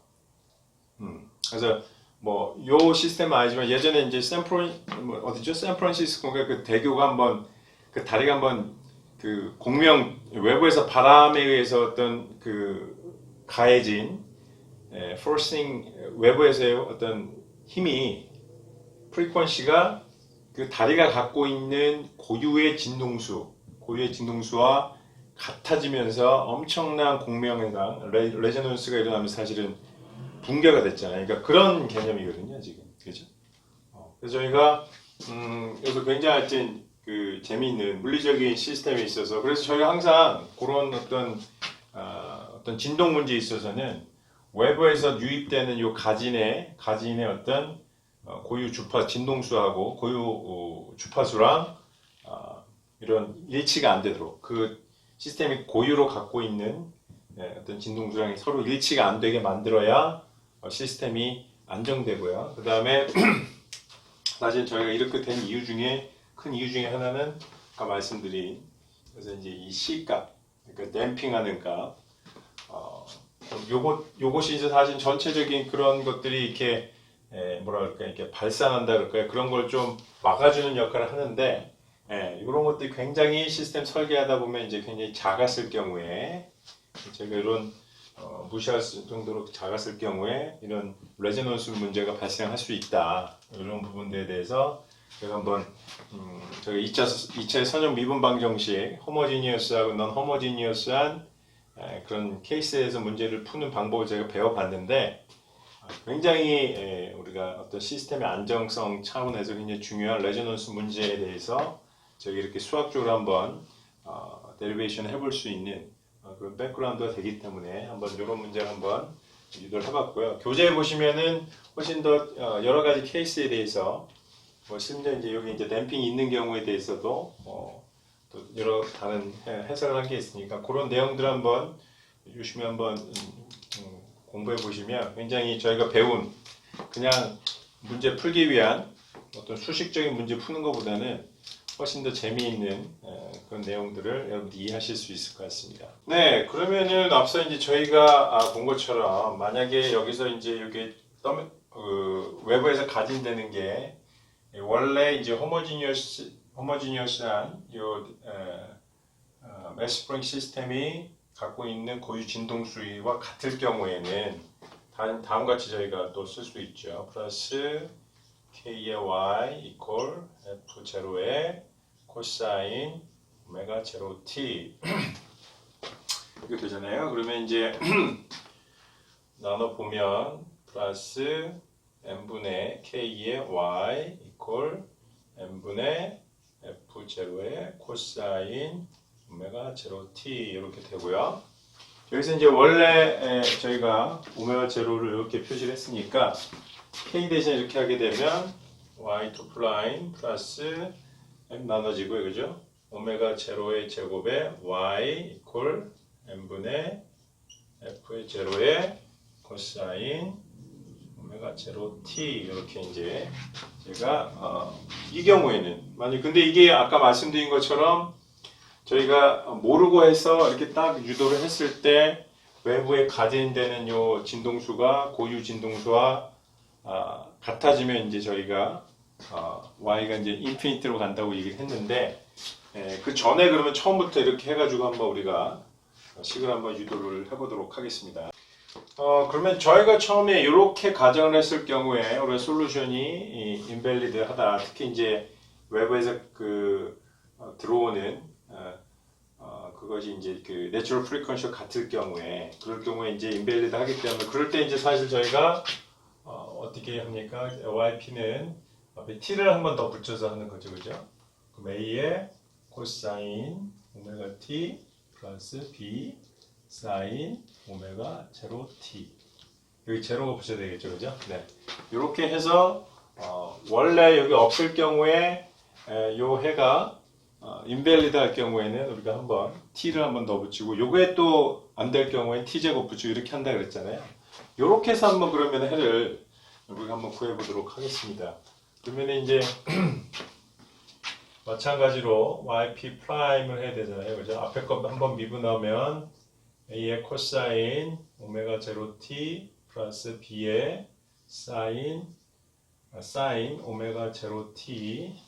그래서 뭐 요 시스템은 아니지만 예전에 이제 샌프란시스코가 그 대교가 한번 그 다리가 한번 그 공명 외부에서 바람에 의해서 어떤 그 가해진 forcing 외부에서의 어떤 힘이 프리퀀시가 그 다리가 갖고 있는 고유의 진동수와 같아지면서 엄청난 공명해상 레저넌스가 일어나면 사실은 붕괴가 됐잖아요. 그러니까 그런 개념이거든요, 지금. 그죠? 그래서 저희가 여기서 굉장히 그 재미있는 물리적인 시스템에 있어서 그래서 저희가 항상 그런 어떤 진동 문제에 있어서는 외부에서 유입되는 요 가진의 어떤 고유 진동수하고 고유 주파수랑 이런 일치가 안 되도록 그 시스템이 고유로 갖고 있는 어떤 진동수랑 서로 일치가 안 되게 만들어야 시스템이 안정되고요. 그 다음에 사실 저희가 이렇게 된 큰 이유 중에 하나는 아까 말씀드린 그래서 이제 이 C값, 그러니까 댐핑하는 값, 요것이 이제 사실 전체적인 그런 것들이 이렇게 이렇게 발산한다 그럴까요? 그런 걸 좀 막아주는 역할을 하는데 이런 것들이 굉장히 시스템 설계하다 보면 이제 굉장히 작았을 경우에 제가 이런 무시할 정도로 작았을 경우에 이런 레저넌스 문제가 발생할 수 있다. 이런 부분들에 대해서 제가 한번 저희가 2차 선형 미분 방정식 호모지니어스하고 넌 호모지니어스한 그런 케이스에서 문제를 푸는 방법을 제가 배워봤는데 굉장히 우리가 어떤 시스템의 안정성 차원에서 굉장히 중요한 레저넌스 문제에 대해서 저희 이렇게 수학적으로 한번 데리베이션 해볼 수 있는 그런 백그라운드가 되기 때문에 한번 이런 문제를 한번 유도를 해봤고요. 교재에 보시면은 훨씬 더 여러 가지 케이스에 대해서 심지어 이제 여기 이제 댐핑이 있는 경우에 대해서도 또 여러 다른 해석을 한 게 있으니까 그런 내용들 한번 유심히 한번 공부해 보시면 굉장히 저희가 배운 그냥 문제 풀기 위한 어떤 수식적인 문제 푸는 것보다는 훨씬 더 재미있는 그런 내용들을 여러분들이 이해하실 수 있을 것 같습니다. 네, 그러면은 앞서 이제 저희가 본 것처럼 만약에 여기서 이제 이게 외부에서 가진되는 게 원래 이제 호모지니어스한 요 매스 스프링 시스템이 갖고 있는 고유 진동수와 같을 경우에는 다음과 같이 저희가 또 쓸 수 있죠. 플러스 K의 Y 이퀄 F0의 코사인 오메가 제로 T 이렇게 되잖아요. 그러면 이제 나눠보면 플러스 n분의 K의 Y 이퀄 n분의 F0의 코사인 오메가 제로 T 이렇게 되고요. 여기서 이제 원래 저희가 오메가 제로를 이렇게 표시를 했으니까 K 대신 이렇게 하게 되면 Y2 프라임 플러스 M 나눠지고요. 그죠? 오메가 제로의 제곱에 Y 이퀄 n분의 F의 제로의 코사인 오메가 제로 T 이렇게 이제 제가 이 경우에는 만약 근데 이게 아까 말씀드린 것처럼 저희가 모르고 해서 이렇게 딱 유도를 했을 때 외부에 가진되는 요 진동수가 고유 진동수와 같아지면 이제 저희가 y가 이제 인피니티로 간다고 얘기를 했는데 그 전에 그러면 처음부터 이렇게 해가지고 한번 우리가 식을 한번 유도를 해보도록 하겠습니다. 그러면 저희가 처음에 이렇게 가정을 했을 경우에 우리 솔루션이 인밸리드하다. 특히 이제 외부에서 들어오는 그것이 이제 그 내추럴 프리퀀시와 같을 경우에 그럴 경우에 이제 인밸리드 하기 때문에 그럴 때 이제 사실 저희가 어떻게 합니까? YP는 앞에 T를 한 번 더 붙여서 하는 거죠, 그죠? 그럼 A의 코사인 오메가 T 플러스 B 사인 오메가 제로 T 여기 제로가 붙여야 되겠죠, 그죠? 네. 이렇게 해서 원래 여기 없을 경우에 요 해가 인밸리드 할 경우에는 우리가 한번 t를 한번 더 붙이고 요게 또 안 될 경우에 t 제곱 붙이고 이렇게 한다 그랬잖아요. 요렇게 해서 한번 그러면 해를 우리가 한번 구해 보도록 하겠습니다. 그러면 이제 마찬가지로 yp 프라임을 해야 되잖아요. 그죠? 앞에 거 한번 미분하면 a의 코사인 오메가 제로 t 플러스 b의 사인 오메가 제로 t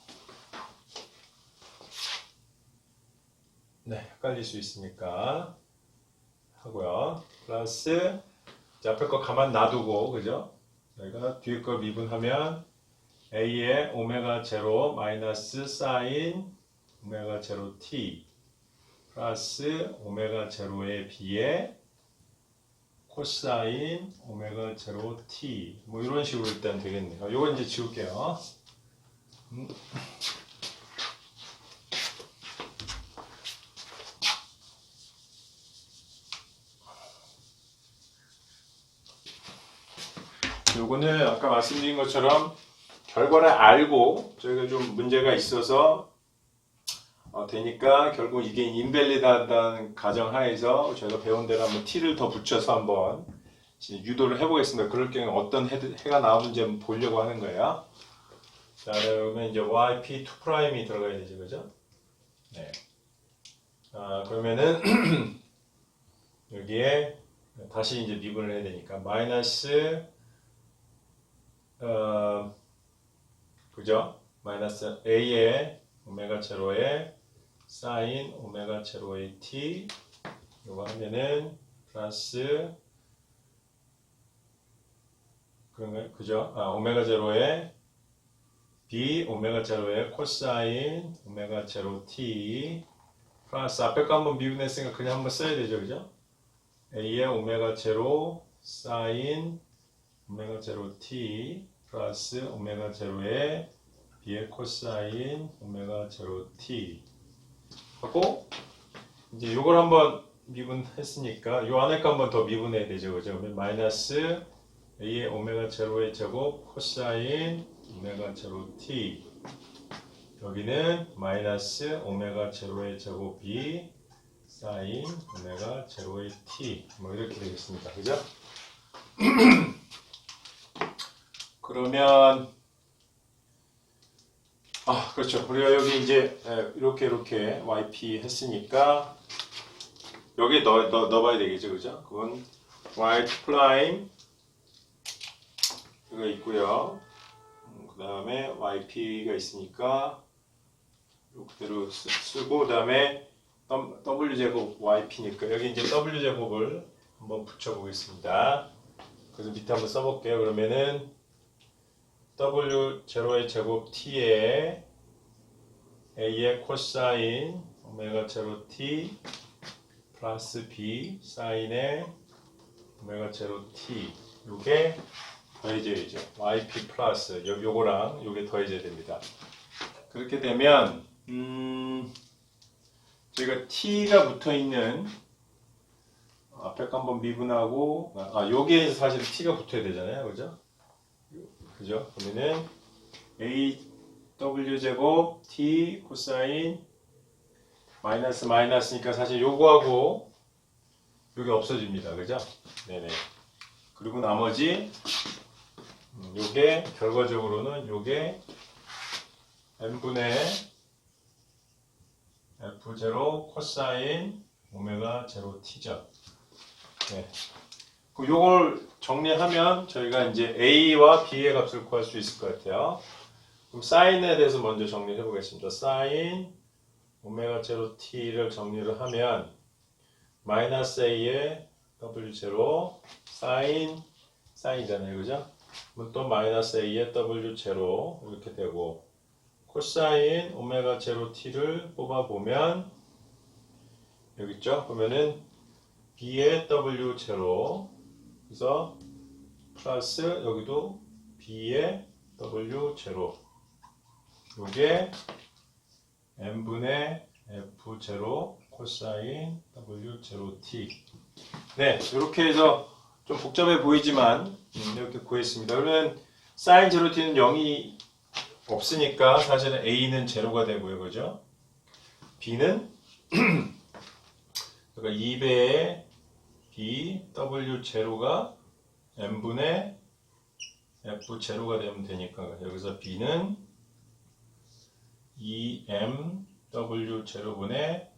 네, 헷갈릴 수 있으니까 하고요. 플러스 앞에 거 가만 놔두고 그죠? 저희가 뒤에 거 미분하면 a의 오메가 제로 마이너스 사인 오메가 제로 t 플러스 오메가 제로의 b의 코사인 오메가 제로 t 뭐 이런 식으로 일단 되겠네요. 요건 이제 지울게요. 요거는 아까 말씀드린 것처럼 결과를 알고 저희가 좀 문제가 있어서 되니까 결국 이게 인밸리드하다는 가정하에서 저희가 배운 대로 한번 t를 더 붙여서 한번 유도를 해보겠습니다. 그럴 경우에 어떤 해가 나오는지 한번 보려고 하는 거예요. 자, 그러면 이제 yp2'이 들어가야 되죠, 그죠? 네. 그러면은 여기에 다시 이제 미분을 해야 되니까 마이너스 그죠? 마이너스 a의 오메가 제로의 사인 오메가 제로의 t 이거 하면은 플러스 그런가요? 그죠? 오메가 제로의 b 오메가 제로의 코사인 오메가 제로 t 플러스 앞에 거 한번 미분했으니까 그냥 한번 써야 되죠, 그죠? a의 오메가 제로 사인 오메가 제로 t 플러스 오메가 제로의 b의 코사인 오메가 제로 t 하고 이제 요걸 한번 미분했으니까 요 안에 거 한번 더 미분해야 되죠, 그죠? 그러면 마이너스 a의 오메가 제로의 제곱 코사인 오메가 제로 t 여기는 마이너스 오메가 제로의 제곱 b 사인 오메가 제로의 t 뭐 이렇게 되겠습니다, 그죠? 그러면 그렇죠. 우리가 여기 이제 이렇게 yp 했으니까 여기 넣어봐야 되겠죠, 그죠? 그건 y 프라임 이거 있고요. 그 다음에 yp가 있으니까 그대로 쓰고 그 다음에 w 제곱 yp니까 여기 이제 w 제곱을 한번 붙여보겠습니다. 그래서 밑에 한번 써볼게요. 그러면은 w 제로의 제곱 t에 a의 코사인 오메가 제로 t 플러스 b 사인의 오메가 제로 t 요게 더해져야죠. yp 플러스 요거랑 요게 더해져야 됩니다. 그렇게 되면 저희가 t가 붙어있는 앞에 거 한번 미분하고 요게 사실 t가 붙어야 되잖아요, 그죠? 그죠? 그러면은 a w 제곱 t 코사인 마이너스니까 사실 요거하고 요게 없어집니다, 그죠? 네네. 그리고 나머지 요게 결과적으로는 요게 n분의 f0 코사인 오메가 제로 t죠. 네. 요걸 정리하면 저희가 이제 a와 b의 값을 구할 수 있을 것 같아요. 그럼 사인에 대해서 먼저 정리해 보겠습니다. 사인 오메가 제로 t를 정리를 하면 마이너스 a의 w 제로 사인이잖아요, 그죠? 그럼 또 마이너스 a의 w 제로 이렇게 되고 코사인 오메가 제로 t를 뽑아보면 여기 있죠? 그러면은 b의 w 제로 그래서 플러스 여기도 b의 w 제로 요게 n분의 f 제로 코사인 w 제로 t 네 이렇게 해서 좀 복잡해 보이지만 이렇게 구했습니다. 그러면 사인 제로 t는 0이 없으니까 사실은 a는 제로가 되고요, 그죠? b는 그러니까 2배의 b w 제로가 n분의 f 제로가 되면 되니까 여기서 b는 2m w 제로분의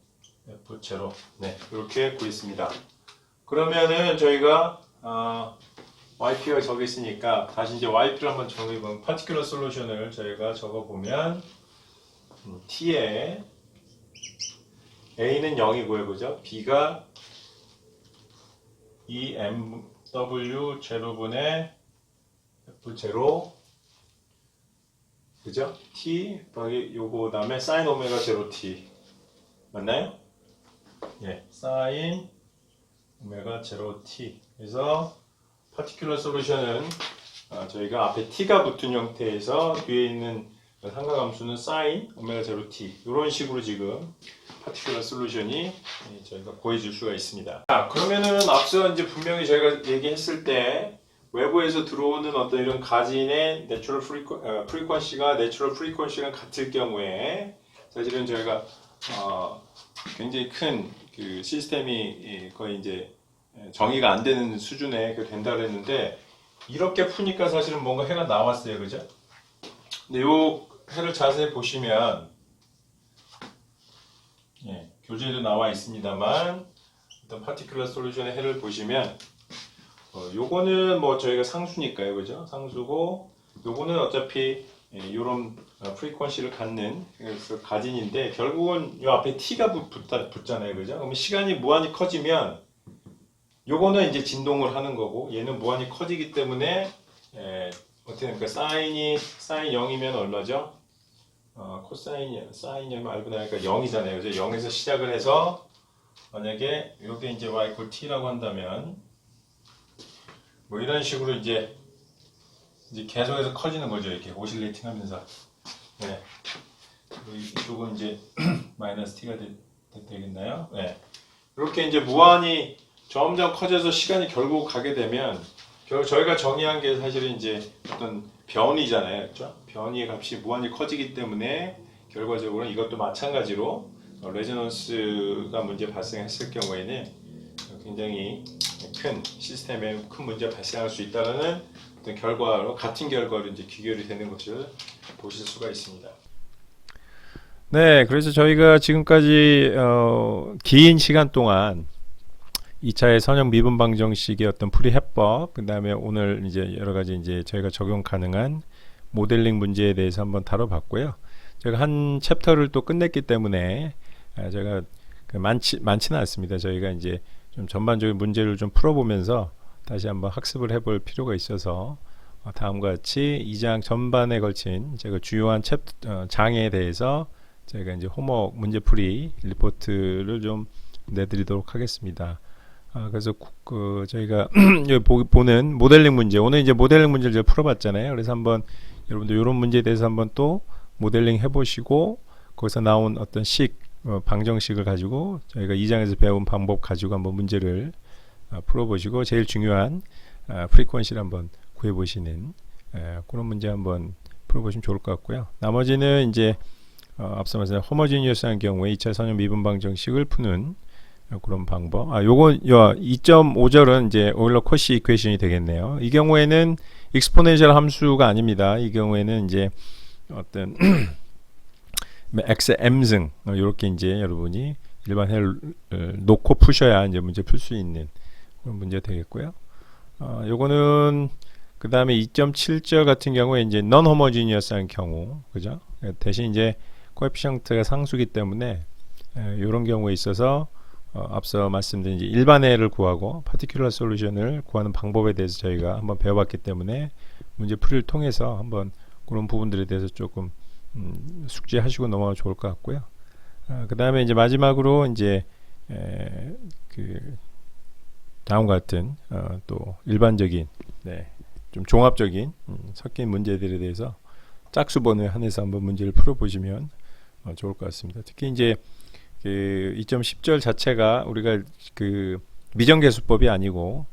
f 제로 네 이렇게 구했습니다. 그러면은 저희가 yp가 저기 있으니까 다시 이제 yp를 한번 정해보면 particular solution을 저희가 적어보면 t에 a는 0이고요, 그죠? b가 2mw 제로분의 f0 그죠? t 더하기 요거 다음에 sin 오메가 제로 t 맞나요? 예, sin 오메가 제로 t 그래서 particular solution은 저희가 앞에 t가 붙은 형태에서 뒤에 있는 상가함수는 sin 오메가 제로 t 이런 식으로 지금 particular solution이 저희가 구해줄 수가 있습니다. 자, 그러면은 앞서 이제 분명히 저희가 얘기했을 때 외부에서 들어오는 어떤 이런 가진의 내추럴 프리퀀시가 내추럴 프리퀀시랑 같을 경우에 사실은 저희가 굉장히 큰 그 시스템이 거의 이제 정의가 안 되는 수준에 된다고 했는데 이렇게 푸니까 사실은 뭔가 해가 나왔어요, 그죠? 근데 요 해를 자세히 보시면 예, 교재에도 나와 있습니다만 어떤 파티큘러 솔루션의 해를 보시면 요거는 뭐 저희가 상수니까요, 그죠? 상수고 요거는 어차피 이런 프리퀀시를 갖는 그래서 가진인데 결국은 요 앞에 t가 붙잖아요, 그죠? 그러면 시간이 무한히 커지면 요거는 이제 진동을 하는 거고 얘는 무한히 커지기 때문에 어떻게 됩니까? 사인 0이면 얼마죠? 사인이 0이면 알고 나니까 0이잖아요, 그죠? 0에서 시작을 해서 만약에 요게 이제 y equal t라고 한다면 뭐 이런 식으로 이제 계속해서 커지는 거죠. 이렇게 오실레이팅 하면서. 네. 이쪽은 이제 마이너스 t가 되겠나요? 네. 이렇게 이제 무한히 점점 커져서 시간이 결국 가게 되면 저희가 정의한 게 사실은 이제 어떤 변이잖아요. 그렇죠? 변이의 값이 무한히 커지기 때문에 결과적으로 이것도 마찬가지로 레저넌스가 문제 발생했을 경우에는 굉장히 큰 시스템에 큰 문제가 발생할 수 있다는 어떤 결과로 같은 결과로 이제 귀결이 되는 것을 보실 수가 있습니다. 네, 그래서 저희가 지금까지 긴 시간 동안 2차의 선형 미분 방정식의 어떤 풀이 해법, 그 다음에 오늘 이제 여러 가지 이제 저희가 적용 가능한 모델링 문제에 대해서 한번 다뤄봤고요. 제가 한 챕터를 또 끝냈기 때문에 제가 많지는 않습니다. 저희가 이제 좀 전반적인 문제를 좀 풀어보면서 다시 한번 학습을 해볼 필요가 있어서 다음과 같이 2장 전반에 걸친 제가 주요한 장에 대해서 저희가 이제 홈워크 문제풀이 리포트를 좀 내드리도록 하겠습니다. 그래서 저희가 보는 모델링 문제, 오늘 이제 모델링 문제를 제가 풀어봤잖아요. 그래서 한번 여러분들 이런 문제에 대해서 한번 또 모델링 해보시고 거기서 나온 어떤 방정식을 가지고 저희가 2장에서 배운 방법 가지고 한번 문제를 풀어보시고 제일 중요한 프리퀀시를 한번 구해보시는 그런 문제 한번 풀어보시면 좋을 것 같고요. 나머지는 이제 앞서 말씀드린 호모지니어스한 경우에 2차 선형 미분 방정식을 푸는 그런 방법. 요건 2.5절은 이제 오일러 코시 이퀘이션이 되겠네요. 이 경우에는 익스포넨셜 함수가 아닙니다. 이 경우에는 이제 어떤 x m승 이렇게 이제 여러분이 일반 해를 놓고 푸셔야 이제 문제 풀 수 있는 그런 문제 되겠고요. 요거는 그 다음에 2.7절 같은 경우에 이제 non homogeneous한 경우, 그죠? 대신 이제 코에피션트가 상수기 때문에 이런 경우에 있어서 앞서 말씀드린 이제 일반해를 구하고 파티큘러 솔루션을 구하는 방법에 대해서 저희가 한번 배워봤기 때문에 문제 풀이를 통해서 한번 그런 부분들에 대해서 조금 숙지하시고 넘어가면 좋을 것 같고요. 그 다음에 이제 마지막으로 이제 그 다음과 같은 또 일반적인 좀 종합적인 섞인 문제들에 대해서 짝수번호에 한해서 한번 문제를 풀어보시면 좋을 것 같습니다. 특히 이제 그 2.10절 자체가 우리가 그 미정계수법이 아니고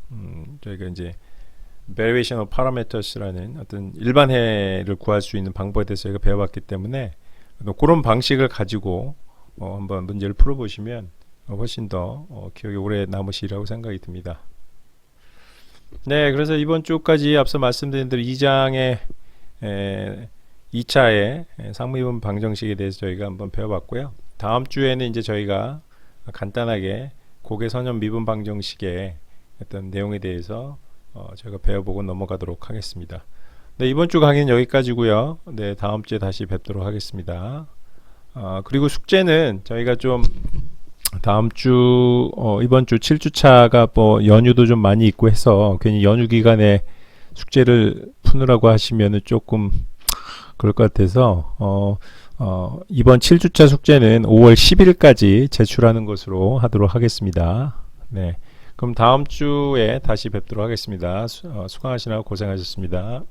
저희가 이제 Variation of Parameters라는 어떤 일반해를 구할 수 있는 방법에 대해서 저희가 배워봤기 때문에 그런 방식을 가지고 한번 문제를 풀어보시면 훨씬 더 기억에 오래 남으시리라고 생각이 듭니다. 네, 그래서 이번 주까지 앞서 말씀드린 대로 2장의 2차의 상미분 방정식에 대해서 저희가 한번 배워봤고요. 다음 주에는 이제 저희가 간단하게 고개선형 미분 방정식의 어떤 내용에 대해서 저희가 배워보고 넘어가도록 하겠습니다. 네, 이번 주 강의는 여기까지고요. 네, 다음 주에 다시 뵙도록 하겠습니다. 그리고 숙제는 저희가 좀 다음 주 이번 주 7주차가 뭐 연휴도 좀 많이 있고 해서 괜히 연휴 기간에 숙제를 푸느라고 하시면은 조금 그럴 것 같아서 이번 7주차 숙제는 5월 10일까지 제출하는 것으로 하도록 하겠습니다. 네, 그럼 다음 주에 다시 뵙도록 하겠습니다. 수강하시느라 고생하셨습니다.